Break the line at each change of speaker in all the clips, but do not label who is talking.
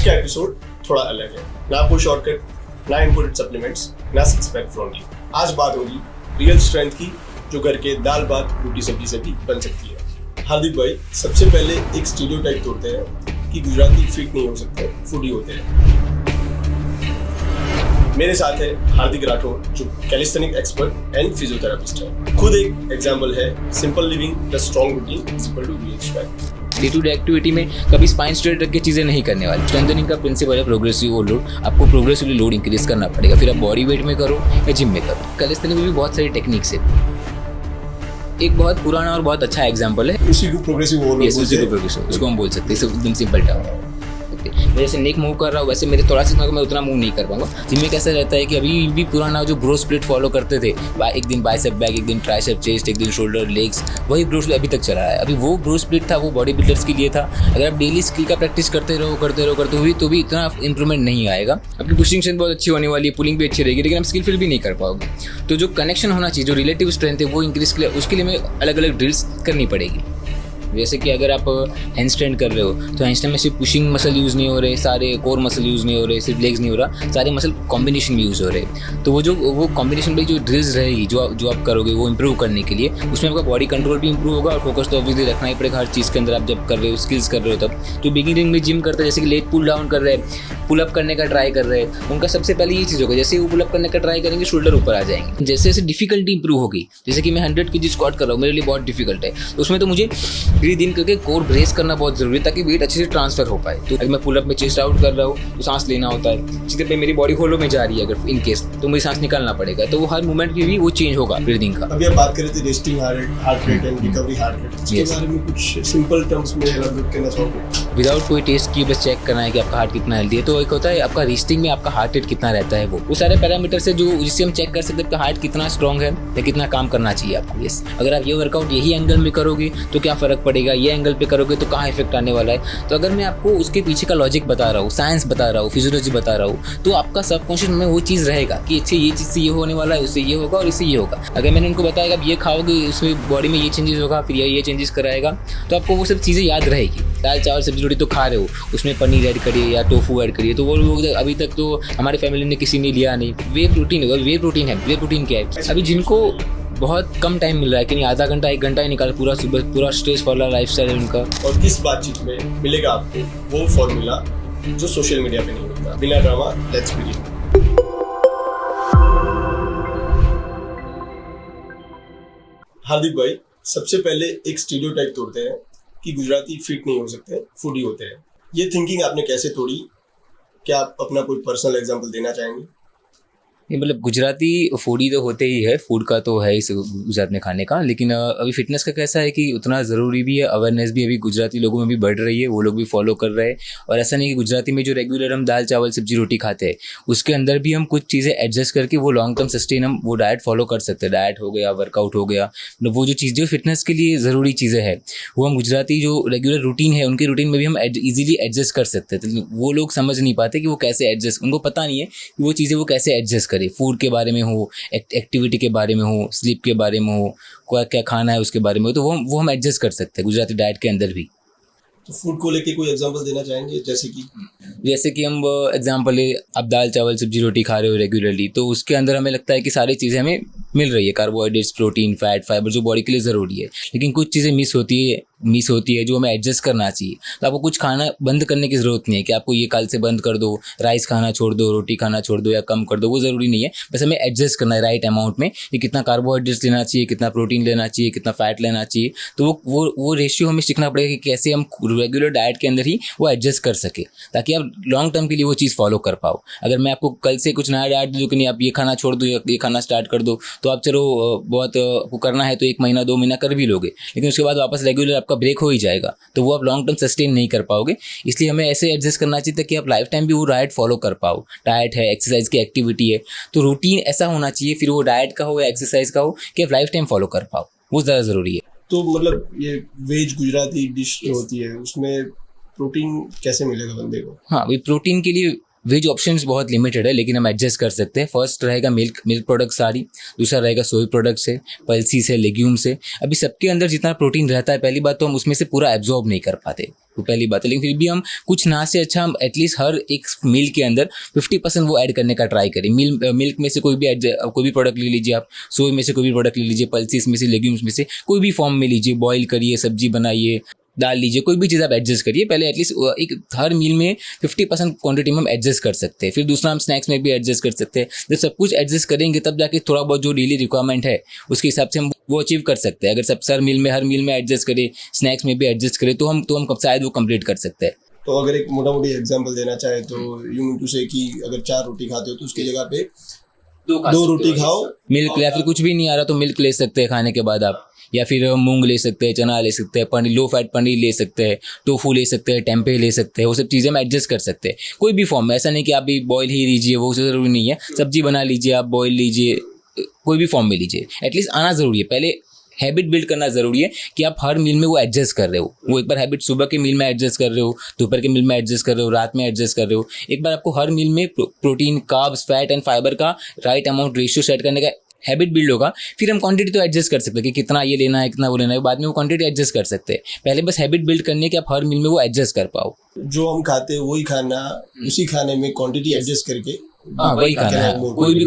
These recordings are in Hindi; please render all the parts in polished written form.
आज का एपिसोड थोड़ा अलग है, ना कोई शॉर्टकट, ना इम्पोर्टेड सप्लीमेंट्स, ना सिक्स पैक फ्रॉन्टली। आज बात होगी रियल स्ट्रेंथ की, जो घर के दाल भात रोटी सब्जी से भी बन सकती है। हार्दिक भाई, सबसे पहले एक स्टीरियोटाइप तोड़ते हैं कि गुजराती फिट नहीं हो सकते, फूडी होते हैं। मेरे साथ है हार्दिक राठौर, जो कैलिस्थेनिक एक्सपर्ट एंड फिजियोथेरापिस्ट है। खुद एक एग्जांपल है, simple living the strong routine is equal to real strength.
Day to day activity में कभी स्पाइन स्ट्रेट रख के चीज़ें नहीं करने वाली। स्ट्रेंथनिंग का प्रिंसिपल है प्रोग्रेसिव ओवरलोड। आपको प्रोग्रेसिवली लोड इंक्रीज करना पड़ेगा, फिर आप बॉडी वेट में करो या जिम में करो। कैलिस्थेनिक में भी बहुत सारी टेक्निक्स है। एक बहुत पुराना और बहुत अच्छा एग्जांपल है
उसी को प्रोग्रेसिव ओवरलोड,
उसको हम बोल सकते हैं एकदम सिंपल टर्म। जैसे नेक मूव कर रहा हूँ वैसे मेरे थोड़ा सा मैं उतना मूव नहीं कर पाऊंगा। जिम में कैसा रहता है कि अभी भी पुराना जो ब्रो स्प्लिट फॉलो करते थे, एक दिन बाइसेप बैक, एक दिन ट्राइसेप चेस्ट, एक दिन शोल्डर लेग्स, वही ब्रो स्प्लिट अभी तक चला है। अभी वो ब्रो स्प्लिट था, वो बॉडी बिल्डर्स के लिए था। अगर आप डेली स्किल का प्रैक्टिस करते हुए तो भी इतना इंप्रूवमेंट नहीं आएगा। आपकी पुशिंग स्ट्रेंथ बहुत अच्छी होने वाली है, पुलिंग भी अच्छी रहेगी, लेकिन आप स्किलफुल भी नहीं कर पाओगे। तो जो कनेक्शन होना चाहिए, जो रिलेटिव स्ट्रेंथ है, वो इंक्रीज के लिए उसके लिए हमें अलग अलग ड्रिल्स करनी पड़ेगी। जैसे कि अगर आप हैंडस्टैंड कर रहे हो तो हैंडस्टैंड में सिर्फ पुशिंग मसल यूज़ नहीं हो रहे, सारे कोर मसल यूज़ नहीं हो रहे, सिर्फ लेग्स नहीं हो रहा, सारे मसल कॉम्बिनेशन भी यूज़ हो रहे। तो वो कॉम्बिनेशन में जो ड्रिल्स रहेगी, जो आप करोगे वो इंप्रूव करने के लिए, उसमें आपका बॉडी कंट्रोल भी इंप्रूव होगा और फोकस तो ऑब्वियसली रखना ही पड़ेगा हर चीज़ के अंदर। आप जब कर रहे हो, स्किल्स कर रहे हो, तब जो बिगिनिंग में जिम करते हैं, जैसे कि लेग पुल डाउन कर रहे हैं, पुल अप करने का ट्राई कर रहे हैं, उनका सबसे पहले ये चीज़ होगा, जैसे वो पुल अप करने का ट्राई करेंगे शोल्डर ऊपर आ जाएंगे। जैसे जैसे डिफिकल्टी इंप्रूव होगी, जैसे कि मैं 100 kg स्क्वाट कर रहा हूँ, मेरे लिए बहुत डिफिकल्ट है, तो उसमें तो मुझे ब्रीथ इन करके कोर ब्रेस करना बहुत जरूरी है ताकि वेट अच्छे से ट्रांसफर हो पाए। तो अगर मैं पुल अप में चेस्ट आउट कर रहा हूँ तो सांस लेना होता है, जितने पे मेरी बॉडी होलो में जा रही है अगर इन केस, तो मुझे सांस निकालना पड़ेगा। तो वो हर मूवमेंट की भी वो चेंज होगा ब्रीदिंग का।
अभी आप बात कर रहे थे resting heart rate and recovery heart rate, इसके बारे में कुछ सिंपल टर्म्स में एलाबोरेट करना चाहोगे?
विदाउट कोई टेस्ट की बस चेक करना है कि आपका हार्ट कितना हेल्दी है। तो एक होता है आपका रेस्टिंग में आपका हार्ट रेट कितना रहता है, वो सारे पैरामीटर से जो जिससे हम चेक कर सकते हैं आपका हार्ट कितना स्ट्रॉन्ग है या कितना काम करना चाहिए आपको। यस, अगर आप ये वर्कआउट यही एंगल में करोगे तो क्या फ़र्क पड़ेगा, ये एंगल पे करोगे तो कहाँ इफेक्ट आने वाला है। तो अगर मैं आपको उसके पीछे का लॉजिक बता रहा हूँ, साइंस बता रहा हूँ, फिजियोलॉजी बता रहा हूँ, तो आपका सबकॉन्शियस में वो चीज़ रहेगा कि अच्छे ये चीज़ से ये होने वाला है, उससे ये होगा और इससे ये होगा। अगर मैंने उनको बताया आप ये खाओगे, उसमें बॉडी में ये चेंजेस होगा, फिर ये चेंजेस कराएगा, तो आपको वो सब चीज़ें याद रहेगी। दाल चावल सब्जी रोटी तो खा रहे हो, उसमें पनीर ऐड करिए या टोफू ऐड करिए, तो वो लोग अभी तक तो हमारे फैमिली ने किसी ने लिया नहीं। वे प्रोटीन है। वे प्रोटीन क्या है? अभी जिनको बहुत कम टाइम मिल रहा है कि नहीं, आधा घंटा 1 घंटा ही निकाल, पूरा स्ट्रेस वाला लाइफस्टाइल है उनका।
और इस बातचीत में मिलेगा आपको वो फॉर्मूला जो सोशल मीडिया पे नहीं मिलता। बिना ड्रामा, लेट्स बिगिन। हार्दिक भाई, सबसे पहले एक स्टीरियोटाइप तोड़ते हैं कि गुजराती फिट नहीं हो सकते, फूडी होते हैं। ये थिंकिंग आपने कैसे तोड़ी? क्या आप अपना कोई पर्सनल एग्जांपल देना चाहेंगे?
मतलब गुजराती फूडी तो होते ही है, फूड का तो है इस गुजरात में खाने का, लेकिन अभी फिटनेस का कैसा है कि उतना ज़रूरी भी है, अवेयरनेस भी अभी गुजराती लोगों में भी बढ़ रही है, वो लोग भी फॉलो कर रहे हैं। और ऐसा नहीं कि गुजराती में जो रेगुलर हम दाल चावल सब्जी रोटी खाते हैं, उसके अंदर भी हम कुछ चीज़ें एडजस्ट करके वो लॉन्ग टर्म सस्टेन हम वो डाइट फॉलो कर सकते हैं। डाइट हो गया, वर्कआउट हो गया, मतलब वो जो चीज़ जो फिटनेस के लिए ज़रूरी चीज़ें हैं, वो हम गुजराती जो रेगुलर रूटीन है उनके रूटीन में भी हम ईजिली एडजस्ट कर सकते हैं। तो वो लोग समझ नहीं पाते कि वो कैसे एडजस्ट, उनको पता नहीं है कि वो चीज़ें वो कैसे एडजस्ट करें। फूड के बारे में हो, एक्टिविटी के बारे में हो, स्लीप के बारे में हो, क्या खाना है उसके बारे में हो, तो वो हम एडजस्ट कर सकते हैं गुजराती डाइट के अंदर भी।
तो फूड को लेके कोई एग्जांपल देना चाहेंगे? जैसे कि
हम एग्जांपल है, आप दाल चावल सब्जी रोटी खा रहे हो रेगुलरली, तो उसके अंदर हमें लगता है कि सारी चीज़ें हमें मिल रही है, कार्बोहाइड्रेट्स, प्रोटीन, फैट, फाइबर जो बॉडी के लिए ज़रूरी है, लेकिन कुछ चीज़ें मिस होती है जो हमें एडजस्ट करना चाहिए। तो आपको कुछ खाना बंद करने की ज़रूरत नहीं है कि आपको ये कल से बंद कर दो, राइस खाना छोड़ दो, रोटी खाना छोड़ दो या कम कर दो, वो ज़रूरी नहीं है। बस हमें एडजस्ट करना है राइट अमाउंट में कि कितना कार्बोहाइड्रेट्स लेना चाहिए, कितना प्रोटीन लेना चाहिए, कितना फैट लेना चाहिए। तो वो रेशियो हमें सीखना पड़ेगा कि कैसे हम रेगुलर डाइट के अंदर ही वो एडजस्ट कर सके, ताकि आप लॉन्ग टर्म के लिए वो चीज़ फॉलो कर पाओ। अगर मैं आपको कल से कुछ नया डाइट दूँ कि नहीं आप ये खाना छोड़ दो या ये खाना स्टार्ट कर दो, तो आप चलो बहुत आपको करना है तो 1 महीना 2 महीना कर भी लोगे, लेकिन उसके बाद वापस रेगुलर आपका ब्रेक हो ही जाएगा, तो वो आप लॉन्ग टर्म सस्टेन नहीं कर पाओगे। इसलिए हमें ऐसे एडजस्ट करना चाहिए ताकि आप लाइफ टाइम भी वो डाइट फॉलो कर पाओ। डाइट है, एक्सरसाइज की एक्टिविटी है, तो रूटीन ऐसा होना चाहिए, फिर वो डाइट का हो या एक्सरसाइज का हो, कि आप लाइफ टाइम फॉलो कर पाओ, वो ज़्यादा ज़रूरी है।
तो मतलब ये वेज गुजराती डिश जो होती है उसमें प्रोटीन कैसे मिलेगा बंदे को?
हाँ, भाई प्रोटीन के लिए वेज ऑप्शंस बहुत लिमिटेड है, लेकिन हम एडजस्ट कर सकते हैं। फर्स्ट रहेगा मिल्क प्रोडक्ट सारी, दूसरा रहेगा सोई प्रोडक्ट्स है, पल्सीस है, लेग्यूम्स है। अभी सबके अंदर जितना प्रोटीन रहता है, पहली बात तो हम उसमें से पूरा एब्जॉर्ब नहीं कर पाते। वो पहली बात है। लेकिन फिर भी हम कुछ ना से अच्छा हम एटलीस्ट हर एक मील के अंदर 50% वो ऐड करने का ट्राई करें। मिल्क में से कोई भी प्रोडक्ट ले लीजिए आप, सोया में से कोई भी प्रोडक्ट ले लीजिए, पल्सेस में से, लेग्यूम्स में से कोई भी फॉर्म में लीजिए, बॉईल करिए, सब्जी बनाइए, दाल लीजिए, कोई भी चीज़ आप एडजस्ट करिए। पहले एटलीस्ट एक हर मील में 50% क्वांटिटी में हम एडजस्ट कर सकते हैं। फिर दूसरा हम स्नैक्स में भी एडजस्ट कर सकते हैं। जब सब कुछ एडजस्ट करेंगे तब जाके थोड़ा बहुत जो डेली रिक्वायरमेंट है उसके हिसाब से हम वो अचीव कर सकते हैं। अगर सब हर मील में एडजस्ट करें, स्नैक्स में भी एडजस्ट करें तो हम शायद वो कंप्लीट कर सकते हैं।
तो अगर एक मोटा मोटी एग्जांपल देना चाहे तो यू मीन टू से कि अगर 4 रोटी खाते हो तो उसकी जगह पे 2 रोटी खाओ,
मिल्क, या फिर कुछ भी नहीं आ रहा तो मिल्क ले सकते हैं खाने के बाद आप, या फिर मूंग ले सकते हैं, चना ले सकते हैं, पनीर, लो फैट पनीर ले सकते हैं, टोफू ले सकते हैं, टेम्पे ले सकते हैं। वो सब चीज़ें हम एडजस्ट कर सकते हैं कोई भी फॉर्म में। ऐसा नहीं कि आप भी बॉयल ही लीजिए, वो ज़रूरी नहीं है। सब्जी बना लीजिए, आप बॉयल लीजिए, कोई भी फॉर्म में लीजिए। एटलीस्ट आना ज़रूरी है। पहले हैबिट बिल्ड करना ज़रूरी है कि आप हर मील में वो एडजस्ट कर रहे हो। वो एक बार हैबिट सुबह के मील में एडजस्ट कर रहे हो, दोपहर के मील में एडजस्ट कर रहे हो, रात में एडजस्ट कर रहे हो। एक बार आपको हर मील में protein, carbs, fat and fibre का राइट अमाउंट रेशियो सेट करने का हैबिट बिल्ड होगा, फिर हम क्वांटिटी तो एडजस्ट कर सकते हैं कि कितना ये लेना है, कितना वो लेना है। बाद में वो क्वांटिटी एडजस्ट कर सकते हैं। पहले बस हैबिट बिल्ड करनी है कि आप हर मील में वो एडजस्ट कर पाओ।
जो हम खाते हैं वही खाना, उसी खाने में क्वांटिटी एडजस्ट करके
हाँ वही खाना है, कोई भी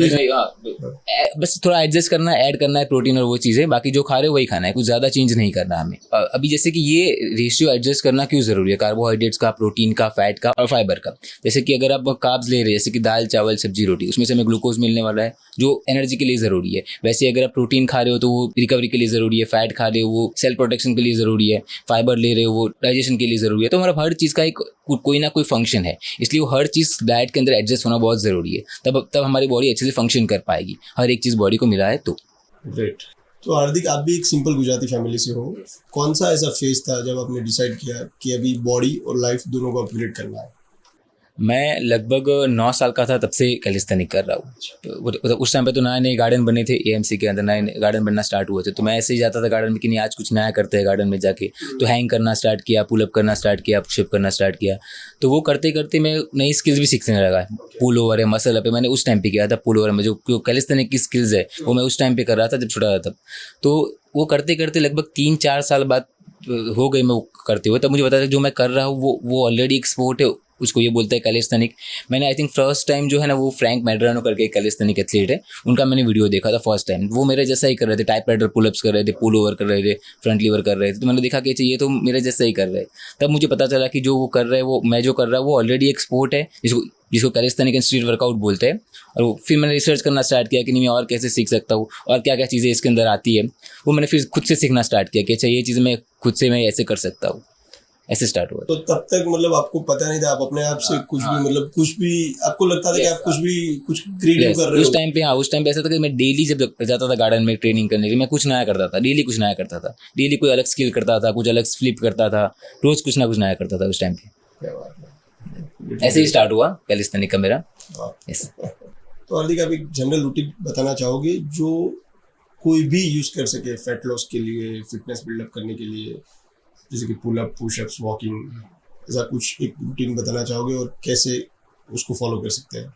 बस थोड़ा एडजस्ट करना है, ऐड करना है प्रोटीन और वो चीज़ें, बाकी जो खा रहे हो वही खाना है, कुछ ज़्यादा चेंज नहीं करना हमें। अभी जैसे कि ये रेशियो एडजस्ट करना क्यों ज़रूरी है, कार्बोहाइड्रेट्स का, प्रोटीन का, फैट का और फाइबर का। जैसे कि अगर आप कार्ब्स ले रहे हैं, जैसे कि दाल, चावल, सब्जी, रोटी, उसमें से हमें ग्लूकोज मिलने वाला है जो एनर्जी के लिए ज़रूरी है। वैसे अगर आप प्रोटीन खा रहे हो तो वो रिकवरी के लिए ज़रूरी है, फैट खा रहे हो वो सेल प्रोटेक्शन के लिए ज़रूरी है, फाइबर ले रहे हो वो डाइजेशन के लिए ज़रूरी है। तो हमारा हर चीज़ का एक कोई ना कोई फंक्शन है, इसलिए वो हर चीज़ डाइट के अंदर एडजस्ट होना बहुत ज़रूरी है। तब हमारी बॉडी अच्छे से फंक्शन कर पाएगी, हर एक चीज़ बॉडी को मिला है तो।
ग्रेट। तो हार्दिक, आप भी एक सिंपल गुजराती फैमिली से हो, कौन सा ऐसा फेज था जब आपने डिसाइड किया कि अभी बॉडी और लाइफ दोनों को अपग्रेड करना है?
मैं लगभग 9 साल का था तब से कैलिस्थेनिक कर रहा हूँ। उस टाइम पे तो नए नए गार्डन बने थे, एएमसी के अंदर नए गार्डन बनना स्टार्ट हुए थे। तो मैं ऐसे ही जाता था गार्डन में कि नहीं आज कुछ नया करते हैं गार्डन में जाके। तो हैंग करना स्टार्ट किया, पुलअप करना स्टार्ट किया, पुशअप करना स्टार्ट किया। तो वो करते करते मैं नई स्किल्स भी सीखने लगा। पुल ओवर है, मसल अप है, मैंने उस टाइम पे किया था। पुल ओवर में जो कैलिस्थेनिक की स्किल्स है वो मैं उस टाइम पे कर रहा था जब छोटा था तब। तो वो करते करते लगभग 3-4 साल बाद हो गई मैं वो करते हुए। तब मुझे पता था जो मैं कर रहा हूँ वो ऑलरेडी एक स्पोर्ट है, उसको ये बोलते हैं कैलिस्थेनिक। मैंने आई थिंक फर्स्ट टाइम जो है ना वो फ्रैंक मैड्रानो करके एक कैलिस्थेनिक एथलीट है, उनका मैंने वीडियो देखा था फर्स्ट टाइम। वो मेरे जैसा ही कर रहे थे, टाइप राइडर पुलअप्स कर रहे थे, पुल ओवर कर रहे थे, फ्रंट लीवर कर रहे थे। तो मैंने देखा कि ये तो मेरे जैसा ही कर रहे हैं। तब मुझे पता चला कि जो वो कर रहे हैं, वो मैं जो कर रहा हूँ वो ऑलरेडी एक स्पोर्ट है जिसको कैलिस्थेनिक एंड स्ट्रीट वर्कआउट बोलते हैं। और फिर मैंने रिसर्च करना स्टार्ट किया कि नहीं मैं और कैसे सीख सकता हूँ और क्या क्या चीज़ें इसके अंदर आती है। वो मैंने फिर खुद से सीखना स्टार्ट किया कि अच्छा ये चीज़ें मैं खुद से मैं ऐसे कर सकता हूँ। ऐसे स्टार्ट हुआ।
तो तब तक मतलब आपको पता नहीं था, आप अपने आप से कुछ भी मतलब कुछ भी आपको लगता था कि आप कुछ क्रिएटिव कर रहे हो?
उस टाइम पे ऐसा था कि मैं डेली जब जाता था गार्डन में ट्रेनिंग करने के लिए, मैं कुछ नया करता था, डेली कुछ नया करता था, डेली कोई अलग स्किल करता था, कुछ अलग फ्लिप करता था, रोज कुछ ना कुछ नया करता था उस टाइम पे। ऐसे ही स्टार्ट हुआ कैलिस्थेनिक का मेरा। यस।
तो हार्दिक, आप एक जनरल रूटीन बताना चाहोगे जो कोई भी यूज कर सके फैट लॉस के लिए, फिटनेस बिल्डअप करने के लिए, जैसे कि पुल अप, पुशअप्स, वॉकिंग, ऐसा कुछ एक रूटीन बताना चाहोगे और कैसे उसको फॉलो कर सकते हैं?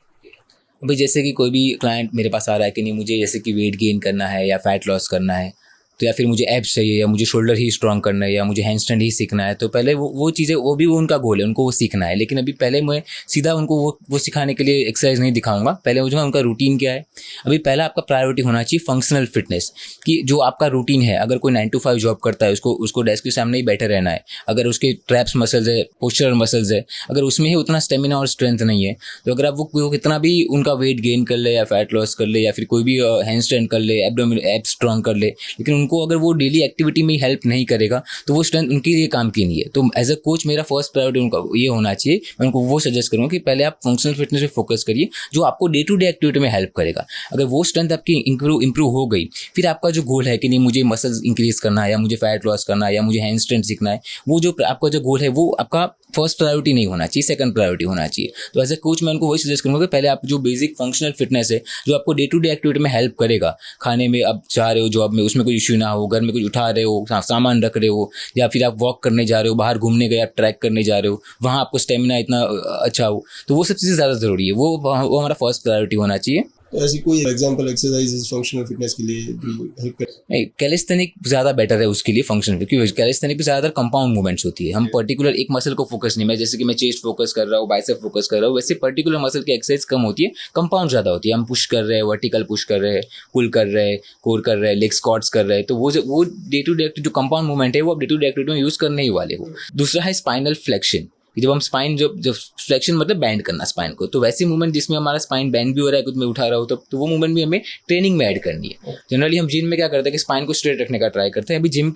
भाई जैसे कि कोई भी क्लाइंट मेरे पास आ रहा है कि नहीं मुझे जैसे कि वेट गेन करना है या फैट लॉस करना है, तो या फिर मुझे एब्स चाहिए या मुझे शोल्डर ही स्ट्रॉन्ग करना है या मुझे हैंडस्टैंड ही सीखना है, तो पहले वो चीज़ें वो उनका गोल है, उनको वो सीखना है। लेकिन अभी पहले मैं सीधा उनको वो सिखाने के लिए एक्सरसाइज नहीं दिखाऊंगा। पहले वो जो है उनका रूटीन क्या है। अभी पहला आपका प्रायोरिटी होना चाहिए फंक्शनल फिटनेस, कि जो आपका रूटीन है, अगर कोई 9 to 5 जॉब करता है उसको डेस्क के सामने ही बैठे रहना है, अगर उसके ट्रैप्स मसल्स है, पोस्चरल मसल्स है, अगर उसमें ही उतना स्टेमिना और स्ट्रेंथ नहीं है, तो अगर आप वो कितना भी उनका वेट गेन कर ले या फैट लॉस कर ले या फिर कोई भी हैंडस्टैंड कर ले, एब्स स्ट्रॉन्ग कर ले, लेकिन उनको अगर वो डेली एक्टिविटी में हेल्प नहीं करेगा तो वो स्ट्रेंथ उनके लिए काम की नहीं है। तो एज अ कोच मेरा फर्स्ट प्रायोरिटी उनका ये होना चाहिए, मैं उनको वो सजेस्ट करूँगा कि पहले आप फंक्शनल फिटनेस पे फोकस करिए जो आपको डे टू डे एक्टिविटी में हेल्प करेगा। अगर वो स्ट्रेंथ आपकी इंप्रूव हो गई, फिर आपका जो गोल है कि नहीं मुझे मसल्स इंक्रीज करना है या मुझे फैट लॉस करना है या मुझे हैंड स्ट्रेंथ सीखना है, वो जो आपका जो गोल है वो आपका फर्स्ट प्रायोरिटी नहीं होना चाहिए, सेकंड प्रायोरिटी होना चाहिए। तो एज ए कोच मैं उनको वही सजेस्ट करूँगा कि पहले आप जो बेसिक फंक्शनल फिटनेस है जो आपको डे टू डे एक्टिविटी में हेल्प करेगा, खाने में आप जा रहे हो जॉब में उसमें कोई इश्यू ना हो, घर में कुछ उठा रहे हो, सामान रख रहे हो, या फिर आप वॉक करने जा रहे हो, बाहर घूमने गए, आप ट्रैक करने जा रहे हो, वहाँ आपको स्टेमिना इतना अच्छा हो, तो वो सब चीज़ें ज़्यादा ज़रूरी है। वो हमारा फर्स्ट प्रायोरिटी होना चाहिए।
तो ऐसी कोई एग्जांपल एक्सरसाइजेस फंक्शनल फिटनेस के लिए जो हेल्प कर।
नहीं, कैलिस्थेनिक ज़्यादा बेटर है उसके लिए फंक्शनल, क्योंकि कैलिस्थेनिक पे ज़्यादातर कंपाउंड मूवमेंट्स होती है। हम पर्टिकुलर एक मसल को फोकस नहीं, मैं जैसे कि मैं चेस्ट फोकस कर रहा हूँ, बाइसेप फोकस कर रहा हूँ, वैसे पर्टिकुलर मसल की एक्सरसाइज कम होती है, कंपाउंड ज़्यादा होती है। हम पुश कर रहे हैं, वर्टिकल पुश कर रहे हैं, पुल कर रहे हैं, कोर कर रहे हैं, लेग स्क्वाट्स कर रहे हैं, तो वो डे टू डे जो कंपाउंड मूवमेंट है वो आप डे टू डे एक्टिविटी में यूज़ करने ही वाले हो। दूसरा है स्पाइनल फ्लेक्शन, जब हम स्पाइन जब फ्लेक्शन मतलब बैंड करना स्पाइन को, तो वैसी मूवमेंट जिसमें हमारा स्पाइन बैंड भी हो रहा है, कुछ में उठा रहा हो, तो वो मूवमेंट भी हमें ट्रेनिंग में ऐड करनी है। जनरली हम जिम में क्या करते हैं कि स्पाइन को स्ट्रेट रखने का ट्राई करते हैं। अभी जिम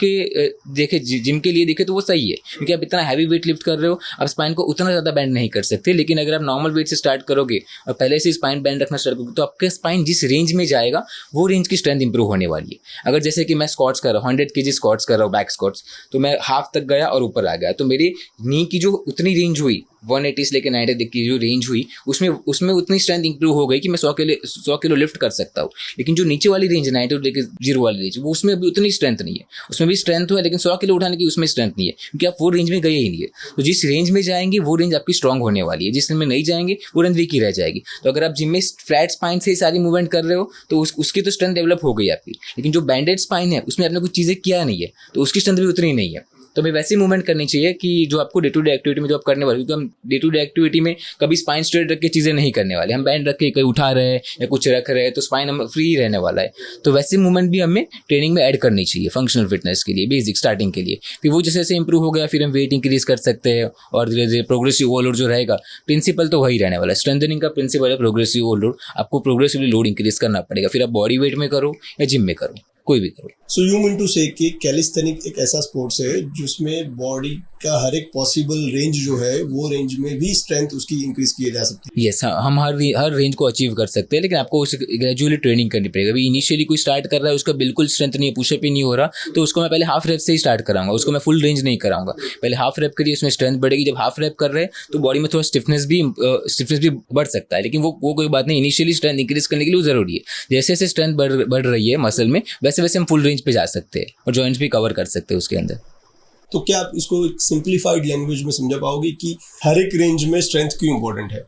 के लिए देखे तो वो सही है, क्योंकि आप इतना हैवी वेट लिफ्ट कर रहे हो, आप स्पाइन को उतना ज़्यादा बैंड नहीं कर सकते। लेकिन अगर आप नॉर्मल वेट से स्टार्ट करोगे और पहले से स्पाइन बैंड रखना स्टार्ट करोगे, तो आपका स्पाइन जिस रेंज में जाएगा वो रेंज की स्ट्रेंथ इंप्रूव होने वाली है। अगर जैसे कि मैं स्क्वाट्स कर रहा हूँ, 100 kg स्क्वाट्स कर रहा हूँ, बैक स्क्वाट्स, तो मैं हाफ तक गया और ऊपर आ गया, तो मेरी नी की जो उतनी रेंज हुई 180 से लेकर 90 की जो रेंज हुई, उसमें उतनी स्ट्रेंथ इंप्रूव हो गई कि मैं 100 किलो लिफ्ट कर सकता हूँ। लेकिन जो नीचे वाली रेंज है 90 लेकर 0 वाली रेंज, वो उसमें भी उतनी स्ट्रेंथ नहीं है। उसमें भी स्ट्रेंथ है, लेकिन 100 किलो उठाने की उसमें स्ट्रेंथ नहीं है, क्योंकि आप वो रेंज में गए ही नहीं है। तो जिस रेंज में जाएंगे वो रेंज आपकी स्ट्रांग होने वाली है, जिस रेंज में नहीं जाएंगे वो रेंज वीक ही रह जाएगी। तो अगर आप जिम में फ्लैट स्पाइन से सारी मूवमेंट कर रहे हो तो उसकी तो स्ट्रेंथ डेवलप हो गई आपकी, लेकिन जो बैंडेड स्पाइन है उसमें आपने कुछ चीज़ें किया नहीं है, तो उसकी स्ट्रेंथ भी उतनी नहीं है। तो हमें वैसी मूवमेंट करनी चाहिए कि जो आपको डे टू डे एक्टिविटी में जो आप करने वाले, क्योंकि हम डे टू डे एक्टिविटी में कभी स्पाइन स्ट्रेट रख के चीज़ें नहीं करने वाले, हम बैंड रख के कहीं उठा रहे हैं या कुछ रख रहे हैं, तो स्पाइन हम फ्री रहने वाला है। तो वैसी मूवमेंट भी हमें ट्रेनिंग में ऐड करनी चाहिए फंक्शनल फिटनेस के लिए, बेसिक स्टार्टिंग के लिए। फिर वो जैसे जैसे इंप्रूव हो गया, फिर हम वेट इंक्रीज कर सकते हैं, और धीरे धीरे प्रोग्रेसिव ओवरलोड जो रहेगा, प्रिंसिपल तो वही रहने वाला है। स्ट्रेंथनिंग का प्रिंसिपल है प्रोग्रेसिव ओवरलोड, आपको प्रोग्रेसिवली लोड इंक्रीज करना पड़ेगा, फिर आप बॉडी वेट में करो या जिम में करो, कोई भी करो।
सो यू मीन टू से कि कैलिस्थेनिक एक ऐसा स्पोर्ट्स है जिसमें बॉडी का हर एक पॉसिबल रेंज जो है वो रेंज में भी स्ट्रेंथ उसकी इंक्रीज की जा सकती है।
यस, हम हर रेंज को अचीव कर सकते हैं, लेकिन आपको उसे ग्रेजुअली ट्रेनिंग करनी पड़ेगी। अभी इनिशियली कोई स्टार्ट कर रहा है, उसका बिल्कुल स्ट्रेंथ नहीं है, पुशअप ही नहीं हो रहा, तो उसको मैं पहले हाफ रेप से ही स्टार्ट कराऊंगा, उसको मैं फुल रेंज नहीं कराऊंगा। पहले हाफ रेप करिए, उसमें स्ट्रेंथ बढ़ेगी। जब हाफ रेप कर रहे हैं तो बॉडी में थोड़ा स्टिफनेस भी बढ़ सकता है, लेकिन वो कोई बात नहीं। इनिशियली स्ट्रेंथ इंक्रीज करने के लिए वो जरूरी है। जैसे जैसे स्ट्रेंथ बढ़ रही है मसल में, वैसे वैसे हम फुल रेंज पे जा सकते हैं और जॉइंट्स भी कवर कर सकते हैं उसके अंदर।
तो क्या आप इसको एक सिंप्लीफाइड लैंग्वेज में समझा पाओगे कि हर एक रेंज में स्ट्रेंथ क्यों इंपॉर्टेंट है?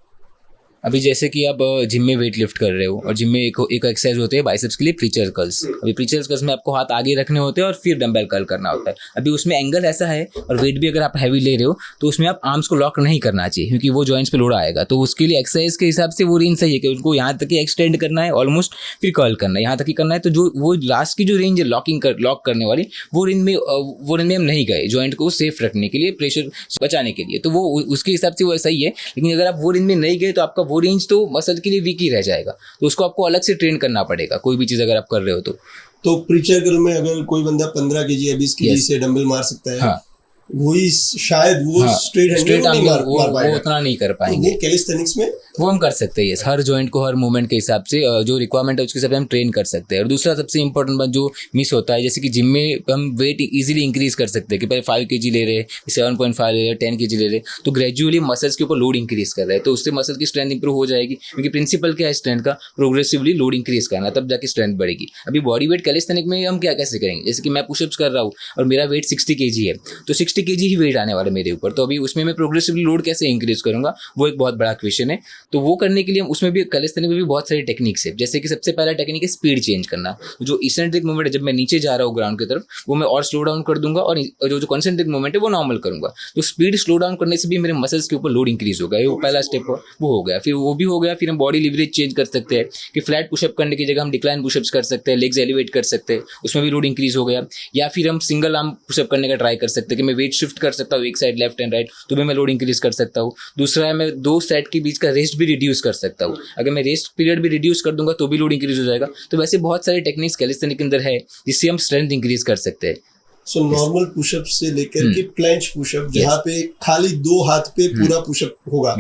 अभी जैसे कि आप जिम में वेट लिफ्ट कर रहे हो, और जिम में एक एक्सरसाइज होते हैं बाइसेप्स के लिए प्रीचर कर्ल्स। अभी प्रीचर कर्ल्स में आपको हाथ आगे रखने होते हैं और फिर डंबल कर्ल करना होता है। अभी उसमें एंगल ऐसा है, और वेट भी अगर आप हैवी ले रहे हो तो उसमें आप आर्म्स को लॉक नहीं करना चाहिए, क्योंकि वो जॉइंट्स पे लोड आएगा। तो उसके लिए एक्सरसाइज के हिसाब से वो रेंज सही है कि उनको यहाँ तक ही एक्सटेंड करना है ऑलमोस्ट, फिर कर्ल करना है, यहाँ तक ही करना है। तो जो वो लास्ट की जो रेंज है लॉक करने वाली, वो रेंज में हम नहीं गए, जॉइंट को सेफ रखने के लिए, प्रेशर बचाने के लिए। तो वो उसके हिसाब से वो सही है। लेकिन अगर आप वो रेंज में नहीं गए तो आपका वो रेंज तो मसल के लिए वीक ही रह जाएगा, तो उसको आपको अलग से ट्रेन करना पड़ेगा, कोई भी चीज़ अगर आप कर रहे हो तो
प्रीचर कर्ल में अगर कोई बंदा 15 kg या 20 kg से डंबल मार सकता है,
हाँ,
वही शायद वो स्ट्रेट
वो उतना नहीं कर पाएंगे।
वो कैलिस्थेनिक्स में
वो हम कर सकते हैं। हर जॉइंट को हर मूवमेंट के हिसाब से जो रिक्वायरमेंट है उसके हिसाब से हम ट्रेन कर सकते हैं। और दूसरा सबसे इंपॉर्टेंट बात जो मिस होता है, जैसे कि जिम में हम वेट इजीली इंक्रीज कर सकते हैं कि पहले 5 kg ले रहे, 7.5 ले रहे, 10 kg ले रहे, तो ग्रेजुअली मसल्स के ऊपर लोड इंक्रीज कर रहे हैं, तो उससे मसल की स्ट्रेंथ इंप्रूव हो जाएगी। क्योंकि प्रिंसिपल क्या है स्ट्रेंथ का, प्रोग्रेसिवली लोड इंक्रीज करना, तब जाके स्ट्रेंथ बढ़ेगी। अभी बॉडी वेट कैलिस्थेनिक में हम क्या कैसे करेंगे, जैसे कि मैं पुशअप्स कर रहा हूँ और मेरा वेट 60 kg है, तो 60 kg ही वेट आने वाला मेरे ऊपर, तो अभी उसमें मैं प्रोग्रेसिवली लोड कैसे इंक्रीज करूंगा, वो एक बहुत बड़ा क्वेश्चन है। तो वो करने के लिए उसमें भी कैलिस्थेनिक में भी बहुत सारी टेक्निक्स है। जैसे कि सबसे पहला टेक्निक है स्पीड चेंज करना। जो इसेंट्रिक मूवमेंट है, जब मैं नीचे जा रहा हूँ ग्राउंड की तरफ, वो मैं और स्लो डाउन कर दूंगा, और जो कॉन्सेंट्रिक मूवमेंट है वो नॉर्मल करूंगा। तो स्पीड स्लो डाउन करने से भी मेरे मसल्स के ऊपर लोड इंक्रीज होगा, वो पहला स्टेप वो हो गया। फिर वो भी हो गया, फिर हम बॉडी लिवरेज चेंज कर सकते हैं कि फ्लैट पुशअप करने की जगह हम डिक्लाइन पुशअप्स कर सकते हैं, लेग्स एलिवेट कर सकते हैं, उसमें भी लोड इंक्रीज हो गया। या फिर हम सिंगल आर्म पुशअप करने का ट्राई कर सकते हैं कि मैं वेट शिफ्ट कर सकता हूँ एक साइड लेफ्ट एंड राइट, तो मैं लोड इंक्रीज कर सकता हूँ। दूसरा है मैं 2 सेट के बीच का रेस्ट भी रिड्यूस कर सकता हूँ, अगर मैं रेस्ट पीरियड भी रिड्यूस कर दूंगा तो भी लोड इंक्रीज हो जाएगा। तो वैसे बहुत सारे टेक्निक्स कैलिस्थेनिक के अंदर है जिससे हम स्ट्रेंथ इंक्रीज कर सकते हैं।
सो नॉर्मल पुशअप से लेकर के प्लेंच पुशअप, जहाँ पे खाली 2 हाथ पे पूरा पुशअप होगा,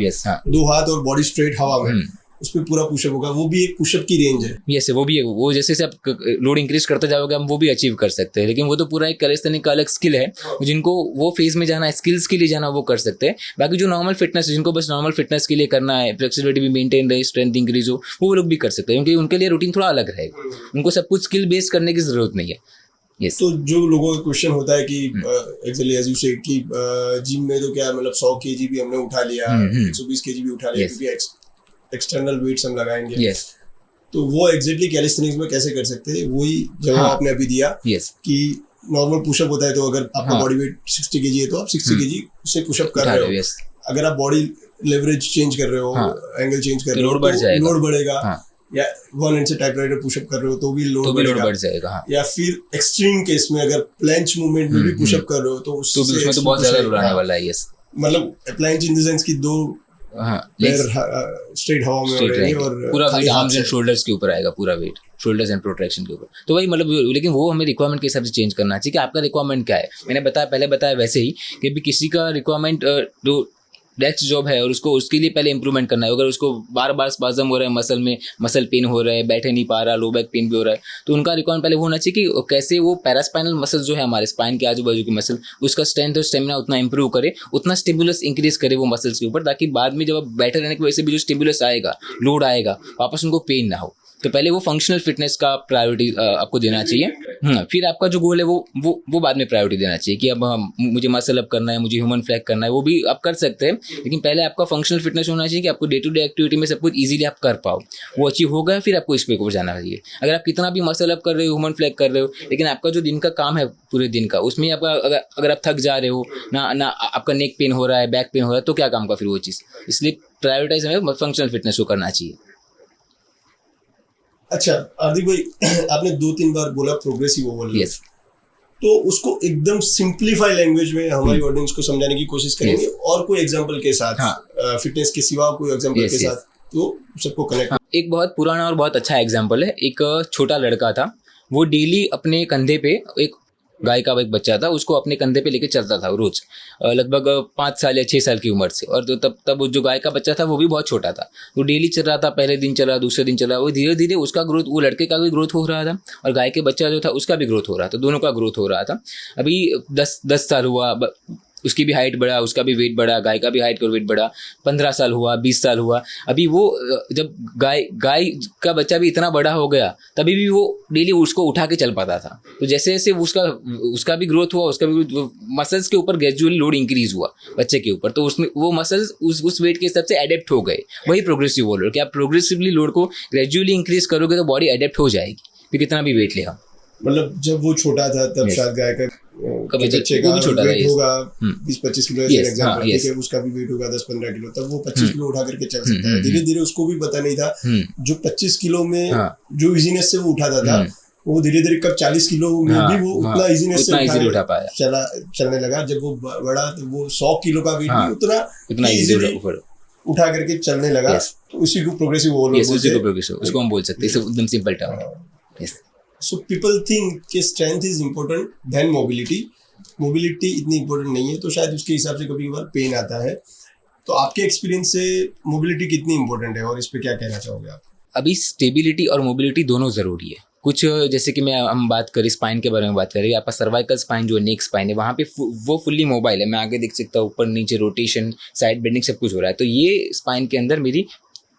2 हाथ और बॉडी स्ट्रेट हवा में, उस पे पूरा पुशअप होगा, वो भी एक पुशअप की रेंज है।
यस, वो भी है। वो जैसे से आप लोड इंक्रीज करते जाओगे हम वो भी अचीव कर सकते हैं, लेकिन वो तो पूरा एक कैलिस्थेनिक का अलग स्किल है। जिनको वो फेज में जाना है, स्किल्स के लिए जाना, वो कर सकते हैं। बाकी जो नॉर्मल फिटनेस, जिनको बस नॉर्मल फिटनेस के लिए करना है, फ्लेक्सिबिलिटी भी मेंटेन रहे, स्ट्रेंथ इंक्रीज हो, वो लोग भी कर सकते हैं, क्योंकि उनके लिए रूटीन थोड़ा अलग रहेगा। उनको सब कुछ स्किल बेस्ड करने की जरूरत नहीं है। Yes.
तो जो लोगों का क्वेश्चन होता है कि एक्चुअली एज यू से कि जिम में तो क्या मतलब 100 kg भी हमने उठा लिया, 120 kg भी उठा लिया, क्योंकि एक्सटर्नल वेट्स हम लगाएंगे।
Yes.
तो वो एग्जैक्टली कैलिस्थेनिक्स में कैसे कर सकते हैं, वही जवाब
हाँ।
आपने अभी दिया
यस
कि नॉर्मल पुशअप होता है तो अगर आपका
हाँ।
बॉडी वेट 60 केजी है तो आप 60 केजी से पुशअप कर रहे हो।
यस
अगर आप बॉडी लेवरेज चेंज कर रहे हो,
हाँ।
एंगल चेंज कर
तो
रहे हो
लोड बढ़ जाएगा।
लोड बढ़ेगा।
हाँ।
या वन हैंड से टाइपराइटर पुशअप कर रहे हो तो भी लोड
तो भी लोड
बढ़ेगा।
बढ़ जाएगा। हाँ
या फिर एक्सट्रीम केस में अगर प्लैंच मूवमेंट में भी पुशअप कर रहे हो तो
तो
उससे
भी उसमें तो बहुत ज्यादा लोड आने वाला है। यस
मतलब प्लैंच इन द सेंस कि दो
हाँ
पैर स्ट्रेट हवा में
स्ट्रेट
रहेंगे
रहेंगे,
और
पूरा
खाली
वेट
हाथ
आर्म्स एंड
से।
शोल्डर्स के ऊपर आएगा, पूरा वेट शोल्डर्स एंड प्रोट्रैक्शन के ऊपर। तो वही मतलब, लेकिन वो हमें रिक्वायरमेंट के हिसाब से चेंज करना चाहिए कि आपका रिक्वायरमेंट क्या है। मैंने पहले बताया वैसे ही कि भी किसी का रिक्वायरमेंट जो डेस्क जॉब है और उसको उसके लिए पहले इंप्रूवमेंट करना है। अगर उसको बार बार स्पाज्म हो रहा है, मसल में मसल पेन हो रहा है, बैठे नहीं पा रहा, लो बैक पेन भी हो रहा है, तो उनका रिक्वायरमेंट पहले वो होना चाहिए कि कैसे वो पैरास्पाइनल मसल जो है हमारे स्पाइन के आजू बाजू की मसल, उसका स्ट्रेंथ और स्टेमिना उतना इंप्रूव करे, उतना स्टिमुलस इंक्रीज करे वो मसल्स के ऊपर, ताकि बाद में जब आप बैठे रहने की वजह से भी जो स्टिमुलस आएगा, लोड आएगा, वापस उनको पेन ना हो। तो पहले वो फंक्शनल फिटनेस का प्रायोरिटी आपको देना चाहिए। फिर आपका जो गोल है वो बाद में प्रायोरिटी देना चाहिए कि अब मुझे मसल अप करना है, मुझे ह्यूमन फ्लैग करना है, वो भी आप कर सकते हैं, लेकिन पहले आपका फंक्शनल फिटनेस होना चाहिए कि आपको डे टू डे एक्टिविटी में सब कुछ इजीली आप कर पाओ। वो अचीव होगा फिर आपको इस पे को जाना चाहिए। अगर आप कितना भी मसल अप कर रहे हो, ह्यूमन फ्लैग कर रहे हो, लेकिन आपका जो दिन का काम है पूरे दिन का, उसमें आपका अगर आप थक जा रहे हो ना आपका नेक पेन हो रहा है, बैक पेन हो रहा है, तो क्या काम का फिर वो चीज़। इसलिए प्रायोरिटाइज हमें फंक्शनल फिटनेस को करना चाहिए।
अच्छा हार्दिक भाई, आपने 2-3 बार बोला प्रोग्रेसिव ओवरलोड।
यस
तो उसको एकदम सिंप्लीफाई लैंग्वेज में हमारी ऑडियंस को समझाने की कोशिश करेंगे और कोई एग्जांपल के साथ,
हाँ।
फिटनेस के सिवा कोई एग्जांपल
Yes,
के
yes.
साथ, तो सबको कनेक्ट।
हाँ, एक बहुत पुराना और बहुत अच्छा एग्जाम्पल है। एक छोटा लड़का था, वो डेली अपने कंधे पे एक गाय का एक बच्चा था, उसको अपने कंधे पे लेके चलता था रोज, लगभग 5 साल या 6 साल की उम्र से। और तो तब जो गाय का बच्चा था वो भी बहुत छोटा था, वो डेली चल रहा था। पहले दिन चला, दूसरे दिन चला, वो धीरे धीरे उसका ग्रोथ, वो लड़के का भी ग्रोथ हो रहा था और गाय के बच्चा जो था उसका भी ग्रोथ हो रहा था, दोनों का ग्रोथ हो रहा था। अभी 10 साल हुआ, उसकी भी हाइट बढ़ा, उसका भी वेट बढ़ा, गाय का भी हाइट और वेट बढ़ा। 15 साल हुआ, 20 साल हुआ। अभी वो जब गाय का बच्चा भी इतना बड़ा हो गया, तभी भी वो डेली उसको उठा के चल पाता था। तो जैसे जैसे उसका भी ग्रोथ हुआ, उसका भी मसल्स के ऊपर ग्रेजुअली लोड इंक्रीज हुआ बच्चे के ऊपर, तो उसमें वो मसल्स उस वेट के हिसाब से एडेप्ट हो गए। वही प्रोग्रेसिव लोड, कि आप प्रोग्रेसिवली लोड को ग्रेजुअली इंक्रीज करोगे तो बॉडी एडेप्ट हो जाएगी, फिर कितना भी वेट लेगा।
मतलब जब वो छोटा था तब
Yes.
शायद गाय का
कभी
बच्चे
वो
का
भी छोटा था,
वेट
yes.
होगा
हम्म।
20-25 किलो,
Yes,
एग्जांपल,
हाँ,
ठीक
yes.
है, उसका भी वेट होगा 10-15 किलो, तब वो 25 किलो उठा करके चल सकता है। धीरे धीरे उसको भी पता नहीं था, जो 25 किलो में
हाँ।
जो इजीनेस से वो उठाता था, वो धीरे धीरे कब 40 किलो में
हाँ,
भी वो
हाँ,
उतना इजीनेस
उतना easily
से
उठा पाया।
चलने लगा। जब वो बड़ा तो वो 100 किलो का वेट
हाँ,
भी उतना
इतना
इजीली
इजीली
उठा करके चलने लगा।
Yes.
तो उसी को प्रोग्रेसिव ओवरलोड
यस, उसी
बोलते
को
हैं।
प्रोग्रेसिव, उसको हम बोल सकते हैं एकदम simple term. Yes
so people think कि strength is important then mobility इतनी इम्पोर्टेंट नहीं है, तो शायद उसके हिसाब से कभी कभार पेन आता है। तो आपके एक्सपीरियंस से मोबिलिटी कितनी इम्पोर्टेंट है और इस पे क्या कहना चाहोगे आप?
अभी स्टेबिलिटी और मोबिलिटी दोनों ज़रूरी है। कुछ जैसे कि हम बात करें स्पाइन के बारे में बात करें, आपका सर्वाइकल स्पाइन जो नेक स्पाइन है, वहाँ पे वो फुल्ली मोबाइल है, मैं आगे देख सकता हूँ, ऊपर नीचे रोटेशन, साइड बेंडिंग सब कुछ हो रहा है। तो ये स्पाइन के अंदर मेरी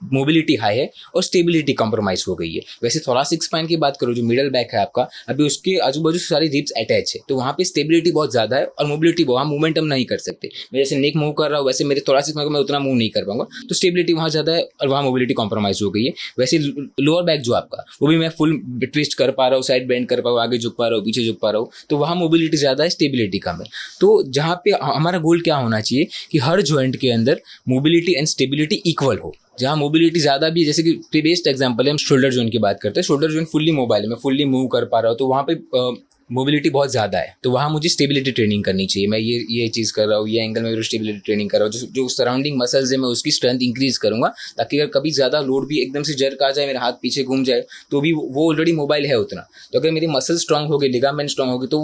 मोबिलिटी हाई है और स्टेबिलिटी कॉम्प्रोमाइज हो गई है। वैसे थोरासिक स्पाइन की बात करो, जो मिडल बैक है आपका, अभी उसके आजू बाजू सारी रिब्स अटैच है, तो वहाँ पे स्टेबिलिटी बहुत ज़्यादा है और मोबिलिटी वहाँ मूवमेंटम नहीं कर सकते। मैं जैसे नेक मूव कर रहा हूँ, वैसे मेरे थोरासिक में मैं उतना मूव नहीं कर पाऊंगा, तो स्टेबिलिटी वहाँ ज़्यादा है और वहाँ मोबिलिटी कॉम्प्रोमाइज हो गई है। वैसे लोअर बैक जो आपका, वो भी मैं फुल ट्विस्ट कर पा रहा हूँ, साइड बेंड कर पा रहा हूँ, आगे झुक पा रहा हूँ, पीछे झुक पा रहा हूँ, तो वहाँ मोबिलिटी ज़्यादा है, स्टेबिलिटी कम है। तो जहाँ पे हमारा गोल क्या होना चाहिए कि हर जॉइंट के अंदर मोबिलिटी एंड स्टेबिलिटी इक्वल हो। जहाँ मोबिलिटी ज़्यादा भी है, जैसे कि बेस्ट एग्जांपल है, हम शोल्डर जोन की बात करते हैं। शोल्डर जोन फुल्ली मोबाइल है, मैं फुल्ली मूव कर पा रहा हूँ, तो वहाँ पे मोबिलिटी बहुत ज़्यादा है, तो वहाँ मुझे स्टेबिलिटी ट्रेनिंग करनी चाहिए। मैं ये चीज़ कर रहा हूँ, ये एंगल में स्टेबिलिटी ट्रेनिंग कर रहा हूँ, जो सराउंडिंग मसल्स है मैं उसकी स्ट्रेंथ इंक्रीज करूँगा, ताकि अगर कभी ज़्यादा लोड भी एकदम से जर्क आ जाए, मेरा हाथ पीछे घूम जाए, तो भी वो ऑलरेडी मोबाइल है उतना। तो अगर मेरी मसल स्ट्रांग होगी, लिगामेंट स्ट्रांग होगी, तो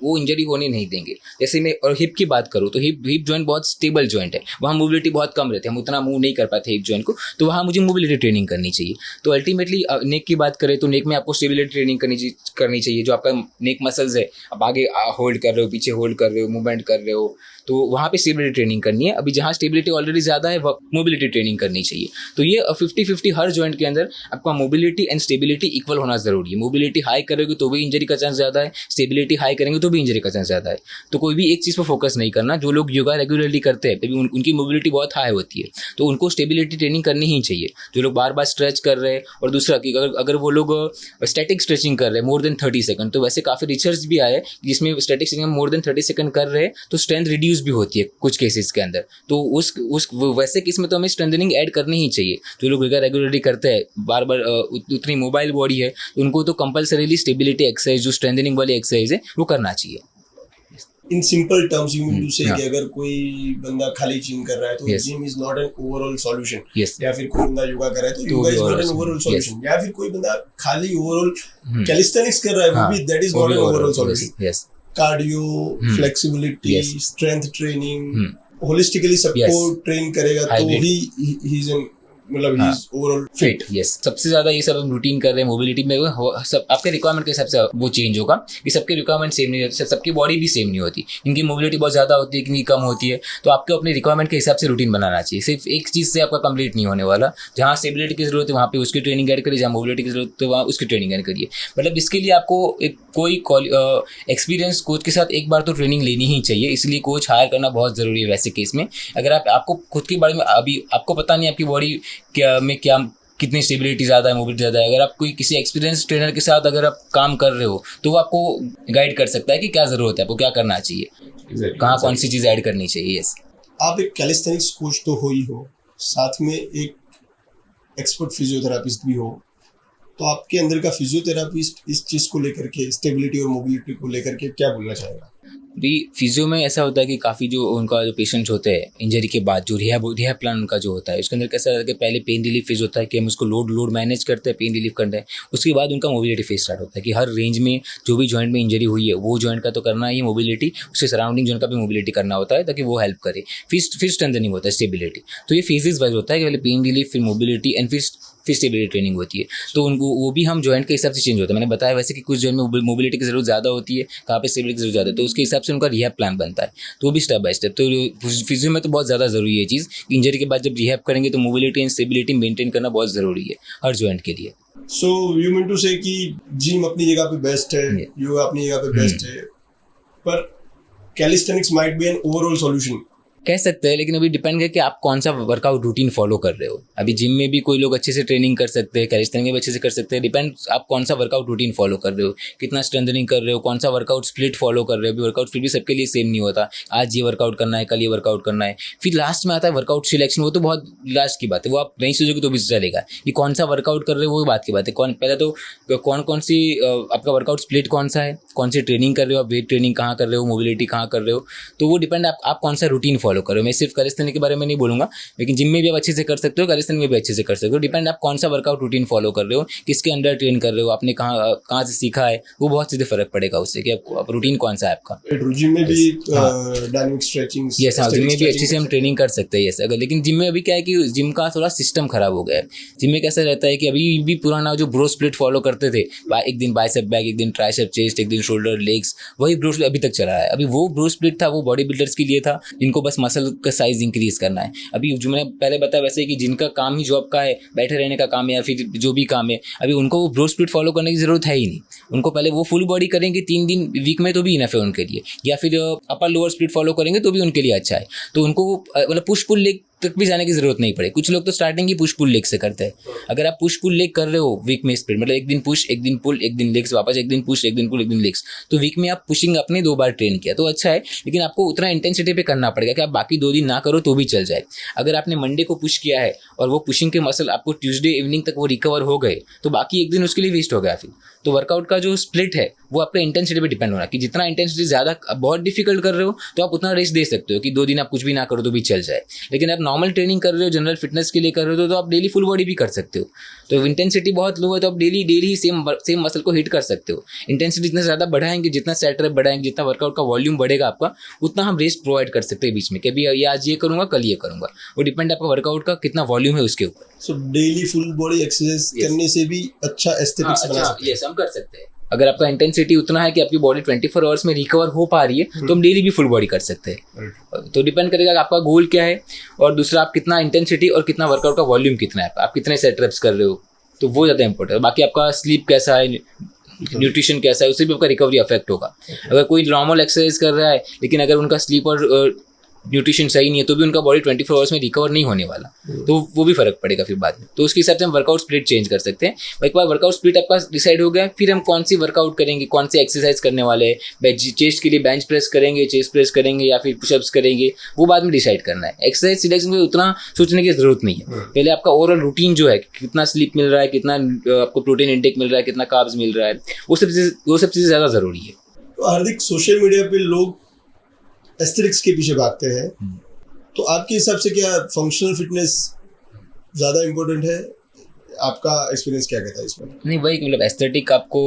वो इंजरी होने नहीं देंगे। जैसे मैं और हिप की बात करूँ, तो हिप जॉइंट बहुत स्टेबल जॉइंट है, वहाँ मोबिलिटी बहुत कम रहती है, हम उतना मूव नहीं कर पाते हिप जॉइंट को, तो वहाँ मुझे मोबिलिटी ट्रेनिंग करनी चाहिए। तो अल्टीमेटली नेक की बात करें तो नेक में आपको स्टेबिलिटी ट्रेनिंग करनी चाहिए। जो आपका नेक मसल्स है, आप आगे होल्ड कर रहे हो, पीछे होल्ड कर रहे हो, मूवमेंट कर रहे हो, तो वहाँ पे स्टेबिलिटी ट्रेनिंग करनी है। अभी जहाँ स्टेबिलिटी ऑलरेडी ज़्यादा है मोबिलिटी ट्रेनिंग करनी चाहिए। तो ये 50-50 हर जॉइंट के अंदर आपका मोबिलिटी एंड स्टेबिलिटी इक्वल होना ज़रूरी है। मोबिलिटी हाई करोगे तो भी इंजरी का चांस ज़्यादा है, स्टेबिलिटी हाई करेंगे तो भी इंजरी का चांस ज़्यादा है। तो कोई भी एक चीज़ पर फोकस नहीं करना। जो लोग योगा रेगुलरली करते हैं तभी उनकी मोबिलिटी बहुत हाई होती है, तो उनको स्टेबिलिटी ट्रेनिंग करनी ही चाहिए। जो लोग बार बार स्ट्रेच कर रहे हैं, और दूसरा कि अगर वो लोग स्टैटिक स्ट्रेचिंग कर रहे हैं मोर देन 30 सेकंड, तो वैसे काफ़ी रिसर्च भी आया है जिसमें static stretching more than 30 second कर रहे हैं तो स्ट्रेंथ रिड्यूस भी होती है कुछ केसेस के अंदर। तो उस वैसे केस में तो हमें स्ट्रेंथनिंग ऐड करनी ही चाहिए। जो लोग रेगुलरली करते हैं, बार बार उतनी मोबाइल बॉडी है, तो उनको तो कंपलसरीली स्टेबिलिटी एक्सरसाइज जो स्ट्रेंथनिंग वाली एक्सरसाइज है वो करना चाहिए।
In simple terms you mean to say
हाँ।
कि अगर कोई बंदा खाली जिम कर रहा है तो
Yes.
Gym is not an overall solution,
Yes.
या फिर कोई बंदा योगा कर रहा है तो yoga is not an overall solution, या फिर कोई बंदा खाली ओवरऑल कैलिस्थेनिक्स कर रहा है वो भी that is not an overall solution.
Yes
cardio, flexibility,
Yes.
Strength training, holistically सबको ट्रेन करेगा तो
Hybrid.
ही इज एन मतलब he is overall fit.
Yes, सबसे ज्यादा ये सब रूटीन कर रहे हैं मोबिलिटी में, सब आपके रिक्वायरमेंट के हिसाब से वो चेंज होगा कि सबके रिक्वायरमेंट सेम नहीं होती, सबकी बॉडी भी सेम नहीं होती। इनकी मोबिलिटी बहुत ज्यादा होती है, इनकी कम होती है, तो आपको अपने रिक्वायरमेंट के हिसाब से रूटीन बनाना चाहिए। सिर्फ एक चीज से आपका कंप्लीट नहीं होने वाला। जहाँ स्टेबिलिटी की जरूरत है वहाँ पे उसकी ट्रेनिंग ऐड करिए, जहाँ मोबिलिटी की जरूरत है वहाँ उसकी ट्रेनिंग ऐड करिए। मतलब इसके लिए आपको एक कोई एक्सपीरियंस कोच के साथ एक बार तो ट्रेनिंग लेनी ही चाहिए, इसलिए कोच हायर करना बहुत जरूरी है वैसे केस में। अगर आपको खुद के बारे में अभी आपको पता नहीं आपकी बॉडी क्या कितनी स्टेबिलिटी ज़्यादा है, मोबिलिटी ज़्यादा है, अगर आप कोई किसी एक्सपीरियंस ट्रेनर के साथ अगर आप काम कर रहे हो तो वो आपको गाइड कर सकता है कि क्या ज़रूरत है, आपको क्या करना चाहिए, कहाँ कौन सी चीज़ ऐड करनी चाहिए। यस,
आप एक कैलिस्थेनिक्स कोच तो हो ही हो, साथ में एक एक्सपर्ट फिजियोथेरापिस्ट भी हो, तो आपके अंदर का फिजियोथेरापिस्ट इस चीज़ को लेकर के, स्टेबिलिटी और मोबिलिटी को लेकर के क्या बोलना चाहेगा?
भी फिजियो में ऐसा होता है कि काफ़ी जो उनका जो पेशेंट्स होते हैं इंजरी के बाद जो रिहैब प्लान उनका जो होता है उसके अंदर कैसा रहता है कि पहले पेन रिलीफ फेज होता है कि हम उसको लोड मैनेज करते हैं, पेन रिलीफ करते हैं। उसके बाद उनका मोबिलिटी फेज स्टार्ट होता है कि हर रेंज में जो भी जॉइंट में इंजरी हुई है वो जॉइंट का तो करना ही मोबिलिटी, उसके सराउंडिंग जॉइंट का भी मोबिलिटी करना होता है ताकि वो हेल्प करे। फिर स्ट्रेंथनिंग होता है, स्टेबिलिटी। तो ये फेजेस वाइज होता है कि पहले पेन रिलीफ, फिर मोबिलिटी एंड फिर स्टेबिलिटी ट्रेनिंग होती है। तो उनको वो भी हम जॉइंट के हिसाब से चेंज होता है। मैंने बताया वैसे कि कुछ जॉइंट में मोबिलिटी की जरूरत ज़्यादा होती है, कहाँ पे स्टेबिलिटी की जरूरत ज़्यादा है, तो उसके हिसाब से उनका रिहैब प्लान बनता है। तो वो भी स्टेप बाय स्टेप। तो फिजियो में तो बहुत ज़्यादा ज़रूरी है चीज़, इंजरी के बाद जब रिहैब करेंगे तो मोबिलिटी एंड स्टेबिलिटी मेंटेन करना बहुत ज़रूरी है हर जॉइंट के लिए।
सो यू मीन टू से कि जिम अपनी जगह पे बेस्ट है, योगा अपनी जगह पे बेस्ट है, पर calisthenics might be an overall solution
कह सकते हैं, लेकिन अभी डिपेंड है कि आप कौन सा वर्कआउट रूटीन फॉलो कर रहे हो। अभी जिम में भी कोई लोग अच्छे से ट्रेनिंग कर सकते हैं, कैलिस्थेनिक्स में भी अच्छे से कर सकते हैं। डिपेंड आप कौन सा वर्कआउट रूटीन फॉलो कर रहे हो, कितना स्ट्रेंथनिंग कर रहे हो, कौन सा वर्कआउट स्प्लिट फॉलो कर रहे हो। अभी वर्कआउट स्प्लिट भी सबके लिए सेम नहीं होता, आज ये वर्कआउट करना है, कल ये वर्कआउट करना है। फिर लास्ट में आता है वर्कआउट सिलेक्शन, वो तो बहुत लास्ट की बात है, वो आप नहीं सोचोगे तो भी चलेगा कि कौन सा वर्कआउट कर रहे हो, वो बात की बात है। पहले तो कौन सी आपका वर्कआउट स्प्लिट कौन सा है, कौन सी ट्रेनिंग कर रहे हो, आप वेट ट्रेनिंग कहाँ कर रहे हो, मोबिलिटी कहाँ कर रहे हो, तो वो डिपेंड आप कौन सा रूटीन फॉलो कर रहे हो। मैं सिर्फ कैलिस्थेनिक्स के बारे में नहीं बोलूंगा, लेकिन जिम में भी आप अच्छे से कर सकते हो, कैलिस्थेनिक्स में भी अच्छे से कर सकते हो। डिपेंड आप कौन सा वर्कआउट रूटीन फॉलो कर रहे हो, किसके अंडर ट्रेन कर रहे हो, आपने कहाँ से सीखा है, वो बहुत सीधे फर्क पड़ेगा उससे कि आप रूटीन कौन सा है आपका।
जिम में भी डायनामिक स्ट्रेचिंग,
यस हाँ, जिम में भी अच्छे से हम ट्रेनिंग कर सकते हैं। यस, अगर लेकिन जिम में अभी क्या है कि जिम का थोड़ा सिस्टम खराब हो गया है। जिम में कैसा रहता है कि अभी भी पुराना जो ब्रो स्प्लिट फॉलो करते थे, एक दिन बाइसेप बैक, एक दिन ट्राइसेप चेस्ट, एक दिन शोल्डर लेग्स, वही ब्रो स्प्लिट अभी तक चला है। अभी वो ब्रो स्प्लिट था वो बॉडी बिल्डर्स के लिए था जिनको बस मसल का साइज इंक्रीज करना है। अभी जो मैंने पहले बताया वैसे कि जिनका काम ही जॉब का है, बैठे रहने का काम है या फिर जो भी काम है, अभी उनको वो ब्रो स्प्लिट फॉलो करने की जरूरत है ही नहीं। उनको पहले वो फुल बॉडी करेंगे 3 दिन वीक में तो भी इनफ है उनके लिए, या फिर अपर लोअर स्प्लिट फॉलो करेंगे तो भी उनके लिए अच्छा है। तो उनको मतलब पुश पुल लेग तक भी जाने की जरूरत नहीं पड़े। कुछ लोग तो स्टार्टिंग ही पुश पुल लेग से करते हैं। अगर आप पुश पुल लेग कर रहे हो वीक में स्प्लिट, मतलब एक दिन पुश, एक दिन पुल, एक दिन लेग्स, वापस एक दिन पुश, एक दिन पुल, एक दिन लेग्स, तो वीक में आप पुशिंग अपने 2 बार ट्रेन किया तो अच्छा है। लेकिन आपको उतना इंटेंसिटी पे करना पड़ेगा कि आप बाकी 2 दिन ना करो तो भी चल जाए। अगर आपने मंडे को पुश किया है और वो पुशिंग के मसल आपको ट्यूसडे इवनिंग तक वो रिकवर हो गए तो बाकी एक दिन उसके लिए वेस्ट हो गया। फिर तो वर्कआउट का जो स्प्लिट है वो आपके इंटेंसिटी पे डिपेंड होना कि जितना इंटेंसिटी ज़्यादा बहुत डिफिकल्ट कर रहे हो तो आप उतना रेस्ट दे सकते हो कि 2 दिन आप कुछ भी ना करो तो भी चल जाए। लेकिन आप नॉर्मल ट्रेनिंग कर रहे हो, जनरल फिटनेस के लिए कर रहे हो तो आप डेली फुल बॉडी भी कर सकते हो। तो इंटेंसिटी बहुत लो है तो आप डेली सेम मसल को हिट कर सकते हो। इंटेंसिटी जितना ज़्यादा बढ़ाएंगे, जितना सेट रेप बढ़ाएंगे, जितना वर्कआउट का वॉल्यूम बढ़ेगा आपका, उतना हम रेस्ट प्रोवाइड कर सकते हैं बीच में कि अभी ये आज ये करूँगा, कल ये करूँगा। वो डिपेंड आपका वर्कआउट का कितना वॉल्यूम है उसके ऊपर।
So daily full body exercise करने से भी अच्छा एस्थेटिक्स बना सकते हैं।
यस, हम कर सकते हैं। अगर आपका इंटेंसिटी उतना है कि आपकी बॉडी 24 आवर्स में रिकवर हो पा रही है तो हम डेली भी फुल बॉडी कर सकते हैं। तो डिपेंड करेगा कि आपका गोल क्या है, और दूसरा आप कितना इंटेंसिटी और कितना वर्कआउट का वॉल्यूम कितना है, आप कितने सेट रेप्स कर रहे हो, तो वो ज़्यादा इंपॉर्टेंट है। बाकी आपका स्लीप कैसा है, न्यूट्रिशन कैसा है, उससे भी आपका रिकवरी अफेक्ट होगा। अगर कोई नॉर्मल एक्सरसाइज कर रहा है लेकिन अगर उनका स्लीप और न्यूट्रिशन सही नहीं है तो भी उनका बॉडी 24 आवर्स में रिकवर नहीं होने वाला, तो वो भी फर्क पड़ेगा फिर बाद में। तो उसके हिसाब से हम वर्कआउट स्प्लिट चेंज कर सकते हैं। एक बार वर्कआउट स्प्लिट आपका डिसाइड हो गया, फिर हम कौन सी वर्कआउट करेंगे, कौन सी एक्सरसाइज करने वाले हैं, चेस्ट के लिए बेंच प्रेस करेंगे, चेस्ट प्रेस करेंगे या फिर पुशअप्स करेंगे, वो बाद में डिसाइड करना है। एक्सरसाइज सिलेक्शन में उतना सोचने की जरूरत नहीं है। पहले आपका ओवरऑल रूटीन जो है, कितना स्लीप मिल रहा है, कितना आपको प्रोटीन इंटेक मिल रहा है, कितना कार्ब्स मिल रहा है, वो सब चीज़ें ज़्यादा ज़रूरी है।
तो हार्दिक, सोशल मीडिया पे लोग एस्थेटिक्स के पीछे भागते हैं, तो आपके हिसाब से क्या फंक्शनल फिटनेस ज़्यादा इम्पोर्टेंट है? आपका एक्सपीरियंस क्या कहता है इसमें?
नहीं, वही मतलब एस्थेटिक आपको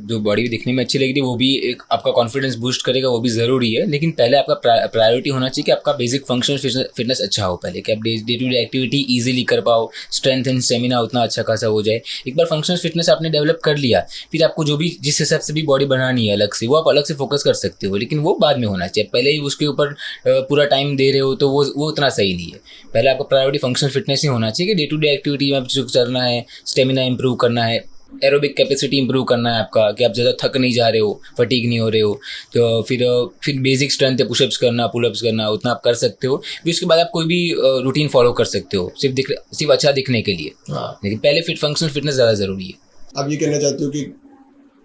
जो बॉडी भी दिखने में अच्छी लगेगी वो भी एक आपका कॉन्फिडेंस बूस्ट करेगा, वो भी ज़रूरी है। लेकिन पहले आपका प्रायोरिटी होना चाहिए कि आपका बेसिक फंक्शनल फिटनेस अच्छा हो पहले, कि आप day to day activity easily कर पाओ, स्ट्रेंथ एंड स्टेमिना उतना अच्छा खासा हो जाए। एक बार फंक्शनल फिटनेस आपने डेवलप कर लिया, फिर आपको जो भी जिस हिसाब से भी बॉडी बनानी है अलग से, वो आप अलग से फोकस कर सकते हो, लेकिन वो बाद में होना चाहिए। पहले ही उसके ऊपर पूरा टाइम दे रहे हो तो वो उतना सही नहीं है। पहले आपका प्रायोरिटी फंक्शनल फिटनेस ही होना चाहिए कि डे टू डे एक्टिविटी में आपको करना है, स्टेमिना इंप्रूव करना है, एरोबिक कैपेसिटी इंप्रूव करना है आपका, कि आप ज़्यादा थक नहीं जा रहे हो, फटीग नहीं हो रहे हो। तो फिर बेसिक स्ट्रेंथ है, पुशअप्स करना, पुलअप्स करना, उतना आप कर सकते हो। फिर उसके बाद आप कोई भी रूटीन फॉलो कर सकते हो सिर्फ अच्छा दिखने के लिए। लेकिन पहले फंक्शनल फिटनेस ज़्यादा ज़रूरी है।
आप ये कहना चाहते हो कि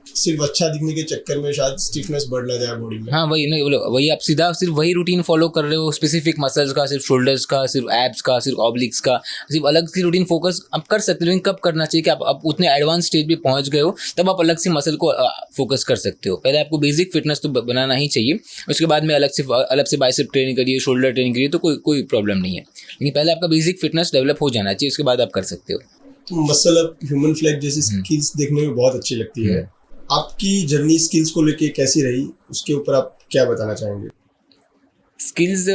सिर्फ अच्छा दिखने के चक्कर में शायद स्टिफनेस बढ़ ना जाए बॉडी में?
हाँ, वही नहीं, वही आप सीधा सिर्फ वही रूटीन फॉलो कर रहे हो, स्पेसिफिक मसल्स का, सिर्फ शोल्डर्स का, सिर्फ एब्स का, सिर्फ ऑब्लिक्स का, सिर्फ अलग से रूटीन फोकस आप कर सकते हो। लेकिन कब करना चाहिए कि आप उतने एडवांस स्टेज पे पहुंच गए हो, तब आप अलग से मसल को फोकस कर सकते हो। पहले आपको बेसिक फिटनेस तो बनाना ही चाहिए, उसके बाद में अलग से बाइसेप ट्रेनिंग करिए, शोल्डर ट्रेनिंग करिए, तो कोई प्रॉब्लम नहीं है। लेकिन पहले आपका बेसिक फिटनेस डेवलप हो जाना चाहिए, उसके बाद आप कर सकते हो।
मसल अप, ह्यूमन फ्लैग जैसी स्किल्स देखने में बहुत अच्छी लगती है। आपकी जर्नी स्किल्स को लेके कैसी रही, उसके ऊपर आप क्या बताना चाहेंगे?
स्किल्स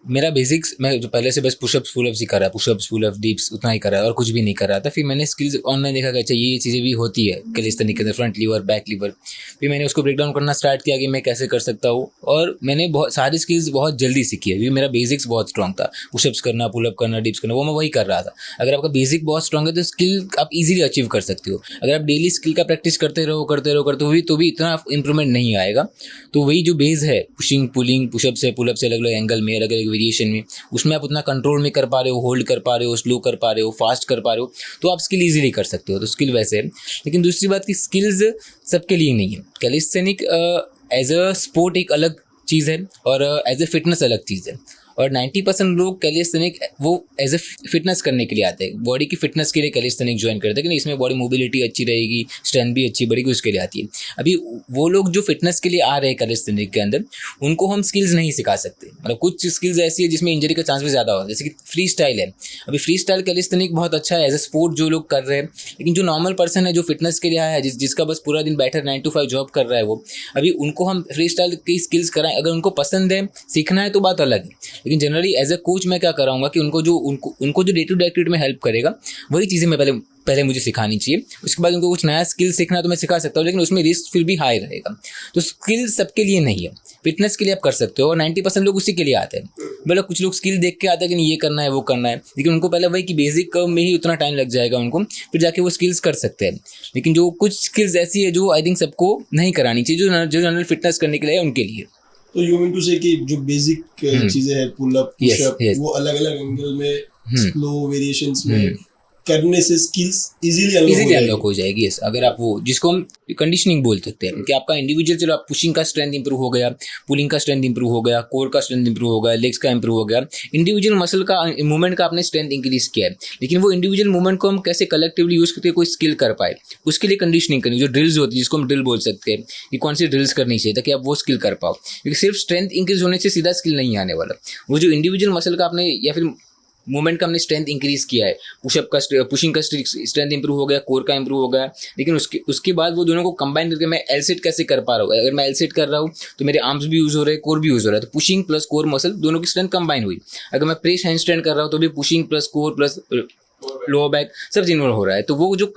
मेरा बेसिक्स, मैं जो पहले से बस पुशअप्स पुलअप्स ही कर रहा, पुशअप्स पुलअप्स डिप्स उतना ही कर रहा है और कुछ भी नहीं कर रहा था। फिर मैंने स्किल्स ऑनलाइन देखा कि अच्छा ये चीज़ें भी होती है कैलिस्थेनिक्स के अंदर, फ्रंट लीवर, बैक लीवर। फिर मैंने उसको ब्रेक डाउन करना स्टार्ट किया कि मैं कैसे कर सकता हूँ, और मैंने बहुत सारी स्किल्स बहुत जल्दी सीखी है, क्योंकि मेरा बेसिक्स बहुत स्ट्रॉन्ग था। पुशअप्स करना, पुलअप करना, डिप्स करना, वो मैं वही कर रहा था। अगर आपका बेसिक बहुत स्ट्रॉन्ग है तो स्किल आप ईजिली अचीव कर सकते हो। अगर आप डेली स्किल का प्रैक्टिस करते रहो तो भी इतना इंप्रूवमेंट नहीं आएगा। तो वही जो बेस है, पुशिंग, पुलिंग, पुशअप से, पुलअप से, अलग अलग एंगल में, अलग अलग वेरिएशन में, उसमें आप उतना कंट्रोल में कर पा रहे हो, होल्ड कर पा रहे हो, स्लो कर पा रहे हो, फास्ट कर पा रहे हो, तो आप स्किल इजीली कर सकते हो। तो स्किल वैसे है। लेकिन दूसरी बात की स्किल्स सबके लिए नहीं है। कैलिस्थेनिक एज अ स्पोर्ट एक अलग चीज़ है और एज अ फिटनेस अलग चीज़ है। और 90% लोग कैलिस्थेनिक वो एज ए फिटनेस करने के लिए आते हैं, बॉडी की फिटनेस के लिए कैलिस्थेनिक ज्वाइन करते हैं कि नहीं इसमें बॉडी मोबिलिटी अच्छी रहेगी, स्ट्रेंथ भी अच्छी बढ़ेगी, उसके लिए आती है। अभी वो लोग जो फिटनेस के लिए आ रहे हैं कैलिस्थेनिक के अंदर, उनको हम स्किल्स नहीं सिखा सकते। मतलब कुछ स्किल्स ऐसी है जिसमें इंजरी का चांस भी ज़्यादा होता है, जैसे कि फ्री स्टाइल है। अभी फ्री स्टाइल कैलिस्थेनिक बहुत अच्छा है एज ए स्पोर्ट जो लोग कर रहे हैं, लेकिन जो नॉर्मल पर्सन है जो फिटनेस के लिए आया है, जिसका बस पूरा दिन बैठा 9 to 5 जॉब कर रहा है, वो अभी उनको हम फ्री स्टाइल की स्किल्स कराएं, अगर उनको पसंद है, सीखना है तो बात अलग है। लेकिन जनरली एज ए कोच मैं क्या कराऊंगा कि उनको जो डे टू डे एक्टिविटी में हेल्प करेगा वही चीज़ें मैं पहले मुझे सिखानी चाहिए। उसके बाद उनको कुछ नया स्किल सीखना है तो मैं सिखा सकता हूँ, लेकिन उसमें रिस्क फिर भी हाई रहेगा। तो स्किल सबके लिए नहीं है, फिटनेस के लिए आप कर सकते हो, और 90% लोग उसी के लिए आते हैं। मतलब कुछ लोग स्किल देख के आते हैं कि ये करना है वो करना है, लेकिन उनको पहले वही कि बेसिक में ही उतना टाइम लग जाएगा उनको, फिर जाके वो स्किल्स कर सकते हैं। लेकिन जो कुछ स्किल्स ऐसी है जो आई थिंक सबको नहीं करानी चाहिए, जो जनरल फिटनेस करने के लिए है उनके लिए।
तो यू मीन टू से कि जो बेसिक चीजें हैं, पुल अप, पुश अप, वो अलग अलग एंगल में, स्लो वेरिएशंस में करने से स्किल्स इजीली
अनलॉक हो जाएगी। यस, अगर आप वो जिसको हम कंडीशनिंग बोल सकते हैं कि आपका इंडिविजुअल, चलो आप पुशिंग का स्ट्रेंथ इंप्रूव हो गया, पुलिंग का स्ट्रेंथ इंप्रूव हो गया, कोर का स्ट्रेंथ इंप्रूव हो गया, लेग्स का इंप्रूव हो गया, इंडिविजुअल मसल का मूवमेंट का आपने स्ट्रेंथ इंक्रीज किया है। लेकिन वो इंडिविजुअल मूवमेंट को हम कैसे कलेक्टिवली यूज करके कोई स्किल कर पाए, उसके लिए कंडीशनिंग करनी, जो ड्रिल्स होती है जिसको हम ड्रिल बोल सकते हैं कि कौन सी ड्रिल्स करनी चाहिए ताकि आप वो स्किल कर पाओ। क्योंकि सिर्फ स्ट्रेंथ इंक्रीज होने से सीधा स्किल नहीं आने वाला। वो जो इंडिविजुअल मसल का आपने या फिर मूवमेंट का हमने स्ट्रेंथ इंक्रीज किया है, पुशिंग का स्ट्रेंथ इंप्रूव हो गया, कोर का इंप्रूव हो गया, लेकिन उसके बाद वो दोनों को कंबाइन करके मैं एल सेट कैसे कर पा रहा हूँ। अगर मैं एल सेट कर रहा हूँ तो मेरे आर्म्स भी यूज हो रहे हैं, कोर भी यूज हो रहा है, तो पुशिंग प्लस कोर मसल दोनों की स्ट्रेंथ कंबाइन हुई। अगर मैं प्रेस हैंड स्टैंड कर रहा हूँ तो भी pushing plus core plus lower back सब इन्वॉल्व हो रहा है। तो वो जो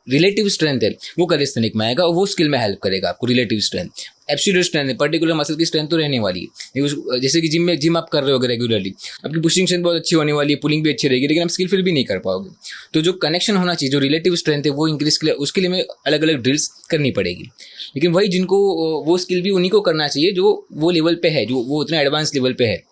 रिलेटिव स्ट्रेंथ है वो कैलिस्थेनिक में आएगा और वो स्किल में हेल्प करेगा आपको। रिलेटिव स्ट्रेंथ, एब्सोल्यूट स्ट्रेंथ है, पर्टिकुलर मसल की स्ट्रेंथ तो रहने वाली है। जैसे कि जिम आप कर रहे हो रेगुलरली, आपकी पुशिंग स्ट्रेंथ बहुत अच्छी होने वाली है, पुलिंग भी अच्छी रहेगी, लेकिन आप स्किल फिर भी नहीं कर पाओगे। तो जो कनेक्शन होना चाहिए, जो रिलेटिव स्ट्रेंथ है वो इंक्रीज के लिए, उसके लिए हमें अलग अलग ड्रिल्स करनी पड़ेगी। लेकिन वही जिनको वो स्किल भी उन्हीं को करना चाहिए जो वो लेवल पे है, जो वो उतने एडवांस लेवल पे है।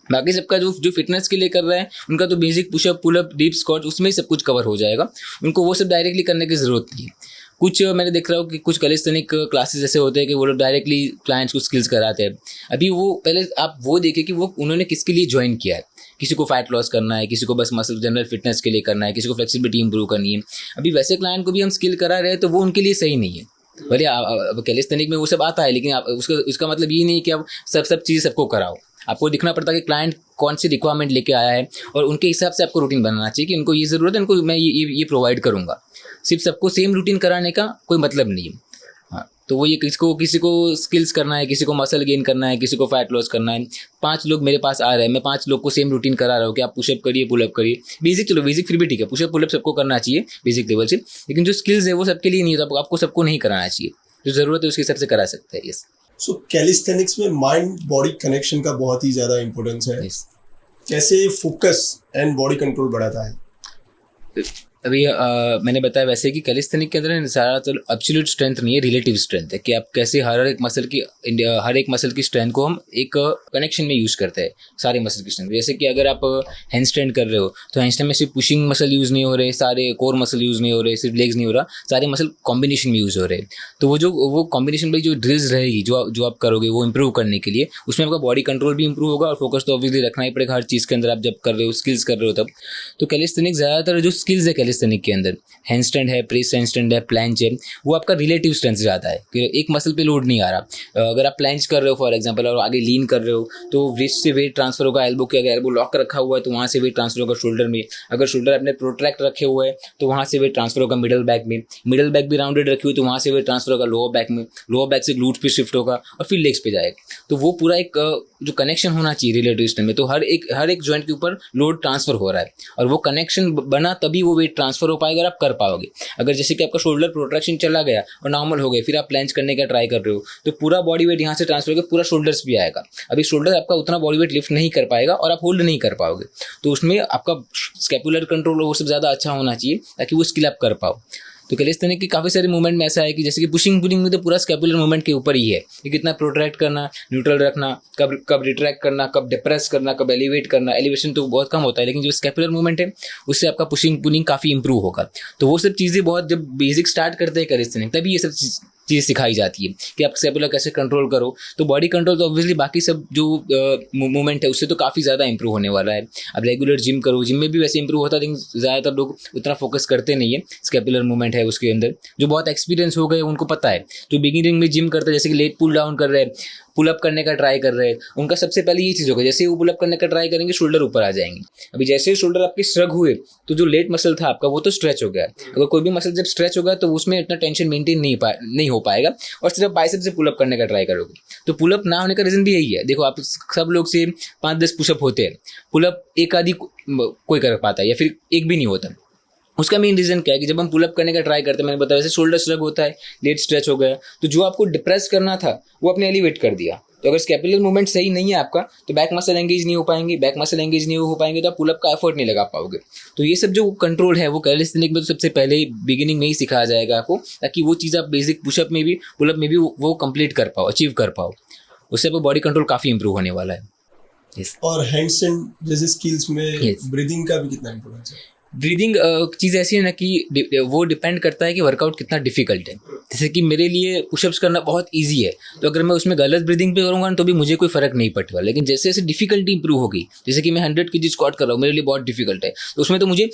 बाकी सबका जो फिटनेस के लिए कर रहा है उनका तो basic pushup, pullup, dip squat उसमें ही सब कुछ कवर हो जाएगा, उनको वो सब डायरेक्टली करने की ज़रूरत नहीं है। कुछ मैंने देख रहा हूँ कि कुछ कैलिस्थेनिक क्लासेस ऐसे होते हैं कि वो लोग डायरेक्टली क्लाइंट्स को स्किल्स कराते हैं। अभी वो पहले आप वो देखें कि वो उन्होंने किसके लिए ज्वाइन किया है। किसी को फैट लॉस करना है, किसी को बस मसल जनरल फिटनेस के लिए करना है, किसी को फ्लेक्सिबिलिटी इंप्रूव करनी है। अभी वैसे क्लाइंट को भी हम स्किल करा रहे हैं तो वो उनके लिए सही नहीं है। भले कैलिस्थेनिक में वो सब आता है, लेकिन उसका मतलब ये नहीं है कि आप सब चीज़ सबको कराओ। आपको दिखना पड़ता है कि क्लाइंट कौन सी रिक्वायरमेंट लेके आया है और उनके हिसाब से आपको रूटीन बनाना चाहिए कि उनको ये ज़रूरत है, उनको मैं ये प्रोवाइड करूँगा। सिर्फ सबको सेम रूटीन कराने का कोई मतलब नहीं है। हाँ, तो वो ये किसी को स्किल्स करना है, किसी को मसल गेन करना है, किसी को फैट लॉस करना है। 5 लोग मेरे पास आ रहे हैं, मैं 5 लोग को सेम रूटीन करा रहा हूँ कि आप पुशअप करिए, पुलअप करिए। बेसिक फिर भी ठीक है, पुशअप पुलअप सबको करना चाहिए बेसिक लेवल से, लेकिन जो स्किल्स है वो सबके लिए नहीं है, तो आपको सबको नहीं कराना चाहिए। जो ज़रूरत है उसके हिसाब से करा सकते हैं। यस।
सो कैलिस्थेनिक्स में माइंड बॉडी कनेक्शन का बहुत ही ज़्यादा इंपॉर्टेंस है। कैसे फोकस एंड बॉडी कंट्रोल बढ़ाता है?
अभी मैंने बताया वैसे कि कैलिस्थेनिक के अंदर ज़्यादातर एब्सोल्यूट स्ट्रेंथ नहीं है, रिलेटिव स्ट्रेंथ है कि आप कैसे हर एक मसल की स्ट्रेंथ को हम एक कनेक्शन में यूज़ करते हैं, सारे मसल की स्ट्रेंथ। जैसे कि अगर आप हैंड स्टैंड कर रहे हो तो हैंड स्टैंड में सिर्फ पुशिंग मसल यूज़ नहीं हो रहे, सारे कोर मसल यूज़ नहीं हो रहे, सिर्फ लेग्स नहीं हो रहा, सारे मसल कॉम्बिनेशन में यूज़ हो रहे हैं। तो वो कॉम्बिनेशन में जो ड्रिल्स रहेगी जो आप करोगे वो इंप्रूव करने के लिए, उसमें आपका बॉडी कंट्रोल भी इंप्रूव होगा और फोकस तो ऑब्वियसली रखना ही पड़ेगा हर चीज़ के अंदर। आप जब कर रहे हो, स्किल्स कर रहे हो तब। तो कैलिस्थेनिक ज़्यादातर जो स्किल्स है कैलिस्थेनिक के अंदर, हैंडस्टैंड है, प्रेस हैंडस्टैंड है, प्लैंच है, वो आपका रिलेटिव स्ट्रेंथ से ज़्यादा है कि एक मसल पे लोड नहीं आ रहा। अगर आप प्लैंच कर रहे हो फॉर एग्जांपल और आगे लीन कर रहे हो तो रिस्ट से वेट ट्रांसफर होगा एल्बो के, अगर एल्बो लॉक रखा हुआ है तो वहाँ से वेट ट्रांसफर होगा शोल्डर में, अगर शोल्डर अपने प्रोट्रैक्ट रखे हुए हैं तो वहाँ से वेट ट्रांसफर होगा मिडल बैक में, मिडल बैक भी राउंडेड रखी हुई तो वहाँ से वेट ट्रांसफर होगा लोअर बैक में, लोअर बैक से ग्लूट्स पे शिफ्ट होगा और फिर लेग्स पे जाएगा। तो वो पूरा एक जो कनेक्शन होना चाहिए रिलेटिव स्ट्रेंथ में, तो हर एक जॉइंट के ऊपर लोड ट्रांसफर हो रहा है और वो कनेक्शन बना तभी वो वेट ट्रांसफर हो पाएगा और आप कर पाओगे। अगर जैसे कि आपका शोल्डर प्रोट्रैक्शन चला गया और नॉर्मल हो गया, फिर आप प्लैंच करने का ट्राई कर रहे हो तो पूरा बॉडी वेट यहाँ से ट्रांसफर होकर पूरा शोल्डर्स भी आएगा। अभी शोल्डर आपका उतना बॉडी वेट लिफ्ट नहीं कर पाएगा और आप होल्ड नहीं कर पाओगे, तो उसमें आपका स्कैपुलर कंट्रोल वो सब ज़्यादा अच्छा होना चाहिए ताकि वो स्किल आप कर पाओ। तो कैलिस्थेनिक की काफ़ी सारे मूवमेंट में ऐसा है कि जैसे कि पुशिंग पुलिंग में तो पूरा स्कैपुलर मूवमेंट के ऊपर ही है कि कितना प्रोट्रैक्ट करना, न्यूट्रल रखना, कब रिट्रैक्ट करना, कब डिप्रेस करना, कब एलिवेट करना। एलिवेशन तो बहुत कम होता है, लेकिन जो स्कैपुलर मूवमेंट है उससे आपका पुशिंग पुलिंग काफ़ी इंप्रूव होगा। तो वो सब चीज़ें बहुत जब बेसिक स्टार्ट करते हैं कैलिस्थेनिक तभी ये सब चीज़ सिखाई जाती है कि आप स्कैपुलर कैसे कंट्रोल करो। तो बॉडी कंट्रोल तो ऑब्वियसली बाकी सब जो मूवमेंट है उससे तो काफ़ी ज़्यादा इंप्रूव होने वाला है। अब रेगुलर जिम करो, जिम में भी वैसे इंप्रूव होता है, लेकिन ज़्यादातर लोग उतना फोकस करते नहीं है। स्कैपुलर मूवमेंट है उसके अंदर, जो बहुत एक्सपीरियंस हो गए उनको पता है। जो बिगिनिंग में जिम करते हैं, जैसे कि लेट पुल डाउन कर रहे हैं, पुलअप करने का ट्राई कर रहे हैं, उनका सबसे पहले ये चीज़ होगा, जैसे वो पुलअप करने का ट्राई करेंगे शोल्डर ऊपर आ जाएंगे। अभी जैसे ही शोल्डर आपके स्ट्रग हुए तो जो लेट मसल था आपका वो तो स्ट्रेच हो गया। अगर कोई भी मसल जब स्ट्रेच होगा तो उसमें इतना टेंशन मेंटेन नहीं हो पाएगा और सिर्फ बाइसेप से पुलअप करने का ट्राई करोगे। तो पुलअप ना होने का रीज़न भी यही है। देखो आप सब लोग से 5-10 पुशअप होते हैं, पुलअप एक आधी कोई कर पाता है या फिर एक भी नहीं होता। उसका मेन रीज़न क्या है कि जब हम पुलअप करने का ट्राई करते हैं, मैंने बताया वैसे शोल्डर स्ट्रग होता है, लेट स्ट्रेच हो गया, तो जो आपको डिप्रेस करना था वो आपने एलिवेट कर दिया। तो अगर स्कैपुलर मूवमेंट सही नहीं है आपका तो बैक मसल एंगेज नहीं हो पाएंगे, बैक मसल एंगेज नहीं हो पाएंगे तो आप पुलअप का एफर्ट नहीं लगा पाओगे। तो ये सब जो कंट्रोल है वो कैलिस्थेनिक में तो सबसे पहले बिगिनिंग में ही सिखाया जाएगा आपको, ताकि वो चीज़ आप बेसिक पुशअप में भी पुलअप में भी वो कंप्लीट कर पाओ, अचीव कर पाओ। उससे आपको बॉडी कंट्रोल काफ़ी इंप्रूव होने वाला है। yes.
और हैंडस्टैंड जैसे स्किल्स में ब्रीदिंग का भी कितना इंपॉर्टेंस है?
ब्रीदिंग चीज़ ऐसी है ना कि वो डिपेंड करता है कि वर्कआउट कितना डिफिकल्ट है। जैसे कि मेरे लिए पुशअप्स करना बहुत इजी है, तो अगर मैं उसमें गलत ब्रीदिंग पे करूँगा तो भी मुझे कोई फ़र्क नहीं पड़ेगा। लेकिन जैसे जैसे डिफिकल्टी इंप्रूव होगी, जैसे कि मैं 100 kg स्क्वाट कर रहा हूँ, मेरे लिए बहुत डिफिकल्ट है, तो उसमें तो मुझे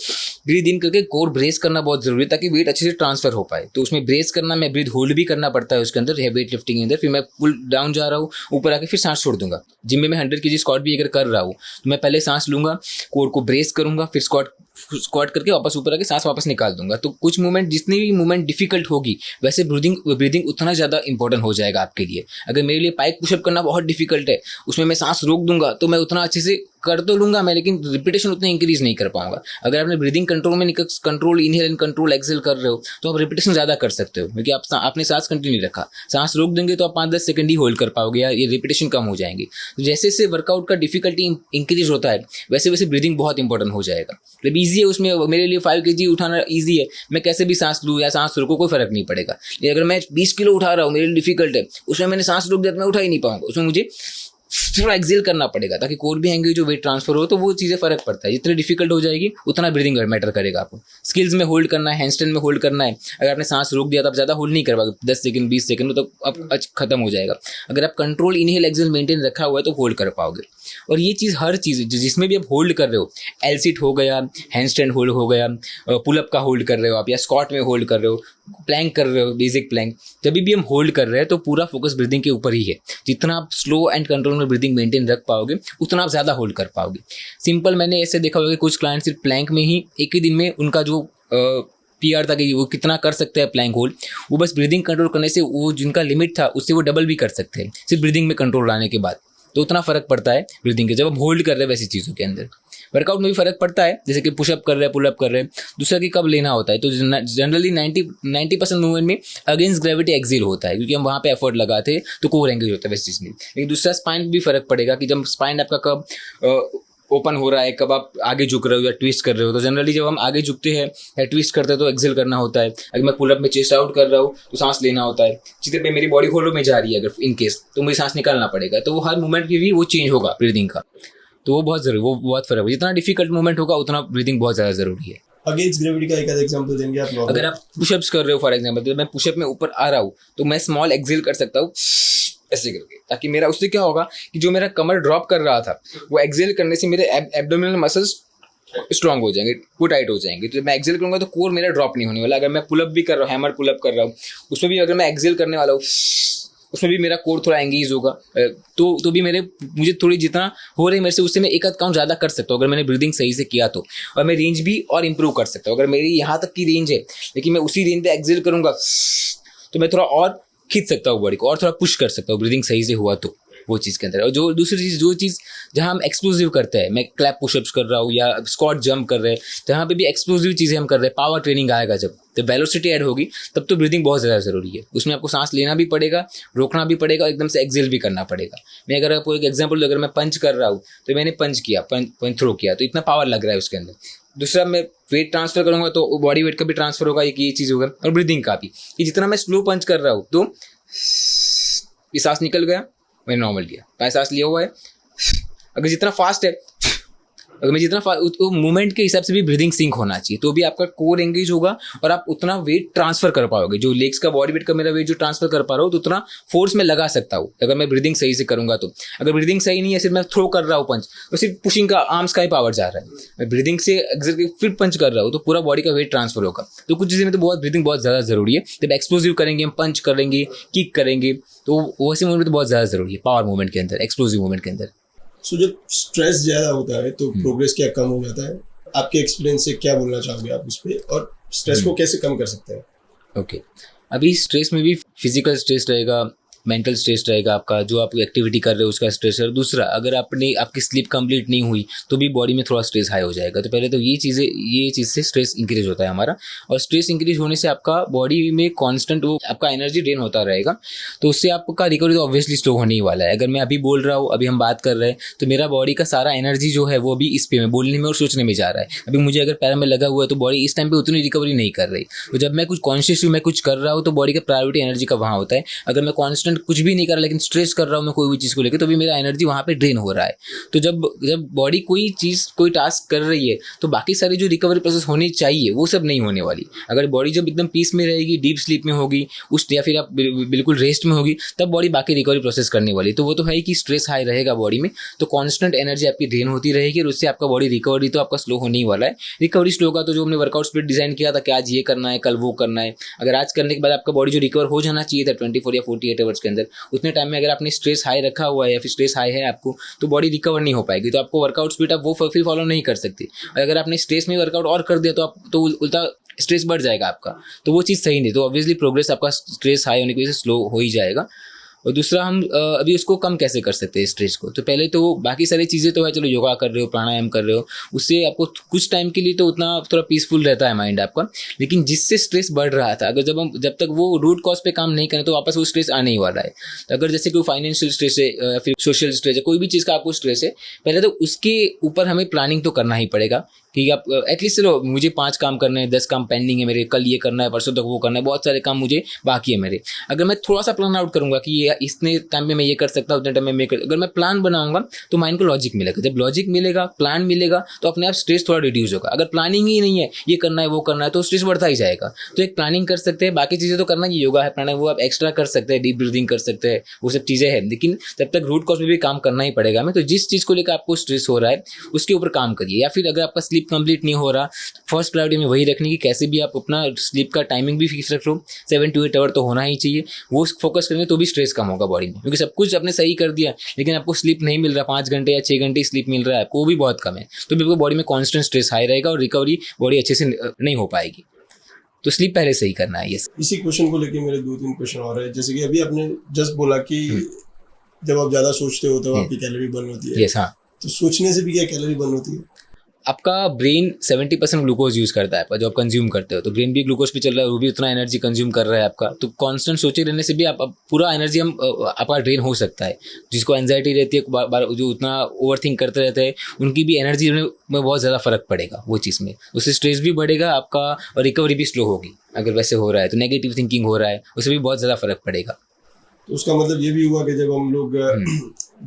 ब्रीद इन करके कोर ब्रेस करना बहुत ज़रूरी है ताकि वेट अच्छे से ट्रांसफर हो पाए। तो उसमें ब्रेस करना, मैं ब्रीद होल्ड भी करना पड़ता है उसके अंदर, वेट लिफ्टिंग के अंदर। फिर मैं पुल डाउन जा रहा हूँ, ऊपर आके फिर सांस छोड़ दूंगा। जिम में मैं 100 kg स्क्वाट भी अगर कर रहा हूँ तो मैं पहले सांस लूँगा, कोर को ब्रेस करूँगा, फिर स्क्वाट करके वापस ऊपर आके सांस वापस निकाल दूंगा। तो कुछ मूवमेंट, जितनी भी मूवमेंट डिफिकल्ट होगी वैसे ब्रीदिंग उतना ज़्यादा इंपॉर्टेंट हो जाएगा आपके लिए। अगर मेरे लिए पाइक पुशअप करना बहुत डिफिकल्ट है, उसमें मैं सांस रोक दूंगा तो मैं उतना अच्छे से कर तो लूंगा मैं, लेकिन रिपीटेशन उतने इंक्रीज नहीं कर पाऊंगा। अगर आपने ब्रीदिंग कंट्रोल में control inhale and control exhale कर रहे हो तो आप रिपीटेशन ज़्यादा कर सकते हो, क्योंकि आपने सांस कंटिन्यू रखा। सांस रोक देंगे तो आप 5-10 सेकंड ही होल्ड कर पाओगे या ये रिपीटेशन कम हो जाएंगे। तो जैसे जैसे वर्कआउट का डिफिकल्टी इंक्रीज होता है वैसे वैसे ब्रीदिंग बहुत इंपॉर्टेंट हो जाएगा। मतलब ईजी है उसमें, मेरे लिए 5 kg उठाना ईजी है, मैं कैसे भी सांस लूँ या सांस रोको कोई फर्क नहीं पड़ेगा। लेकिन अगर मैं 20 किलो उठा रहा हूँ, मेरे लिए डिफिकल्ट है, उसमें मैंने सांस रोक दिया तो मैं उठा ही नहीं पाऊंगा। उसमें मुझे थोड़ा एक्सेल करना पड़ेगा ताकि कोर भी एंगेज जो वेट ट्रांसफर हो, तो वो चीज़ें फर्क पड़ता है। जितनी डिफिकल्ट हो जाएगी उतना ब्रीदिंग मैटर करेगा। आपको स्किल्स में होल्ड करना है, हैंडस्टैंड में होल्ड करना है। अगर आपने सांस रोक दिया तो आप ज़्यादा होल्ड नहीं कर पाओगे, 10 सेकंड 20 सेकंड तो अब खत्म हो जाएगा। अगर आप कंट्रोल इनहेल एक्सेल मेंटेन रखा हुआ है तो होल्ड कर पाओगे। और ये चीज़ हर चीज़ जिसमें भी आप होल्ड कर रहे हो, एल सिट हो गया, हैंडस्टैंड होल्ड हो गया, पुलअप का होल्ड कर रहे हो आप, या स्क्वाट में होल्ड कर रहे हो, प्लैंक कर रहे हो, बेसिक प्लैंक, जब भी हम होल्ड कर रहे हैं तो पूरा फोकस ब्रीदिंग के ऊपर ही है। जितना आप स्लो एंड कंट्रोल में ब्रीदिंग मेंटेन रख पाओगे उतना आप ज़्यादा होल्ड कर पाओगे। सिंपल मैंने ऐसे देखा होगा कि कुछ क्लाइंट सिर्फ प्लैंक में ही एक ही दिन में उनका जो PR था कि वो कितना कर सकते हैं प्लैंक होल्ड, वो बस ब्रीदिंग कंट्रोल करने से वो जिनका लिमिट था उससे वो डबल भी कर सकते हैं सिर्फ ब्रीदिंग में कंट्रोल लाने के बाद। तो उतना फ़र्क पड़ता है ब्रीदिंग के जब हम होल्ड कर रहे हैं वैसी चीज़ों के अंदर। वर्कआउट में भी फ़र्क पड़ता है, जैसे कि पुशअप कर रहे हैं, पुलअप कर रहे हैं, दूसरा कि कब लेना होता है। तो जनरली 90% मूवमेंट में अगेंस्ट ग्रेविटी एक्सेल होता है, क्योंकि हम वहाँ पे एफर्ट लगाते हैं तो कोर एंगेज होता है वैसे चीज़ में। लेकिन दूसरा स्पाइन पर भी फ़र्क पड़ेगा कि जब स्पाइन आपका कब ओपन हो रहा है, कब आप आगे झुक रहे हो या ट्विस्ट कर रहे हो। तो जनरली जब हम आगे झुकते हैं या ट्विस्ट करते हैं तो एक्सेल करना होता है। अगर मैं पुलअप में चेस्ट आउट कर रहा हूँ तो सांस लेना होता है। चित्र पे मेरी बॉडी होलो में जा रही है अगर इन केस, तो मुझे सांस निकालना पड़ेगा। तो वो हर मूवमेंट की भी वो चेंज होगा ब्रीदिंग का, तो वो बहुत ज़रूरी, वो बहुत फ़र्क है। जितना डिफिकल्ट मूवमेंट होगा उतना ब्रीदिंग बहुत ज़्यादा ज़रूरी है।
अगेंस्ट ग्रेविटी का एक आधा एग्जांपल देंगे आप?
अगर आप पुशअप्स कर रहे हो फॉर एग्जांपल, तो मैं पुशअप में ऊपर आ रहा हूँ तो मैं स्मॉल एक्सेल कर सकता हूँ ऐसे करके, ताकि मेरा उससे क्या होगा कि जो मेरा कमर ड्रॉप कर रहा था वो एक्सेल करने से मेरे एब्डोमिनल मसल्स स्ट्रांग हो जाएंगे, वो टाइट हो जाएंगे। तो जब मैं एक्सेल करूंगा तो कोर मेरा ड्रॉप नहीं होने वाला। अगर मैं पुलअप भी कर रहा हूँ, हैमर पुलअप कर रहा हूँ, उसमें भी अगर मैं एक्सेल करने वाला हूँ उसमें भी मेरा कोर थोड़ा एंगेज होगा, तो भी मुझे थोड़ी जितना हो रही है मेरे से उससे मैं एक आध काउंट ज़्यादा कर सकता हूँ अगर मैंने ब्रीदिंग सही से किया तो। और मैं रेंज भी और इंप्रूव कर सकता हूँ। अगर मेरी यहाँ तक की रेंज है लेकिन मैं उसी रेंज पे एक्सेल करूँगा तो मैं थोड़ा और खींच सकता हूँ बॉडी को और थोड़ा पुश कर सकता हूँ ब्रीदिंग सही से हुआ तो वो चीज़ के अंदर। और जो दूसरी चीज़, जो चीज़ जहाँ हम एक्सप्लोजिव करते हैं, मैं क्लैप पुशअप्स कर रहा हूँ या स्क्वाट जंप कर रहे हैं, तो यहाँ पे भी एक्सप्लोजिव चीज़ें हम कर रहे हैं। पावर ट्रेनिंग आएगा जब वेलोसिटी ऐड होगी तब तो ब्रीदिंग बहुत ज़्यादा ज़रूरी है। उसमें आपको सांस लेना भी पड़ेगा, रोकना भी पड़ेगा, एकदम से एक्सेल भी करना पड़ेगा। मैं अगर आपको एक एग्जाम्पल, अगर मैं पंच कर रहा हूँ तो मैंने पंच किया, पंच थ्रो किया, तो इतना पावर लग रहा है उसके अंदर। दूसरा मैं वेट ट्रांसफर करूँगा तो बॉडी वेट का भी ट्रांसफर होगा, ये चीज़ होगा। और ब्रीदिंग का भी कि जितना मैं स्लो पंच कर रहा हूँ तो ये सांस निकल गया, मैंने नॉर्मल लिया, मैं सांस लिया हुआ है। अगर जितना फास्ट है, अगर मैं जितना तो मूवमेंट के हिसाब से भी ब्रीदिंग सिंक होना चाहिए, तो भी आपका कोर एंगेज होगा और आप उतना वेट ट्रांसफर कर पाओगे। जो लेग्स का, बॉडी वेट का मेरा वेट जो ट्रांसफर कर पा रहा हूँ तो उतना फोर्स में लगा सकता हूँ अगर मैं ब्रीदिंग सही से करूँगा तो। अगर ब्रीदिंग सही नहीं है, सिर्फ मैं थ्रो कर रहा हूँ पंच, तो सिर्फ पुशिंग का, आर्म्स का ही पावर जा रहा है। मैं ब्रीदिंग से फिर पंच कर रहा हूँ तो पूरा बॉडी का वेट ट्रांसफर होगा। तो कुछ चीज़ें में तो ब्रीदिंग बहुत ज़्यादा ज़रूरी है। जब एक्सप्लोजिव करेंगे, हम पंच करेंगे, किक करेंगे, तो वैसे मूवमेंट तो बहुत ज़्यादा ज़रूरी है पावर मूवमेंट के अंदर, एक्सप्लोजिव मूवमेंट के अंदर।
सो जब स्ट्रेस ज़्यादा होता है तो प्रोग्रेस क्या कम हो जाता है? आपके एक्सपीरियंस से क्या बोलना चाहोगे आप इस पे, और स्ट्रेस को कैसे कम कर सकते हैं?
ओके, अभी स्ट्रेस में भी फिजिकल स्ट्रेस रहेगा, मेंटल स्ट्रेस रहेगा आपका, जो आप एक्टिविटी कर रहे हो उसका स्ट्रेस है। दूसरा, अगर आपकी स्लीप कंप्लीट नहीं हुई तो भी बॉडी में थोड़ा स्ट्रेस हाई हो जाएगा। तो पहले तो ये चीज़ से स्ट्रेस इंक्रीज होता है हमारा, और स्ट्रेस इंक्रीज होने से आपका बॉडी में कांस्टेंट वो आपका एनर्जी ड्रेन होता रहेगा, तो उससे आपका रिकवरी तो ऑब्वियसली स्लो होने ही वाला है। अगर मैं अभी बोल रहा हूँ, अभी हम बात कर रहे हैं, तो मेरा बॉडी का सारा एनर्जी जो है वो अभी इस पे में बोलने में और सोचने में जा रहा है। अभी मुझे अगर पैर में लगा हुआ है तो बॉडी इस टाइम पे उतनी रिकवरी नहीं कर रही। तो जब मैं कुछ कॉन्शियस हूँ, मैं कुछ कर रहा हूँ, तो बॉडी का प्रायोरिटी एनर्जी का वहाँ होता है। अगर मैं कॉन्स्टेंट कुछ भी नहीं कर रहा लेकिन स्ट्रेस कर रहा हूँ मैं कोई भी चीज़ को लेकर, तो भी मेरा एनर्जी वहाँ पे ड्रेन हो रहा है। तो जब बॉडी कोई टास्क कर रही है तो बाकी सारी जो रिकवरी प्रोसेस होनी चाहिए वो सब नहीं होने वाली। अगर बॉडी जब एकदम पीस में रहेगी, डीप स्लीप में होगी या फिर आप बिल्कुल रेस्ट में होगी, तब बॉडी बाकी रिकवरी प्रोसेस करने वाली। तो वो तो है कि स्ट्रेस हाई रहेगा बॉडी में, तो कॉन्स्टेंट एनर्जी आपकी ड्रेन होती रहेगी और उससे आपका बॉडी रिकवरी तो आपका स्लो होने ही वाला है। रिकवरी स्लो का तो जो हमने वर्कआउट स्प्लिट डिजाइन किया था कि आज ये करना है, कल वो करना है, अगर आज करने के बाद आपका बॉडी जो रिकवर हो जाना चाहिए था 24 या 48 आवर्स के अंदर, उतने टाइम में अगर आपने स्ट्रेस हाई रखा हुआ है या फिर स्ट्रेस हाई है आपको, तो बॉडी रिकवर नहीं हो पाएगी। तो आपको वर्कआउट स्पीड आप वो फिर फॉलो नहीं कर सकती। और अगर आपने स्ट्रेस में वर्कआउट और कर दिया तो उल्टा स्ट्रेस बढ़ जाएगा आपका, तो वो चीज़ सही नहीं। तो ऑब्वियसली प्रोग्रेस आपका स्ट्रेस हाई होने की वजह से स्लो हो ही जाएगा। और दूसरा हम अभी उसको कम कैसे कर सकते हैं स्ट्रेस को। तो पहले तो बाकी सारी चीज़ें तो है, चलो योगा कर रहे हो, प्राणायाम कर रहे हो, उससे आपको कुछ टाइम के लिए तो उतना थोड़ा पीसफुल रहता है माइंड आपका। लेकिन जिससे स्ट्रेस बढ़ रहा था, अगर जब तक वो रूट कॉज पे काम नहीं करें तो वापस वो स्ट्रेस आने ही वाला है। तो अगर जैसे कोई फाइनेंशियल स्ट्रेस है या फिर सोशल स्ट्रेस है, कोई भी चीज़ का आपको स्ट्रेस है, पहले तो उसके ऊपर हमें प्लानिंग तो करना ही पड़ेगा कि आप एटलीस्ट चलो मुझे 5 काम करने हैं, 10 काम पेंडिंग है मेरे, कल ये करना है, परसों तक वो करना है, बहुत सारे काम मुझे बाकी है मेरे। अगर मैं थोड़ा सा प्लान आउट करूंगा कि ये इतने टाइम में मैं ये कर सकता हूँ, उतने टाइम में मैं अगर मैं प्लान बनाऊंगा तो माइंड को लॉजिक मिलेगा। जब लॉजिक मिलेगा, प्लान मिलेगा, तो अपने आप स्ट्रेस थोड़ा रिड्यूस होगा। अगर प्लानिंग ही नहीं है, ये करना है वो करना है, तो स्ट्रेस बढ़ता ही जाएगा। तो एक प्लानिंग कर सकते हैं, बाकी चीज़ें तो करना ही, योगा है, प्राणायाम, वो आप एक्स्ट्रा कर सकते हैं, डीप ब्रीदिंग कर सकते हैं, वो सब चीज़ें हैं। लेकिन जब तक रूट कॉज पे भी काम करना ही पड़ेगा हमें। तो जिस चीज़ को लेकर आपको स्ट्रेस हो रहा है उसके ऊपर काम करिए। या फिर अगर आपका स्लीप कंप्लीट नहीं हो रहा, फर्स्ट प्रायोरिटी में वही रखनी कि कैसे भी आप अपना स्लीप का टाइमिंग भी फिक्स रख लो, 7 to 8 आवर तो होना ही चाहिए। वो फोकस करेंगे तो भी स्ट्रेस कम होगा बॉडी में, क्योंकि सब कुछ आपने सही कर दिया लेकिन आपको स्लीप नहीं मिल रहा, 5 घंटे या 6 घंटे स्लीप मिल रहा है आपको, वो भी बहुत कम है, तो भी आपको बॉडी में कॉन्स्टेंट स्ट्रेस हाई रहेगा और रिकवरी बॉडी अच्छे से नहीं हो पाएगी। तो स्लीप पहले सही करना है। यस,
इसी क्वेश्चन को लेके मेरे 2-3 क्वेश्चन और है। जैसे कि अभी आपने जस्ट बोला कि जब आप ज्यादा सोचते हो तो आपकी कैलोरी बर्न होती है।
यस, हाँ।
तो सोचने से भी क्या कैलोरी बर्न होती है?
आपका ब्रेन 70% ग्लूकोज यूज़ करता है जो आप कंज्यूम करते हो, तो ब्रेन भी ग्लूकोज पे चल रहा है, वो भी उतना एनर्जी कंज्यूम कर रहा है आपका। तो कांस्टेंट सोचे रहने से भी आप पूरा एनर्जी आपका ड्रेन हो सकता है। जिसको एंजाइटी रहती है, बार जो उतना ओवर थिंक करते रहते हैं, उनकी भी एनर्जी में बहुत ज़्यादा फर्क पड़ेगा वो चीज़ में। उससे स्ट्रेस भी बढ़ेगा आपका और रिकवरी भी स्लो होगी। अगर वैसे हो रहा है तो नेगेटिव थिंकिंग हो रहा है, उससे भी बहुत ज़्यादा फर्क पड़ेगा।
तो उसका मतलब ये भी हुआ कि जब हम लोग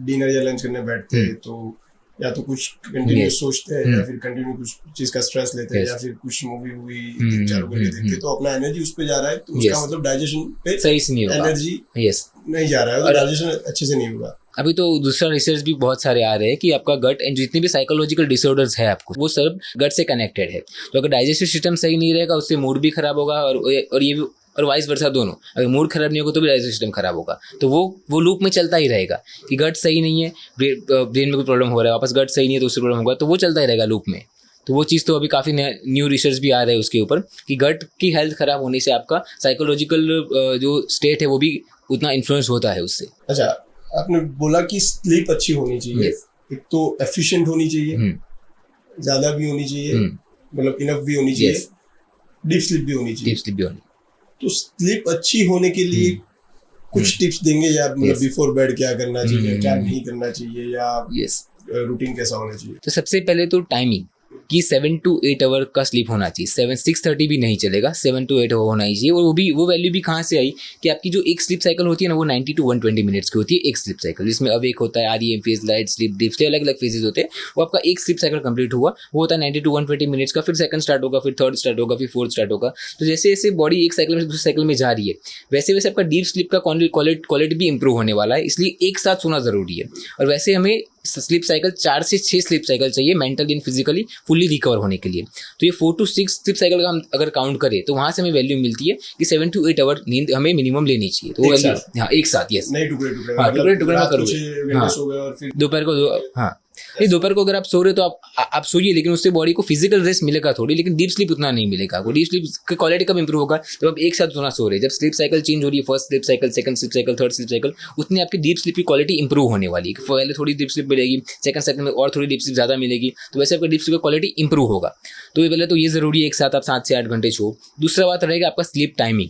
डिनर या लंच करने बैठते हैं तो या तो कुछ कंटिन्यूस सोचते हैं या फिर कंटिन्यू कुछ चीज का स्ट्रेस लेते हैं या फिर कुछ मूवी 3-4 घंटे देखते हैं, तो अपना एनर्जी उस पे जा रहा है, तो उसका मतलब डाइजेशन पे
सही से नहीं होगा,
एनर्जी नहीं जा रहा है, तो डाइजेशन अच्छे से नहीं होगा।
अभी तो दूसरा रिसर्च भी बहुत सारे आ रहे हैं कि आपका गट एंड जितने भी साइकोलॉजिकल डिसऑर्डर्स है आपको, वो सब गट से कनेक्टेड है। तो अगर डाइजेस्टिव सिस्टम सही नहीं रहेगा, उससे मूड भी खराब होगा और ये भी, और वाइस वर्सा दोनों। अगर मूड खराब नहीं होगा तो भी डाइजेस्टिव सिस्टम खराब होगा। तो वो लूप में चलता ही रहेगा कि गट सही नहीं है, ब्रेन में कोई प्रॉब्लम हो रहा है, वापस गट सही नहीं है तो उससे प्रॉब्लम होगा, तो वो चलता ही रहेगा लूप में। तो वो चीज़ तो अभी काफ़ी न्यू रिसर्च भी आ रहे हैं उसके ऊपर कि गट की हेल्थ खराब होने से आपका साइकोलॉजिकल जो स्टेट है वो भी उतना इन्फ्लुएंस होता है उससे।
अच्छा, आपने बोला कि स्लीप अच्छी होनी चाहिए। एक तो एफिशिएंट होनी चाहिए, ज्यादा भी होनी चाहिए, मतलब इनफ भी होनी चाहिए, डीप स्लीप भी होनी चाहिए। तो स्लीप अच्छी होने के लिए कुछ टिप्स देंगे या मतलब बिफोर बेड क्या करना चाहिए, क्या नहीं करना चाहिए, या रूटीन कैसा होना चाहिए?
तो सबसे पहले तो टाइमिंग कि 7 to 8 आवर का स्लीप होना चाहिए। 6:30 भी नहीं चलेगा, 7 to 8 होना ही चाहिए। और वो वैल्यू भी कहाँ से आई कि आपकी जो एक स्लीप साइकिल होती है ना, वो 90 to 120 मिनट्स की होती है एक स्लीप साइकिल, जिसमें अब एक होता है REM phase, light sleep, deep sleep, अलग अलग फेजेस होते हैं। वो आपका एक स्लीप साइकिल कंप्लीट हुआ, वो होता है 90 to 120 मिनट्स का, फिर सेकंड स्टार्ट होगा, फिर थर्ड स्टार्ट होगा, फिर फोर्थ स्टार्ट होगा। तो जैसे जैसे बॉडी एक साइकिल में दूसरे साइकिल में जा रही है, वैसे वैसे आपका डीप स्लीप का क्वालिटी भी इंप्रूव होने वाला है। इसलिए एक साथ सोना जरूरी है। और वैसे हमें स्लीप साइकिल 4 से 6 स्लीप साइकिल चाहिए mentally and physically fully recover होने के लिए। तो ये 4 to 6 स्लीप साइकिल का हम अगर काउंट करें तो वहाँ से हमें वैल्यू मिलती है कि 7 to 8 आवर नींद हमें मिनिमम लेनी चाहिए। तो वैल्यू, हाँ, एक साथ, यस,
नहीं टुकड़े टुकड़े,
हाँ, टुकड़े टुकड़े में करोगे, हाँ, दोपहर को, हाँ, नहीं, दोपहर को अगर आप सो रहे हो तो आप सोइए, लेकिन उससे बॉडी को फिजिकल रेस्ट मिलेगा थोड़ी, लेकिन डीप स्लीप उतना नहीं मिलेगा। वो डीप स्लीप की क्वालिटी कब इंप्रूव होगा जब आप एक साथ सोना सो रहे हैं। जब स्लीप साइकिल चेंज हो रही है, first sleep cycle, second sleep cycle, third sleep cycle, उतनी आपकी डीप स्लीप की क्वालिटी इंप्रूव होने वाली है। पहले थोड़ी डीप स्लीप मिलेगी, सेकंड साइकिल में और थोड़ी डीप स्लीप ज़्यादा मिलेगी, तो वैसे आपका डीप स्लीप की क्वालिटी इंप्रूव होगा। तो ये पहले तो ये ज़रूरी है एक साथ आप 7 से 8 घंटे सो। दूसरा बात रहेगा आपका स्लीप टाइमिंग,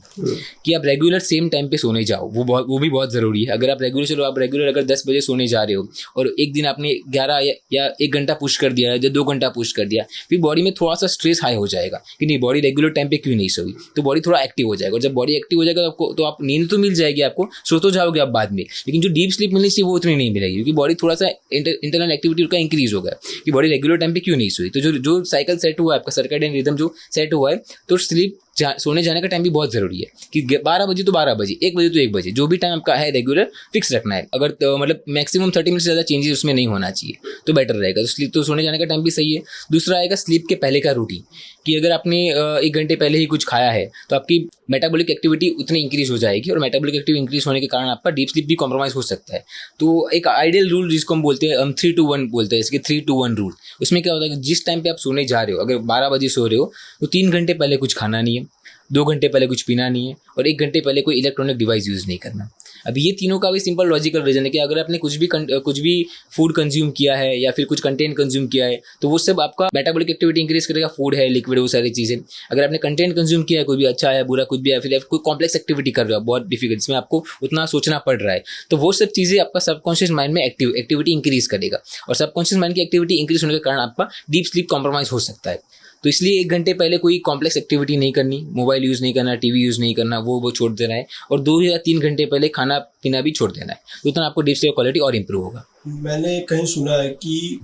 कि आप रेगुलर सेम टाइम पे सोने जाओ, वो भी बहुत ज़रूरी है। अगर आप रेगुलर अगर 10 बजे सोने जा रहे हो और एक दिन आपने 11 या 1 घंटा पुश कर दिया या 2 घंटा पुश कर दिया, फिर बॉडी में थोड़ा सा स्ट्रेस हाई हो जाएगा कि नहीं, बॉडी रेगुलर टाइम पे क्यों नहीं सोई, तो बॉडी थोड़ा एक्टिव हो जाएगा। और जब बॉडी एक्टिव हो जाएगा तो आप नींद तो मिल जाएगी आपको, सो तो जाओगे आप बाद में, लेकिन जो डीप स्लीप मिलनी चाहिए वो उतनी नहीं मिलेगी, क्योंकि बॉडी थोड़ा सा इंटरनल एक्टिविटी का इंक्रीज होगा कि बॉडी रेगुलर टाइम पे क्यों नहीं सोई। तो जो साइकिल सेट हुआ है आपका, सर्कैडियन रिदम जो सेट हुआ है, तो स्लीप सोने जाने का टाइम भी बहुत जरूरी है कि 12 बजे तो 12 बजे, 1 बजे तो 1 बजे, जो भी टाइम आपका है रेगुलर फिक्स रखना है। अगर मतलब मैक्सिमम 30 मिनट से ज़्यादा चेंजेस उसमें नहीं होना चाहिए तो बेटर रहेगा। तो स्लीप तो सोने जाने का टाइम भी सही है। दूसरा आएगा स्लीप के पहले का रूटीन, कि अगर आपने 1 घंटे पहले ही कुछ खाया है तो आपकी मेटाबॉलिक एक्टिविटी उतनी इंक्रीज हो जाएगी, और मेटाबॉलिक एक्टिविटी इंक्रीज होने के कारण आपका डीप स्लीप भी कॉम्प्रोमाइज हो सकता है। तो एक आइडियल रूल जिसको हम बोलते हैं, हम 3 to 1 बोलते हैं, इसके 3 to 1 रूल। उसमें क्या होता है कि जिस टाइम पे आप सोने जा रहे हो, अगर 12 बजे सो रहे हो तो 3 घंटे पहले कुछ खाना नहीं है, 2 घंटे पहले कुछ पीना नहीं है, और 1 घंटे पहले कोई इलेक्ट्रॉनिक डिवाइस यूज़ नहीं करना। अभी ये तीनों का भी सिंपल लॉजिकल रीजन है कि अगर आपने कुछ भी फूड कंज्यूम किया है या फिर कुछ कंटेंट कंज्यूम किया है तो वो सब आपका मेटाबॉलिक एक्टिविटी इंक्रीज करेगा। फूड है, लिक्विड, वो सारी चीज़ें। अगर आपने कंटेंट कंज्यूम किया है, कोई भी अच्छा है बुरा कुछ भी है, फिर आप कोई कॉम्प्लेक्स एक्टिविटी कर रहे हो बहुत डिफिकल्ट, जिसमें आपको उतना सोचना पड़ रहा है, तो वो सब चीज़ें आपका सबकॉन्शियस माइंड में एक्टिविटी इंक्रीज करेगा। और सबकॉन्शियस माइंड की एक्टिविटी इंक्रीज होने के कारण आपका डीप स्लीप कॉम्प्रोमाइज हो सकता है। तो इसलिए 1 घंटे पहले कोई कॉम्प्लेक्स एक्टिविटी नहीं करनी, मोबाइल यूज़ नहीं करना, टीवी यूज़ नहीं करना, वो छोड़ देना है। और 2 या 3 घंटे पहले खाना पीना भी छोड़ देना है, तो उतना आपको डीप स्लीप क्वालिटी और इम्प्रूव होगा।
मैंने कहीं सुना है कि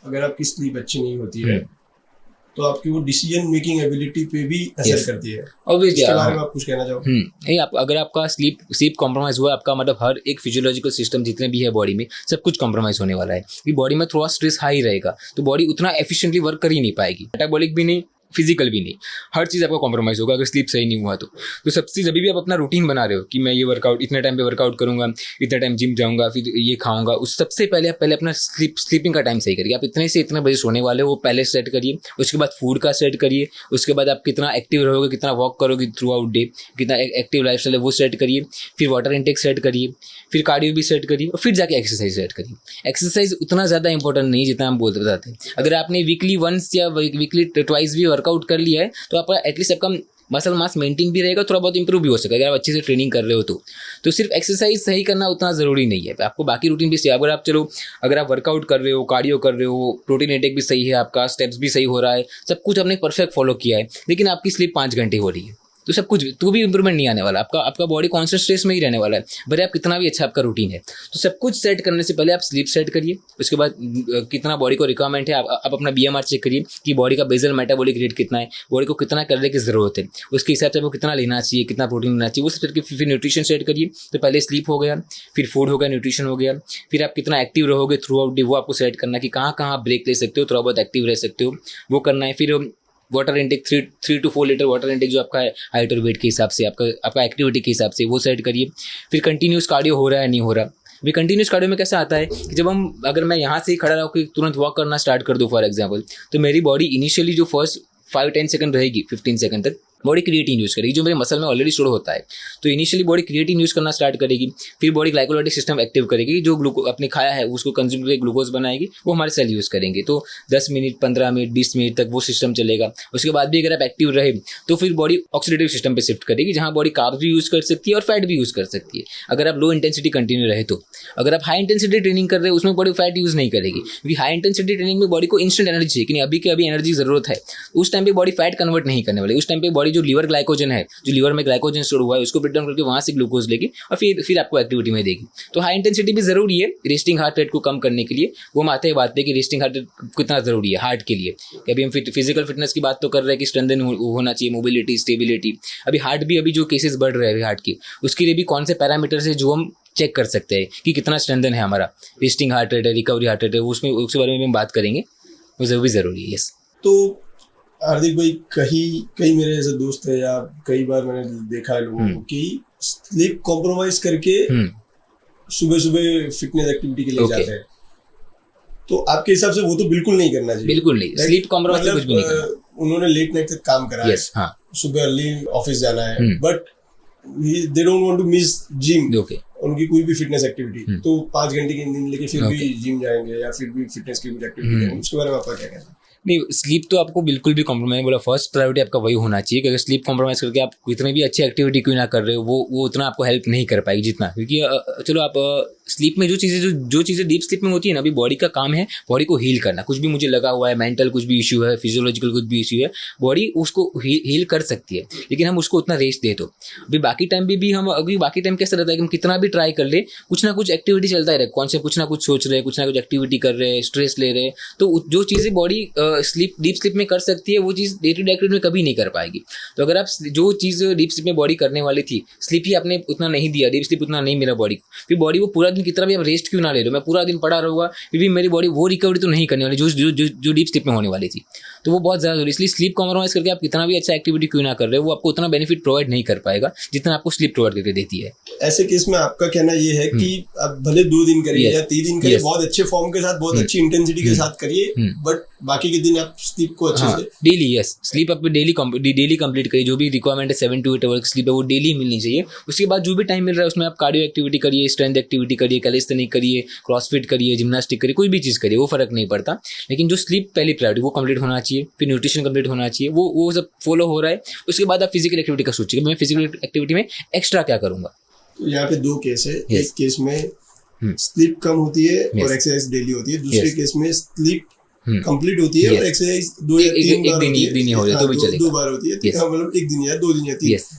अगर आपकी स्लीप अच्छी नहीं होती है तो आपकी वो डिसीजन मेकिंग एबिलिटी पे भी असर करती है।
ऑब्वियसली
इसके बारे में आप कुछ कहना चाहोगे?
ये अगर आपका स्लीप कॉम्प्रोमाइज हुआ, आपका मतलब हर एक फिजियोलॉजिकल सिस्टम जितने भी है बॉडी में, सब कुछ कॉम्प्रोमाइज होने वाला है। कि बॉडी में थोड़ा स्ट्रेस हाई रहेगा तो बॉडी उतना एफिशिएंटली वर्क कर ही नहीं पाएगी, मेटाबॉलिक भी नहीं, फिजिकल भी नहीं, हर चीज़ आपका कॉम्प्रोमाइज होगा अगर स्लीप सही नहीं हुआ तो सबसे जब भी आप अपना रूटीन बना रहे हो कि मैं ये वर्कआउट इतने टाइम पे वर्कआउट करूंगा, इतने टाइम जिम जाऊंगा, फिर ये खाऊंगा, उस सबसे पहले आप अपना स्लीपिंग का टाइम सही करिए। आप इतने से इतने बजे सोने वाले हो वो पहले सेट करिए। उसके बाद फूड का सेट करिए। उसके बाद आप कितना एक्टिव रहोगे, कितना वॉक करोगे थ्रू आउट डे, कितना एक्टिव लाइफस्टाइल है वो सेट करिए। फिर वाटर इंटेक सेट करिए, फिर कार्डियो भी सेट करिए और फिर जाके एक्सरसाइज सेट करिए। एक्सरसाइज उतना ज़्यादा इंपॉर्टेंट नहीं जितना हम बोलते बताते हैं। अगर आपने वीकली वंस या वीकली ट्वाइस भी वर्कआउट कर लिया है तो आपका एटलीस्ट आपका मसल मास मेंटेन भी रहेगा, थोड़ा बहुत इंप्रूव भी हो सकेगा अगर आप अच्छे से ट्रेनिंग कर रहे हो तो सिर्फ एक्सरसाइज सही करना उतना ज़रूरी नहीं है, आपको बाकी रूटीन भी सही। अगर आप वर्कआउट कर रहे हो, कार्डियो कर रहे हो, प्रोटीन इंटेक भी सही है, आपका स्टेप्स भी सही हो रहा है, सब कुछ आपने परफेक्ट फॉलो किया है, लेकिन आपकी स्लीप 5 घंटे हो रही है तो सब कुछ तो भी इंप्रूवमेंट नहीं आने वाला। आपका बॉडी कॉन्स्टेंट स्ट्रेस में ही रहने वाला है, भले आप कितना भी अच्छा आपका रूटीन है। तो सब कुछ सेट करने से पहले आप स्लीप सेट करिए। उसके बाद कितना बॉडी को रिक्वायरमेंट है, आप अपना BMR चेक करिए कि बॉडी का बेसल मेटाबॉलिक रेट कितना है, बॉडी को कितना कैलोरी की ज़रूरत है, उसके हिसाब से आपको कितना लेना चाहिए, कितना प्रोटीन लेना चाहिए, वो सेट करके फिर न्यूट्रिशन सेट करिए। तो पहले स्लीप हो गया, फिर फूड हो गया, न्यूट्रिशन हो गया, फिर आप कितना एक्टिव रहोगे थ्रू आउट डे वो आपको सेट करना कि कहाँ कहाँ ब्रेक ले सकते हो, थोड़ा बहुत एक्टिव रह सकते हो वो करना है। फिर water intake 3 to 4 litre water intake जो आपका है हाइट और वेट के हिसाब से, आपका एक्टिविटी के हिसाब से वो सेट करिए। फिर कंटिन्यूस कार्डियो हो रहा है नहीं हो रहा। अभी कंटिन्यूस कार्डियो में कैसा आता है कि अगर मैं यहाँ से ही खड़ा रहूँ तुरंत वॉक करना स्टार्ट कर दूँ फॉर एग्जाम्पल, तो मेरी बॉडी इनिशियली जो फर्स्ट 5-10 सेकंड रहेगी, 15 सेकंड तक बॉडी क्रिएटिन यूज़ करेगी जो मेरे मसल में ऑलरेडी स्टोर होता है। तो इनिशियली बॉडी क्रिएटिन यूज़ करना स्टार्ट करेगी, फिर बॉडी ग्लाइकोलाइटिक सिस्टम एक्टिव करेगी, जो आपने खाया है उसको कंज्यूम करके ग्लूकोज बनाएगी, वो हमारे सेल यूज़ करेंगे। तो 10 मिनट, 15 मिनट, 20 मिनट तक वो सिस्टम चलेगा। उसके बाद भी अगर आप एक्टिव रहे तो फिर बॉडी ऑक्सीडेटिव सिस्टम पे शिफ्ट करेगी, जहाँ बॉडी कार्ब्स भी यूज़ कर सकती है और फैट भी यूज़ कर सकती है अगर आप लो इंटेंसिटी कंटिन्यू रहे तो। अगर आप हाई इंटेंसिटी ट्रेनिंग कर रहे हो उसमें बॉडी फैट यूज़ नहीं करेगी, क्योंकि हाई इंटेंसिटी ट्रेनिंग में बॉडी को इंस्टेंट एनर्जी चाहिए कि अभी के अभी एनर्जी ज़रूरत है। उस टाइम पे बॉडी फैट कन्वर्ट नहीं करने वाली। उस टाइम पे बॉडी जो लीवर ग्लाइकोजन है, जो लीवर में ग्लाइकोजन स्टोर हुआ है, उसको ब्रेक डाउन करके वहाँ से ग्लूकोज लेगी और फिर आपको एक्टिविटी में देगी। तो हाई इंटेंसिटी भी ज़रूरी है रेस्टिंग हार्ट रेट को कम करने के लिए। वो हम आते हैं बात पे कि रेस्टिंग हार्ट रेट कितना ज़रूरी है हार्ट के लिए। कि अभी हम फिजिकल फिटनेस की बात तो कर रहे हैं कि स्ट्रेंथन होना चाहिए, मोबिलिटी, स्टेबिलिटी। अभी भी जो केसेस बढ़ रहे हैं हार्ट के, उसके लिए भी कौन से पैरामीटर्स है जो हम चेक कर सकते हैं कि कितना स्ट्रेंथन है हमारा, रेस्टिंग हार्ट रेट है, रिकवरी हार्ट रेट है, उसके बारे में हम बात करेंगे, वो भी ज़रूरी है। यस।
तो हार्दिक भाई, कई मेरे ऐसे दोस्त हैं या कई बार मैंने देखा है लोगों को कि स्लीप कॉम्प्रोमाइज करके सुबह फिटनेस एक्टिविटी के लिए जाते हैं, तो आपके हिसाब से वो तो बिल्कुल नहीं करना चाहिए।
बिल्कुल नहीं, स्लीप कॉम्प्रोमाइज कुछ भी नहीं करना।
उन्होंने लेट नाइट तक काम करा है, सुबह अर्ली ऑफिस जाना है, but they don't want to miss gym, उनकी कोई भी फिटनेस एक्टिविटी, तो 5 घंटे की नींद लेके फिर भी जिम जाएंगे या फिर भी फिटनेस की कुछ एक्टिविटी करेंगे। उसके बारे में आपका क्या कहना है?
नहीं, स्लीप तो आपको बिल्कुल भी कॉम्प्रोमाइज, बोला फर्स्ट प्रायोरिटी आपका वही होना चाहिए कि अगर स्लीप कॉम्प्रोमाइज करके आप इतने भी अच्छी एक्टिविटी क्यों ना कर रहे हो, वो उतना आपको हेल्प नहीं कर पाएगी जितना। क्योंकि चलो आप स्लीप में जो चीज़ें डीप स्लीप में होती है ना, अभी बॉडी का काम है बॉडी को हील करना। कुछ भी मुझे लगा हुआ है, मेंटल कुछ भी इशू है, फिजियोलॉजिकल कुछ भी इशू है, बॉडी उसको हील कर सकती है, लेकिन हम उसको उतना रेस्ट दे। तो अभी बाकी टाइम भी हम बाकी टाइम कैसा रहता है कि हम कितना भी ट्राई कर ले, कुछ ना कुछ एक्टिविटी चलता ही रहे, कौन से कुछ ना कुछ सोच रहे, कुछ ना कुछ एक्टिविटी कर रहे, स्ट्रेस ले रहे। तो जो चीज़ें बॉडी डीप स्लीप में कर सकती है वो चीज़ डे टू डे एक्टिविटी में कभी नहीं कर पाएगी। तो अगर आप जो चीज़ डीप स्लीप में बॉडी करने वाली थी, स्लीप ही आपने उतना नहीं दिया, डीप स्लीप उतना नहीं मिला बॉडी को, फिर बॉडी वो पूरा दिन कितना भी आप रेस्ट क्यों ना ले लो, मैं पूरा दिन पड़ा रहूँगा फिर भी मेरी बॉडी वो रिकवरी तो नहीं करने वाली जो डीप स्लीप में होने वाली थी। तो वो बहुत ज़्यादा जरूरी। इसलिए स्लीप कॉम्प्रोमाइज़ करके आप कितना भी अच्छा एक्टिविटी क्यों ना कर रहे हो, वो आपको उतना बेनिफिट प्रोवाइड नहीं कर पाएगा जितना आपको स्लीप प्रोवाइड करके देती है।
ऐसे केस में आपका कहना ये है कि आप भले 2 दिन करिए या 3 दिन करिए, बहुत अच्छे फॉर्म के साथ, बहुत अच्छी इंटेंसिटी के साथ करिए, बट बाकी के दिन आप स्लीप को अच्छे
हाँ
से
डेली, यस, स्लीप आप डेली कंप्लीट करिए। जो भी रिक्वायरमेंट है 7 to 8 आवर स्लीप है वो डेली मिलनी चाहिए। उसके बाद जो भी टाइम मिल रहा है उसमें आप कार्डियो एक्टिविटी करिए, स्ट्रेंथ एक्टिविटी करिए, कैलिस्थेनिक करिए, क्रॉसफिट करिए, जिम्नास्टिक करिए, कोई भी चीज़ करिए, वो फर्क नहीं पड़ता। लेकिन जो स्लीप पहली प्रायोरिटी वो कंप्लीट होना चाहिए, फिर न्यूट्रिशन कंप्लीट होना चाहिए, वो सब फॉलो हो रहा है। उसके बाद आप फिजिकल एक्टिविटी का सोचिए, मैं फिजिकल एक्टिविटी में एक्स्ट्रा क्या करूँगा।
तो यहाँ पे 2 केस है।
Yes.
एक केस में स्लीप कम होती है
Yes.
और एक्सरसाइज डेली होती है। दूसरे
Yes.
केस में स्लीप कंप्लीट होती है
Yes.
और एक्सरसाइज 2 या 3 बार होती है।
एक दिन ही हो जाए तो भी चलेगा।
2 बार होती है।
Yes.
मतलब 1 दिन या 2 दिन या 3।
यस,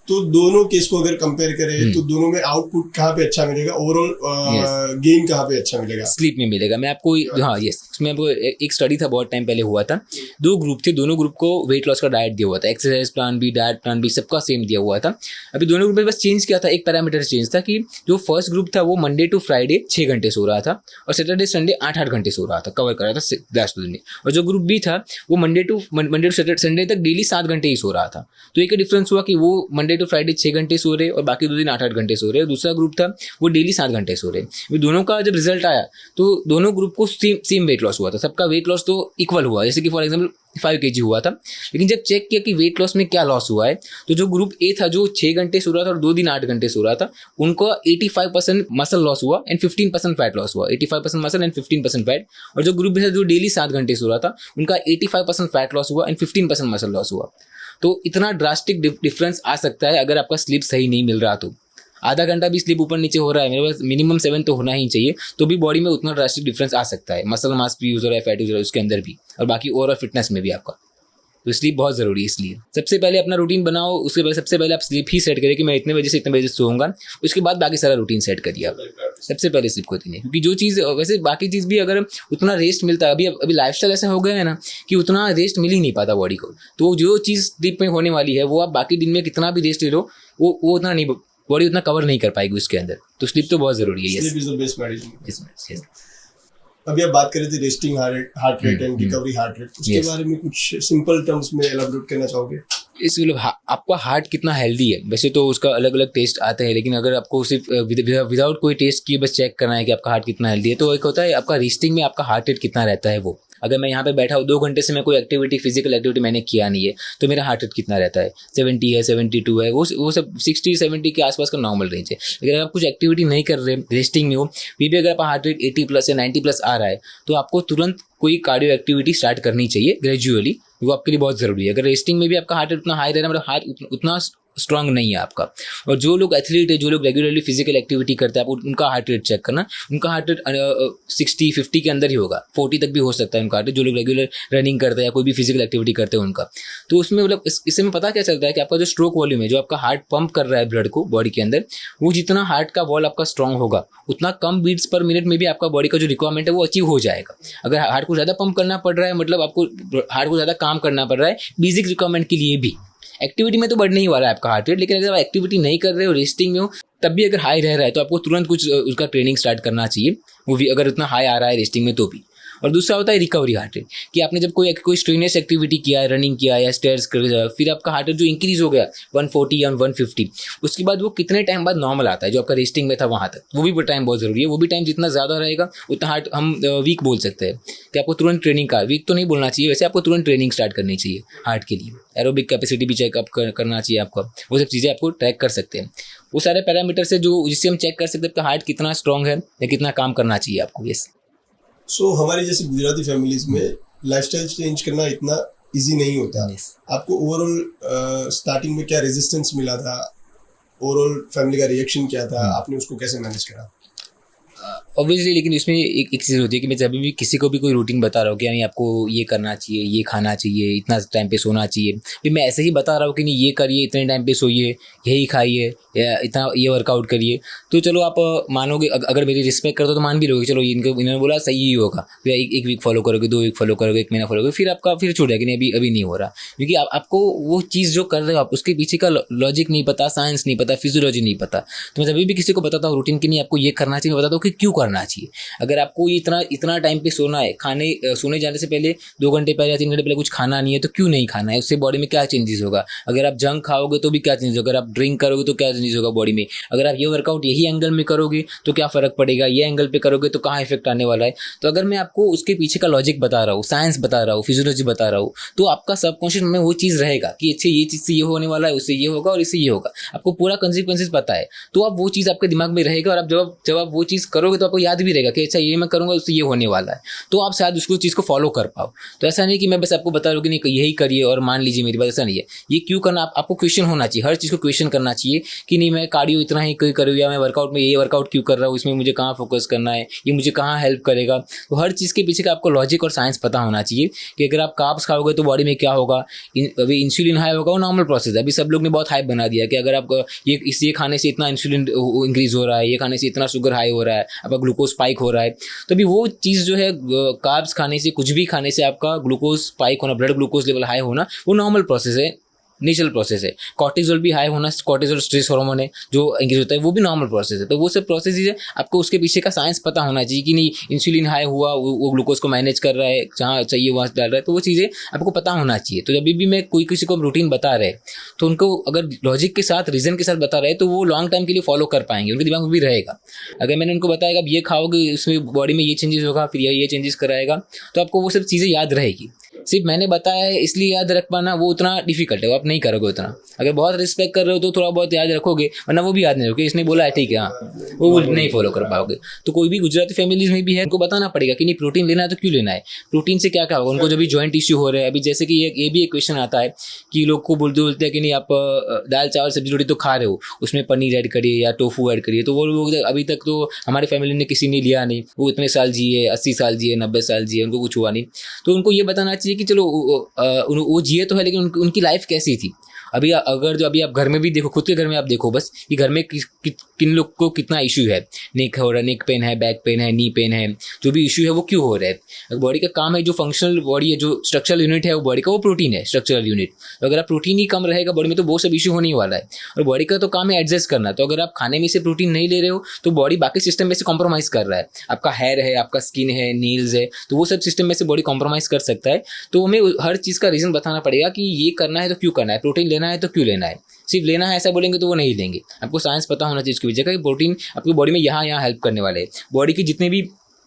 तो दोनों केस को अगर कंपेयर करें तो दोनों में आउटपुट कहाँ पे अच्छा मिलेगा, ओवरऑल गेन कहाँ पे अच्छा मिलेगा?
स्लीप में मिलेगा। मैं आपको, हाँ यस, उसमें आपको एक स्टडी था बहुत टाइम पहले हुआ था। 2 ग्रुप थे, दोनों ग्रुप को वेट लॉस का डाइट दिया हुआ था, एक्सरसाइज प्लान भी, डाइट प्लान भी, सबका सेम दिया हुआ था। अभी दोनों ग्रुप में बस चेंज किया था, एक पैरामीटर चेंज था कि जो फर्स्ट ग्रुप था वो मंडे टू फ्राइडे 6 घंटे सो रहा था और सैटरडे संडे 8-8 घंटे सो रहा था, कवर कर रहा था लास्ट 2 दिन में। और जो ग्रुप बी था वो मंडे टू संडे तक डेली 7 घंटे ही सो रहा था। तो एक डिफरेंस हुआ कि वो मंडे टू फ्राइडे 6 घंटे सो रहे और बाकी 2 दिन 8-8 घंटे सो रहे। दूसरा ग्रुप था वो डेली 7 घंटे सो रहे। अभी दोनों का जब रिजल्ट आया तो दोनों ग्रुप को सेम वेट लॉस हुआ था, सबका वेट लॉस तो इक्वल हुआ। जैसे कि फॉर एग्जांपल 5 kg हुआ था। लेकिन जब चेक किया कि वेट लॉस में क्या लॉस हुआ है तो जो ग्रुप ए था जो 6 घंटे सो रहा था और 2 दिन 8 घंटे सो रहा था, उनको 85% मसल लॉस हुआ एंड 15% फैट लॉस हुआ। 85% मसल एंड 15% फैट। और जो ग्रुप बी था जो डेली 7 घंटे सो रहा था, उनका 85% फैट लॉस हुआ एंड 15% मसल लॉस हुआ। तो इतना ड्रास्टिक डिफरेंस आ सकता है अगर आपका स्लीप सही नहीं मिल रहा तो। आधा घंटा भी स्लीप ऊपर नीचे हो रहा है, मेरे पास मिनिमम 7 तो होना ही चाहिए, तो भी बॉडी में उतना ड्रास्टिक डिफरेंस आ सकता है। मसल मास भी यूज हो रहा है, फैट यूज हो रहा है उसके अंदर भी, और बाकी ओवरऑल फिटनेस में भी आपका। तो स्लीप बहुत ज़रूरी है। इसलिए सबसे पहले अपना रूटीन बनाओ, उसके बाद सबसे पहले आप स्लीप ही सेट करें कि मैं इतने बजे से इतने बजे सोऊंगा। उसके बाद बाकी सारा रूटीन सेट करिए आप। सबसे पहले स्लीप को देने, क्योंकि जो चीज़ वैसे बाकी चीज़ भी अगर उतना रेस्ट मिलता है, अभी लाइफस्टाइल ऐसा हो गया है ना कि उतना रेस्ट मिल ही नहीं पाता बॉडी को। तो जो चीज़ स्लीप में होने वाली है वो आप बाकी दिन में कितना भी रेस्ट ले लो वो उतना नहीं, बॉडी उतना कवर नहीं कर पाएगी उसके अंदर। तो स्लीप तो बहुत ज़रूरी है।
Sleep is the best medicine.
Yes.
अभी आप बात कर रहे थे resting heart rate and recovery heart rate, उसके बारे में कुछ सिंपल टर्म्स में एलाबोरेट करना चाहोगे?
इस मतलब आपका हार्ट कितना हेल्दी है, वैसे तो उसका अलग अलग टेस्ट आते हैं, लेकिन अगर आपको सिर्फ विदाउट कोई टेस्ट किए बस चेक करना है कि आपका हार्ट कितना हेल्दी है, तो एक होता है आपका रेस्टिंग में आपका हार्ट रेट कितना रहता है। वो अगर मैं यहाँ पे बैठा हूँ 2 घंटे से मैं कोई फिजिकल एक्टिविटी मैंने किया नहीं है, तो मेरा हार्ट रेट कितना रहता है, 70 है, 72 है, वो सब 60-70 के आसपास का नॉर्मल रेंज है। लेकिन अगर आप कुछ एक्टिविटी नहीं कर रहे, रेस्टिंग में हो, फिर भी अगर आपका हार्ट रेट 80+ या 90+ आ रहा है, तो आपको तुरंत कोई कार्डियो एक्टिविटी स्टार्ट करनी चाहिए ग्रेजुअली। वो आपके लिए बहुत ज़रूरी है। अगर रेस्टिंग में भी आपका हार्ट रेट उतना हाई रह रहा है, मतलब हार्ट उतना स्ट्रांग नहीं है आपका। और जो लोग एथलीट है, जो लोग रेगुलरली फिजिकल एक्टिविटी करते हैं, आप उनका हार्ट रेट चेक करना। उनका हार्ट रेट 60-50 के अंदर ही होगा, 40 तक भी हो सकता है उनका हार्ट रेट। जो लोग रेगुलर रनिंग करते हैं या कोई भी फिजिकल एक्टिविटी करते हैं उनका, तो उसमें मतलब इससे में पता क्या चलता है कि आपका जो स्ट्रोक वॉल्यूम है, जो आपका हार्ट पंप कर रहा है ब्लड को बॉडी के अंदर, वो जितना हार्ट का वॉल आपका स्ट्रांग होगा उतना कम बीट्स पर मिनट में भी आपका बॉडी का जो रिक्वायरमेंट है वो अचीव हो जाएगा। अगर हार्ट को ज़्यादा पंप करना पड़ रहा है, मतलब आपको हार्ट को ज़्यादा काम करना पड़ रहा है बेसिक रिक्वायरमेंट के लिए भी। एक्टिविटी में तो बढ़ने ही वाला है आपका हार्ट रेट, लेकिन अगर आप एक्टिविटी नहीं कर रहे हो, रेस्टिंग में हो, तब भी अगर हाई रह रहा है तो आपको तुरंत कुछ उसका ट्रेनिंग स्टार्ट करना चाहिए, वो भी अगर उतना हाई आ रहा है रेस्टिंग में तो भी। और दूसरा होता है रिकवरी हार्ट रेट, कि आपने जब कोई स्ट्रेनियस एक्टिविटी किया है, रनिंग किया है या स्टेयर्स कर, फिर आपका हार्ट रेट जो इंक्रीज हो गया 140 या 150, उसके बाद वो कितने टाइम बाद नॉर्मल आता है जो आपका रेस्टिंग में था वहाँ तक, वो भी टाइम बहुत ज़रूरी है। वो भी टाइम जितना ज़्यादा रहेगा उतना हार्ट हम वीक बोल सकते हैं कि आपको तुरंत ट्रेनिंग का, वीक तो नहीं बोलना चाहिए वैसे, आपको तुरंत ट्रेनिंग स्टार्ट करनी चाहिए हार्ट के लिए। एरोबिक कैपेसिटी भी चेकअप करना चाहिए आपका, वो सब चीज़ें आपको ट्रैक कर सकते हैं। वो सारे पैरामीटर से जिससे हम चेक कर सकते हैं आपका हार्ट कितना स्ट्रॉन्ग है या कितना काम करना चाहिए आपको। यस।
सो हमारे जैसे गुजराती फैमिलीज में लाइफस्टाइल चेंज करना इतना इजी नहीं होता। आपको ओवरऑल स्टार्टिंग में क्या रेजिस्टेंस मिला था, ओवरऑल फैमिली का रिएक्शन क्या था, आपने उसको कैसे मैनेज करा?
ऑब्वियसली, लेकिन इसमें एक चीज़ होती है कि मैं जब भी किसी को भी कोई रूटीन बता रहा हूँ कि यानी आपको ये करना चाहिए, ये खाना चाहिए, इतना टाइम पे सोना चाहिए, फिर मैं ऐसे ही बता रहा हूँ कि नहीं ये करिए, इतने टाइम पे सोइए, यही खाइए, या इतना ये वर्कआउट करिए, तो चलो आप मानोगे, अगर मेरी रिस्पेक्ट करते हो तो मान भी लोगे, चलो इन्होंने बोला सही ही होगा, फिर एक वीक फॉलो करोगे, 2 वीक फॉलो करोगे, 1 महीना फॉलो करोगे, फिर आपका फिर छूट जाएगा कि नहीं अभी नहीं हो रहा, क्योंकि आपको वो चीज़ जो कर रहे हो आप उसके पीछे का लॉजिक नहीं पता, साइंस नहीं पता, फिजियोलॉजी नहीं पता। तो मैं जब भी किसी को बताता हूँ रूटीन की नहीं आपको ये करना चाहिए, मैं बताता हूँ कि क्यों करना चाहिए। अगर आपको इतना इतना टाइम पे सोना है, सोने जाने से पहले 2 घंटे पहले या 3 घंटे पहले कुछ खाना नहीं है तो क्यों नहीं खाना है, उससे बॉडी में क्या चेंजेस होगा। अगर आप जंक खाओगे तो भी क्या चेंजेस होगा, अगर आप ड्रिंक करोगे तो क्या चेंजेस होगा बॉडी में। अगर आप ये वर्कआउट यही एंगल में करोगे तो क्या फ़र्क पड़ेगा, ये एंगल पे करोगे तो कहाँ इफेक्ट आने वाला है। तो अगर मैं आपको उसके पीछे का लॉजिक बता रहा हूँ, साइंस बता रहा हूँ, फिजियोलॉजी बता रहा हूँ, तो आपका सबकॉन्शियस में वो चीज़ रहेगा कि अच्छा ये चीज़ से ये होने वाला है, उससे ये होगा और इससे ये होगा। आपको पूरा कंसिक्वेंसेस पता है, तो आप वो चीज़ आपके दिमाग में रहेगा और आप जब आप वो चीज़ करोगे तो आपको याद भी रहेगा कि अच्छा ये मैं करूँगा उससे ये होने वाला है, तो आप शायद उसको चीज़ को फॉलो कर पाओ। तो ऐसा नहीं कि मैं बस आपको बता रहा हूँ कि नहीं यही करिए और मान लीजिए मेरी बात, ऐसा नहीं है। ये क्यों करना, आपको क्वेश्चन होना चाहिए, हर चीज़ को क्वेश्चन करना चाहिए कि नहीं मैं कार्डियो इतना ही करूँ या मैं वर्कआउट में ये वर्कआउट क्यों कर रहा हूँ, इसमें मुझे कहाँ फोकस करना है, ये मुझे कहाँ हेल्प करेगा। तो हर चीज़ के पीछे का आपको लॉजिक और साइंस पता होना चाहिए कि अगर आप कार्ब्स खाओगे तो बॉडी में क्या होगा। अभी इंसुलिन हाई होगा, वो नॉर्मल प्रोसेस है। अभी सब लोग ने बहुत हाइप बना दिया कि अगर आप ये खाने से इतना इंसुलिन इंक्रीज हो रहा है, ये खाने से इतना शुगर हाई हो रहा है, आपका ग्लूकोज स्पाइक हो रहा है। तो अभी वो चीज़ जो है कार्ब्स खाने से, कुछ भी खाने से आपका ग्लूकोज स्पाइक होना, ब्लड ग्लूकोज लेवल हाई होना, वो नॉर्मल प्रोसेस है, नेचुरल प्रोसेस है। कॉर्टिजोल भी हाई होना, कॉर्टिजोल स्ट्रेस हार्मोन है जो इंक्रीज होता है, वो भी नॉर्मल प्रोसेस है। तो वो सब प्रोसेस है, आपको उसके पीछे का साइंस पता होना चाहिए कि नहीं इंसुलिन हाई हुआ, वो ग्लूकोज को मैनेज कर रहा है, जहाँ चाहिए वहाँ डाल रहा है, तो वो चीज़ें आपको पता होना चाहिए। तो जब भी मैं कोई किसी को रूटीन बता रहे तो उनको अगर लॉजिक के साथ, रीजन के साथ बता रहे तो वो लॉन्ग टाइम के लिए फॉलो कर पाएंगे, उनके दिमाग में भी रहेगा। अगर मैंने उनको बताया अब ये खाओगे इसमें बॉडी में ये चेंजेस होगा, फिर ये चेंजेस कराएगा, तो आपको वो सब चीज़ें याद रहेगी। सिर्फ मैंने बताया है इसलिए याद रख पाना वो उतना डिफिकल्ट है, वो आप नहीं करोगे उतना। अगर बहुत रिस्पेक्ट कर रहे हो तो थोड़ा बहुत याद रखोगे, वरना वो भी याद नहीं रखोगे, इसने बोला है ठीक है हाँ, वो नहीं फॉलो कर पाओगे। तो कोई भी गुजराती फैमिलीज में भी है, उनको बताना पड़ेगा कि नहीं प्रोटीन लेना है तो क्यों लेना है, प्रोटीन से क्या क्या होगा। उनको जब भी जॉइंट इश्यू हो रहे हैं, अभी जैसे कि ये भी एक क्वेश्चन आता है कि लोग को बोलते हैं कि नहीं आप दाल चावल सब्जी रोटी तो खा रहे हो, उसमें पनीर ऐड करिए या टोफू ऐड करिए। तो वो लोग अभी तक तो हमारे फैमिली ने किसी ने लिया नहीं, वो इतने साल जिए, 80 साल जिए, 90 साल जिए, उनको कुछ हुआ नहीं। तो उनको ये बताना चाहिए कि चलो वो जिए तो है, लेकिन उनकी लाइफ कैसी थी। अभी अभी आप घर में भी देखो, खुद के घर में आप देखो बस कि घर में किन लोग को कितना इशू है, नेक हो रहा है, नेक पेन है, बैक पेन है, नी पेन है, जो भी इशू है वो क्यों हो रहा है। बॉडी का काम है, जो फंक्शनल बॉडी है, जो स्ट्रक्चरल यूनिट है वो बॉडी का, वो प्रोटीन है, स्ट्रक्चरल यूनिट। तो अगर आप प्रोटीन ही कम रहेगा बॉडी में तो वो सब इशू होने वाला है। और बॉडी का तो काम है एडजस्ट करना। तो अगर आप खाने में से प्रोटीन नहीं ले रहे हो तो बॉडी बाकी सिस्टम में से कॉम्प्रोमाइज़ कर रहा है। आपका हेयर है, आपका स्किन है, नील्स है, तो वो सब सिस्टम में से बॉडी कॉम्प्रोमाइज़ कर सकता है। तो हमें हर चीज़ का रीज़न बताना पड़ेगा कि ये करना है तो क्यों करना है, प्रोटीन लेना है तो क्यों लेना है। सिर्फ लेना है ऐसा बोलेंगे तो वो नहीं लेंगे। आपको साइंस पता होना चाहिए इसकी वजह का कि प्रोटीन आपकी बॉडी में यहाँ हेल्प करने वाले हैं। बॉडी की जितने भी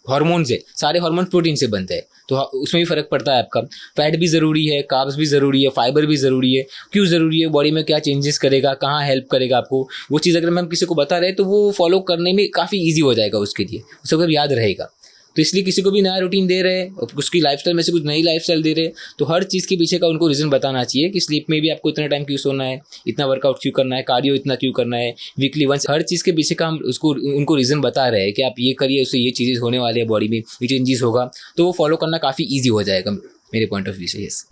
हार्मोन्स है, सारे हार्मोन्स प्रोटीन से बनते हैं, तो उसमें भी फ़र्क पड़ता है। आपका फैट भी ज़रूरी है, कार्ब्स भी ज़रूरी है, फाइबर भी ज़रूरी है। क्यों ज़रूरी है, बॉडी में क्या चेंजेस करेगा, कहाँ हेल्प करेगा आपको, वो चीज़ अगर हम किसी को बता रहे हैं तो वो फॉलो करने में काफ़ी ईजी हो जाएगा उसके लिए, उसको अगर याद रहेगा। तो इसलिए किसी को भी नया रूटीन दे रहे हैं, उसकी लाइफस्टाइल में से कुछ नई लाइफस्टाइल दे रहे हैं, तो हर चीज़ के पीछे का उनको रीज़न बताना चाहिए कि स्लीप में भी आपको इतना टाइम क्यों सोना है, इतना वर्कआउट क्यों करना है, कार्डियो इतना क्यों करना है, वीकली वंस। हर चीज़ के पीछे का हम उनको रीज़न बता रहे हैं कि आप ये करिए, उससे ये चीज़ें होने वाली है, बॉडी में ये चेंजेस होगा, तो वो फॉलो करना काफ़ी ईजी हो जाएगा मेरे पॉइंट ऑफ व्यू से। यस।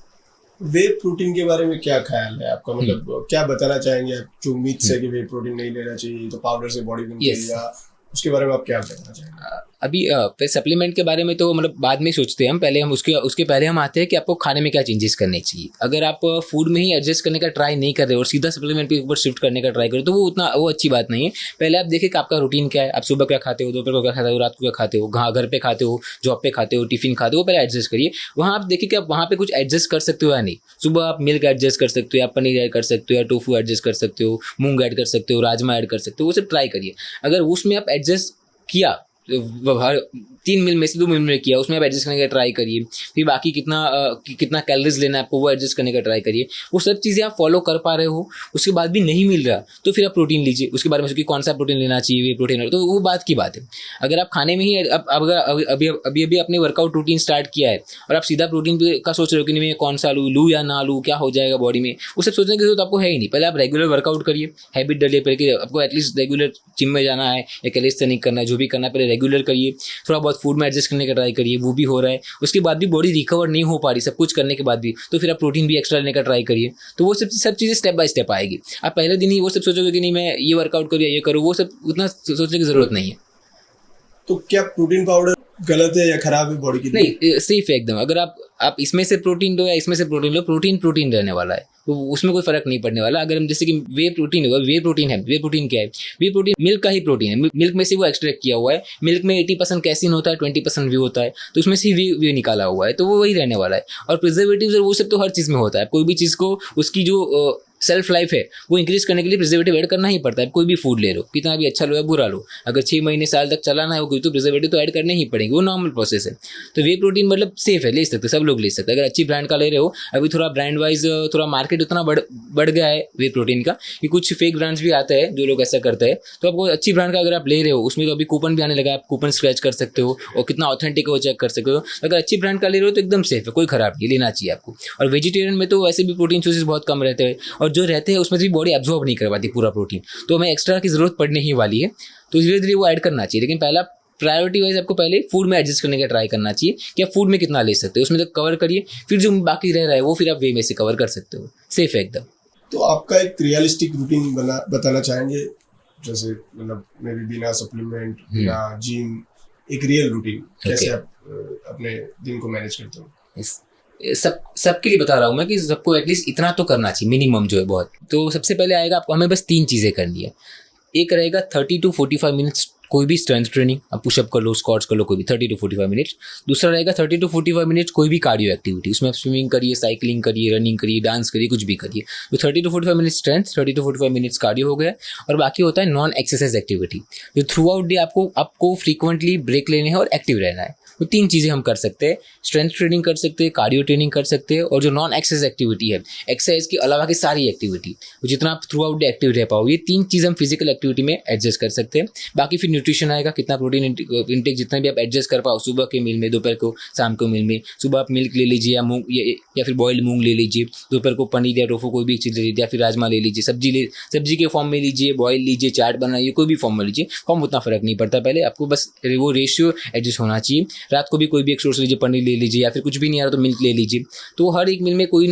वे प्रोटीन के बारे में क्या ख्याल है आपका, मतलब क्या बताना चाहेंगे आप, जो मिथ्स है कि वे प्रोटीन नहीं लेना चाहिए तो पाउडर से बॉडी बनती है, या उसके बारे में आप क्या कहना चाहेंगे?
अभी सप्लीमेंट के बारे में तो मतलब बाद में सोचते हैं हम, पहले हम उसके पहले हम आते हैं कि आपको खाने में क्या चेंजेस करने चाहिए। अगर आप फूड में ही एडजस्ट करने का ट्राई नहीं कर रहे हो और सीधा सप्लीमेंट के ऊपर शिफ्ट करने का ट्राई करो तो वो अच्छी बात नहीं है। पहले आप देखिए कि आपका रूटीन क्या है, आप सुबह क्या खाते हो, दोपहर को क्या खाते हो, रात को क्या खाते हो, घर पे खाते हो, जॉब पे खाते हो, टिफिन खाते हो, पहले एडजस्ट करिए। वहाँ आप देखिए कि आप वहाँ पे कुछ एडजस्ट कर सकते हो या नहीं। सुबह आप मिल्क एडजस्ट कर सकते हो, या पनीर ऐड कर सकते हो, या टोफू एडजस्ट कर सकते हो, मूंग ऐड कर सकते हो, राजमा ऐड कर सकते हो, वो सब ट्राई करिए। अगर उसमें आप एडजस्ट किया, हर 3 मील में से 2 मील में किया, उसमें आप एडजस्ट करने का ट्राई करिए। फिर बाकी कितना कैलोरीज लेना है आपको, वो एडजस्ट करने का ट्राई करिए। वो सब चीज़ें आप फॉलो कर पा रहे हो, उसके बाद भी नहीं मिल रहा तो फिर आप प्रोटीन लीजिए। उसके बारे में कि कौन सा प्रोटीन लेना चाहिए, वे प्रोटीन, तो वो बात की बात है। अगर आप खाने में ही अगर अभी अपने वर्कआउट रूटीन स्टार्ट किया है और आप सीधा प्रोटीन का सोच रहे हो कि नहीं मैं कौन सा लूँ या ना लूँ, क्या हो जाएगा बॉडी में, वो सब सोचने की जरूरत आपको है ही नहीं। पहले आप रेगुलर वर्कआउट करिए, हैबिट डालिए, पहले आपको एटलीस्ट रेगुलर जिम में जाना है या कैलिस्थेनिक्स करना है, जो भी करना है पहले रेगुलर करिए। थोड़ा बहुत फूड में एडजस्ट करने का ट्राई करिए, वो भी हो रहा है। उसके बाद भी बॉडी रिकवर नहीं हो पा रही सब कुछ करने के बाद भी, तो फिर आप प्रोटीन भी एक्स्ट्रा लेने का ट्राई करिए। तो वो सब चीज़ें स्टेप बाय स्टेप आएगी। आप पहले दिन ही वो सब सोचोगे कि नहीं मैं ये वर्कआउट करूँ या ये करूँ, वो सब उतना सोचने की ज़रूरत नहीं है।
तो क्या प्रोटीन पाउडर गलत है या खराब है बॉडी के लिए?
नहीं, सेफ है एकदम। अगर आप इसमें से प्रोटीन लो या इसमें से प्रोटीन लो, प्रोटीन रहने वाला है, तो उसमें कोई फर्क नहीं पड़ने वाला। अगर हम जैसे कि वे प्रोटीन है, वे प्रोटीन है, वे प्रोटीन क्या है? वे प्रोटीन मिल्क का ही प्रोटीन है, मिल्क में से वो एक्सट्रैक्ट किया हुआ है। मिल्क में 80% कैसिन होता है, 20% वे होता है, तो उसमें से वे निकाला हुआ है, तो वो वही रहने वाला है। और प्रिजर्वेटिव्स और वो सब तो हर चीज़ में होता है। कोई भी चीज़ को उसकी जो सेल्फ लाइफ है वो इंक्रीज करने के लिए प्रिजर्वेटिव ऐड करना ही पड़ता है। कोई भी फूड ले लो, कितना भी अच्छा लो या बुरा लो, अगर 6 महीने साल तक चलाना है वो तो प्रिजर्वेटिव तो ऐड करने ही पड़ेंगे, वो नॉर्मल प्रोसेस है। तो वे प्रोटीन मतलब सेफ है, ले सकते, सब लोग ले सकते हैं। अगर अच्छी ब्रांड का ले रहे हो, अभी थोड़ा ब्रांड वाइज थोड़ा मार्केट उतना बढ़ गया है वे प्रोटीन का कि कुछ फेक ब्रांड्स भी आते हैं जो लोग ऐसा करते हैं। तो आपको अच्छी ब्रांड का अगर आप ले रहे हो, उसमें तो अभी कूपन भी आने लगा है, आप कूपन स्क्रैच कर सकते हो और कितना ऑथेंटिक है वो चेक कर सकते हो। अगर अच्छी ब्रांड का ले रहे हो तो एकदम सेफ है, कोई खराब नहीं, लेना चाहिए आपको। और वेजिटेरियन में तो वैसे भी प्रोटीन सोर्सेज बहुत कम रहते हैं, और जो रहते हैं उसमें बॉडी एब्जॉर्ब नहीं कर पाती पूरा प्रोटीन, तो हमें एक्स्ट्रा की जरूरत पड़ने ही वाली है। तो धीरे धीरे वो ऐड करना चाहिए, लेकिन पहला प्रायोरिटी वाइज आपको पहले फूड में एडजस्ट करने का ट्राई करना चाहिए कि आप फूड में कितना ले सकते हो, उसमें तक कवर करिए, फिर जो बाकी रह रहा है वो फिर आप वे में से कवर कर सकते हो, सेफ है एकदम।
तो आपका एक रियलिस्टिक रूटीन बताना चाहेंगे, जैसे मतलब मे बी बिना सप्लीमेंट, बिना जिम, एक रियल रूटीन कैसे आप अपने दिन को मैनेज करते हो?
सबके लिए बता रहा हूँ मैं कि सबको एटलीस्ट इतना तो करना चाहिए, मिनिमम जो है बहुत। तो सबसे पहले आएगा आपको, हमें बस 3 चीज़ें करनी है। एक रहेगा 30 to 45 मिनट्स कोई भी स्ट्रेंथ ट्रेनिंग, आप पुशअप कर लो, स्क्वाट्स कर लो, कोई भी 30 to 45 मिनट्स। दूसरा रहेगा 30 to 45 मिनट्स कोई भी कार्डियो एक्टिविटी, उसमें आप स्विमिंग करिए, साइकिलिंग करिए, रनिंग करिए, डांस करिए, कुछ भी करिए। तो 30 to 45 minutes strength, 30 to 45 minutes cardio हो गया। और बाकी होता है नॉन एक्सरसाइज एक्टिविटी, जो थ्रू आउट डे आपको फ्रीक्वेंटली ब्रेक लेने हैं और एक्टिव रहना है। वो 3 चीज़ें हम कर सकते हैं, स्ट्रेंथ ट्रेनिंग कर सकते हैं, कार्डियो ट्रेनिंग कर सकते हैं, और जो नॉन एक्सरसाइज एक्टिविटी है, एक्सरसाइज के अलावा की सारी एक्टिविटी, जितना आप थ्रू आउट डे एक्टिव रह पाओ, ये 3 चीज़ हम फिजिकल एक्टिविटी में एडजस्ट कर सकते हैं। बाकी फिर न्यूट्रिशन आएगा, कितना प्रोटीन इंटेक जितना भी आप एडजस्ट कर पाओ, सुबह के मील में, दोपहर को, शाम को मील में। सुबह आप मिल्क ले लीजिए या मूंग या फिर बॉइल्ड मूंग ले लीजिए, दोपहर को पनीर या टोफू कोई भी चीज़ ले लीजिए, या फिर राजमा ले लीजिए, सब्जी के फॉर्म में लीजिए, बॉयल लीजिए, चाट बनाइए, कोई भी फॉर्म में लीजिए, फॉर्म उतना फर्क नहीं पड़ता। पहले आपको बस वो रेशियो एडजस्ट होना चाहिए। रात को भी कोई भी सोर्स लीजिए, पनीर ले लीजिए, या फिर कुछ भी नहीं आ रहा तो मिल्क ले लीजिए। तो हर एक मील में कोई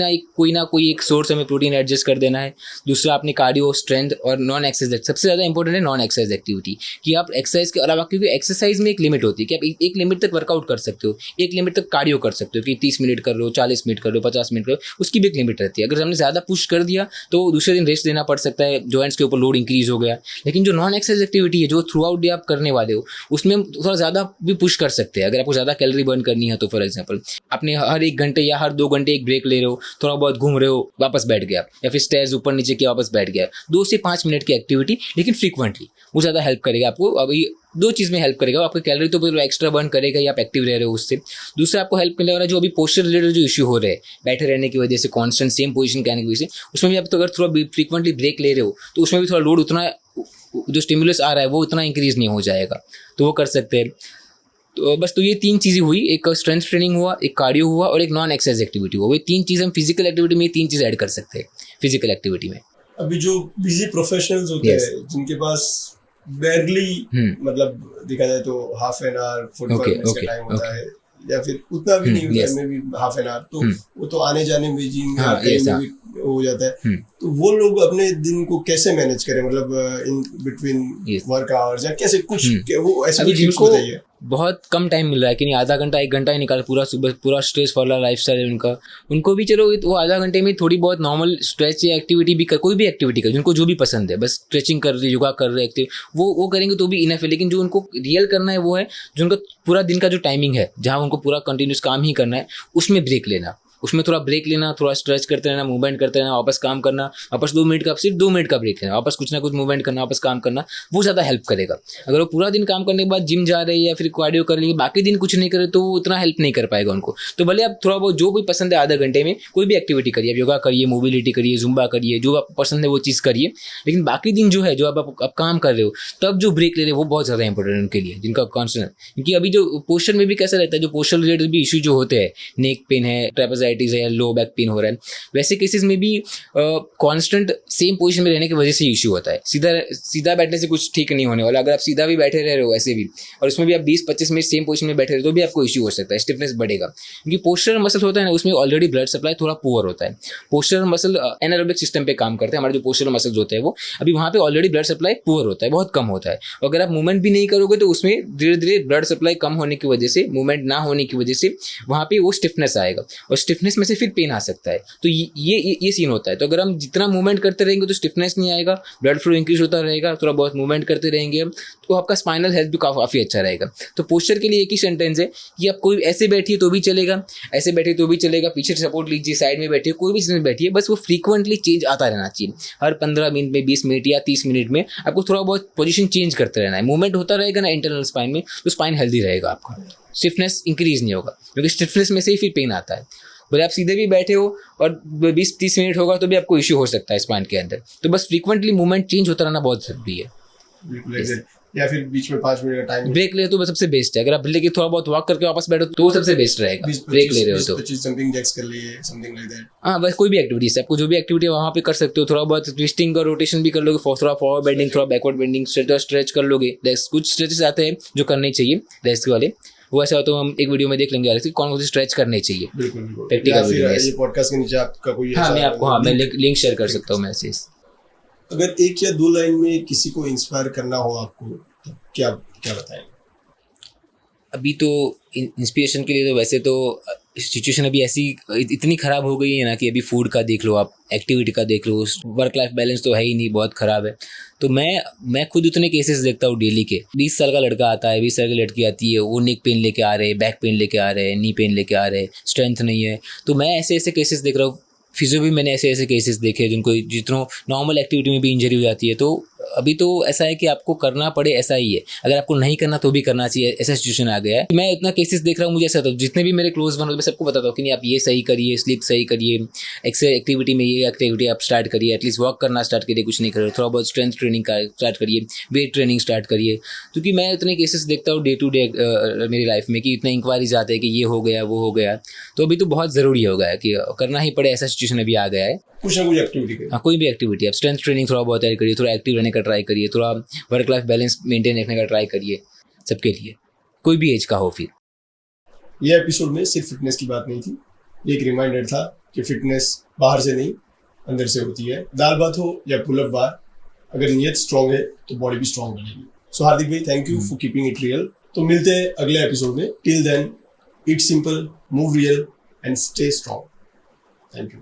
ना कोई एक सोर्स हमें प्रोटीन एडजस्ट कर देना है। दूसरा आपने कार्डियो, स्ट्रेंथ और नॉन एक्सरसाइज, सबसे ज़्यादा इंपॉर्टेंट है नॉन एक्सरसाइज एक्टिविटी, कि आप एक्सरसाइज के अलावा, क्योंकि एक्सरसाइज में एक लिमिट होती है कि आप एक लिमिट तक वर्कआउट कर सकते हो, एक लिमिट तक कार्डियो कर सकते हो, कि 30 मिनट कर लो, 40 मिनट कर लो, 50 मिनट कर लो, उसकी भी एक लिमिट रहती है। अगर हमने ज़्यादा पुश कर दिया तो दूसरे दिन रेस्ट देना पड़ सकता है, जॉइंट्स के ऊपर लोड इंक्रीज हो गया। लेकिन जो नॉन एक्सरसाइज एक्टिविटी है, जो थ्रू आउट डे आप करने वाले हो, उसमें हम थोड़ा ज़्यादा भी पुश कर सकते हैं। अगर आपको ज़्यादा कैलोरी बर्न करनी है तो फॉर एग्जाम्पल आपने हर 1 घंटे या हर 2 घंटे एक ब्रेक ले रहे हो, थोड़ा बहुत घूम रहे हो, वापस बैठ गया, या फिर स्टेयर्स ऊपर नीचे किया, वापस बैठ गया, 2 से 5 मिनट की एक्टिविटी, लेकिन फ्रीक्वेंटली, वो ज़्यादा हेल्प करेगा आपको। अभी 2 चीज़ में हेल्प करेगा, आपकी कैलोरी तो एक्स्ट्रा बर्न करेगा या आप एक्टिव रह रहे हो उससे। दूसरा आपको हेल्प करने वाला जो अभी पोस्चर रिलेटेड जो इशू हो रहे हैं, बैठे रहने की वजह से, कॉन्स्टेंट सेम पोजीशन के आने की वजह से, उसमें भी आप तो अगर थोड़ा फ्रीक्वेंटली ब्रेक ले रहे हो तो उसमें भी थोड़ा लोड, उतना जो स्टिमुलस आ रहा है वो उतना इंक्रीज नहीं हो जाएगा, तो वो कर सकते हैं। तो बस, तो ये 3 चीज़ें हुई, एक स्ट्रेंथ ट्रेनिंग हुआ, एक कार्डियो हुआ और एक नॉन एक्सरसाइज एक्टिविटी हुआ। वो 3 चीज़ हम फिजिकल एक्टिविटी में 3 चीज़ ऐड कर सकते हैं फिजिकल एक्टिविटी में।
अभी जो बिजी प्रोफेशनल्स होते हैं, जिनके पास बेरली मतलब देखा जाए तो हाफ एन आवर 45 मिनट्स का टाइम होता है, या फिर उतना भी नहीं होता है, may be half an hour, तो वो तो आने जाने में जिम में भी हो जाता है। तो वो लोग अपने दिन को कैसे मैनेज करें, मतलब इन बिटवीन वर्क आवर्स, या कैसे कुछ वो ऐसे भी टिप्स बताइए।
बहुत कम टाइम मिल रहा है कि नहीं, आधा घंटा 1 घंटा ही निकाल, पूरा सुबह पूरा स्ट्रेस वाला लाइफस्टाइल है उनको भी चलो वो आधा घंटे में थोड़ी बहुत नॉर्मल स्ट्रेच या एक्टिविटी भी कर, कोई भी एक्टिविटी कर, जिनको जो भी पसंद है, बस स्ट्रेचिंग कर रहे, योगा कर रहे, एक्टिव वो करेंगे तो भी इनफ है। लेकिन जो उनको रियल करना है वो है जो उनका पूरा दिन का जो टाइमिंग है, जहाँ उनको पूरा कंटिन्यूस काम ही करना है, उसमें ब्रेक लेना, उसमें थोड़ा ब्रेक लेना, थोड़ा स्ट्रेच करते रहना, मूवमेंट करते रहना, वापस काम करना, वापस 2 मिनट का, सिर्फ 2 मिनट का ब्रेक लेना, वापस कुछ ना कुछ मूवमेंट करना, वापस काम करना, वो ज़्यादा हेल्प करेगा। अगर वो पूरा दिन काम करने के बाद जिम जा रहे हैं या फिर कार्डियो कर लेंगे, बाकी दिन कुछ नहीं करे, तो वो उतना हेल्प नहीं कर पाएगा उनको। तो भले आप थोड़ा बहुत जो भी पसंद है, आधा घंटे में कोई भी एक्टिविटी करिए, आप योगा करिए, मोबिलिटी करिए, जुम्बा करिए, जो आपको पसंद है वो चीज़ करिए। लेकिन बाकी दिन जो है, जो आप काम कर रहे हो, तब जो ब्रेक ले रहे हो वो बहुत ज़्यादा इंपॉर्टेंट है उनके लिए, जिनका कॉन्स्टेंट। क्योंकि अभी जो पोस्चर में भी कैसा रहता है, जो पोस्चर रिलेटेड भी इशू जो होते हैं, नेक पेन है, ट्रेपेजाइटिस है, लो बैक पेन हो रहा है, वैसे केसेस में भी कांस्टेंट सेम पोजीशन में रहने की वजह से इशू होता है। सीधा बैठने से कुछ ठीक नहीं होने वाला। अगर आप सीधा भी बैठे रह रहे हो वैसे भी, और उसमें भी आप 20-25 मिनट सेम पोजीशन में बैठे रहे तो भी आपको इशू हो सकता है, स्टिफनेस बढ़ेगा। क्योंकि पोस्चर मसल होता है ना, उसमें ऑलरेडी ब्लड सप्लाई थोड़ा पुअर होता है। पोस्चर मसल एनारोबिक सिस्टम पे काम करते हैं, हमारे जो पोस्चर मसल्स होते हैं वो अभी वहाँ पे ऑलरेडी ब्लड सप्लाई पुअर होता है, बहुत कम होता है। अगर आप मूवमेंट भी नहीं करोगे तो उसमें धीरे धीरे ब्लड सप्लाई कम होने की वजह से, मूवमेंट ना होने की वजह से वहाँ पे वो स्टिफनेस आएगा, और स्टिफनेस में से फिर पेन आ सकता है। तो ये सीन होता है। तो अगर हम जितना मूवमेंट करते रहेंगे तो स्टिफनेस नहीं आएगा, ब्लड फ्लो इंक्रीज होता रहेगा, थोड़ा बहुत मूवमेंट करते रहेंगे तो आपका स्पाइनल हेल्थ भी काफ़ी अच्छा रहेगा। तो पोस्चर के लिए एक ही सेंटेंस है कि आप कोई ऐसे बैठिए तो भी चलेगा, ऐसे बैठिए तो भी चलेगा, पीछे सपोर्ट लीजिए, साइड में बैठिए, कोई भी चीज़ में बैठिए, बस वो फ्रीक्वेंटली चेंज आता रहना चाहिए। हर 15 मिनट में, 20 मिनट या 30 मिनट में आपको थोड़ा बहुत पोजीशन चेंज करते रहना है। मूवमेंट होता रहेगा ना इंटरनल स्पाइन में, तो स्पाइन हेल्दी रहेगा आपका, स्टिफनेस इंक्रीज नहीं होगा, क्योंकि स्टिफनेस में से ही फिर पेन आता है। भले आप सीधे भी बैठे हो और 20-30 मिनट होगा तो भी आपको इश्यू हो सकता है स्पाइन के अंदर। तो बस फ्रीक्वेंटली मूवमेंट चेंज होता रहना बहुत जरूरी है।
बिल्कुल, या फिर बीच में 5 मिनट का टाइम
ब्रेक ले तो सबसे बेस्ट है। अगर आप लेके थोड़ा बहुत वॉक करके वापस बैठो तो सबसे बेस्ट रहेगा। ब्रेक ले रहे हो तो
25 जंपिंग जैक्स कर लिए, समथिंग लाइक दैट।
हाँ, बस कोई भी एक्टिविटी है, आपको जो भी एक्टिविटी है वहाँ पे कर सकते हो। थोड़ा बहुत ट्विस्टिंग और रोटेशन भी कर लोगे, थोड़ा फॉरवर्ड बेंडिंग, थोड़ा बैकवर्ड बेंडिंग, स्ट्रेच कर लोगे। कुछ स्ट्रेचेस आते हैं जो करने चाहिए रेस्ट वाले, वो ऐसा हो तो हम एक वीडियो में देख लेंगे कि कौन कौन से स्ट्रेच करने चाहिए।
बिल्कुल
प्रैक्टिकल वीडियो
ये पॉडकास्ट के नीचे आपका कोई
हाँ मैं आपको मैं लिंक शेयर कर सकता हूँ मैसेज।
अगर एक या दो लाइन में किसी को इंस्पायर करना हो आपको तो क्या बताएंगे?
अभी तो इंस्पिरेशन के लिए तो वैसे तो सिचुएशन अभी ऐसी इतनी ख़राब हो गई है ना कि अभी फूड का देख लो, आप एक्टिविटी का देख लो, वर्क लाइफ बैलेंस तो है ही नहीं, बहुत ख़राब है। तो मैं खुद उतने केसेस देखता हूँ डेली के। 20 साल का लड़का आता है, 20 साल की लड़की आती है, वो नेक पेन लेके आ रहे हैं, बैक पेन लेके आ रहे हैं, नी पेन लेके आ रहे हैं, स्ट्रेंथ नहीं है। तो मैं ऐसे केसेस देख रहा हूँ। फिजियो भी मैंने ऐसे केसेस देखे हैं जिनको जितनों नॉर्मल एक्टिविटी में भी इंजरी हो जाती है। तो अभी तो ऐसा है कि आपको करना पड़े ऐसा ही है, अगर आपको नहीं करना तो भी करना चाहिए, ऐसा सिचुएशन आ गया है। मैं इतना केसेस देख रहा हूँ, मुझे ऐसा था जितने भी मेरे क्लोज वन मैं सबको बताता हूँ कि नहीं आप ये सही करिए, स्लीप सही करिए, एक्टिविटी में ये एक्टिविटी आप स्टार्ट करिए, एटलीस्ट वॉक करना स्टार्ट करिए, कुछ नहीं करिए, थोड़ा बहुत स्ट्रेंथ ट्रेनिंग स्टार्ट करिए, वेट ट्रेनिंग स्टार्ट करिए। क्योंकि मैं इतने केसेस देखता हूँ डे टू डे मेरी लाइफ में कि इतने इंक्वायरीज आते हैं कि ये हो गया वो हो गया। तो अभी तो बहुत ज़रूरी हो गया है कि करना ही पड़े, ऐसा सिचुएशन अभी आ गया है।
कुछ ना कुछ एक्टिविटी,
हाँ कोई भी एक्टिविटी, आप स्ट्रेंथ ट्रेनिंग थोड़ा बहुत ऐड करिए, थोड़ा एक्टिव रहने का ट्राई करिए, थोड़ा वर्क लाइफ बैलेंस मेंटेन रखने का ट्राई करिए, सबके लिए, कोई भी एज का हो। फिर
ये एपिसोड में सिर्फ फिटनेस की बात नहीं थी, ये एक रिमाइंडर था कि फिटनेस बाहर से नहीं अंदर से होती है। दाल बात हो या पुल अप बार, अगर नीयत स्ट्रांग है तो बॉडी भी स्ट्रांग बनेगी। सो हार्दिक भाई, thank you for keeping it real. तो मिलते हैं अगले एपिसोड में। Till then, eat simple, move real and stay strong. Thank you.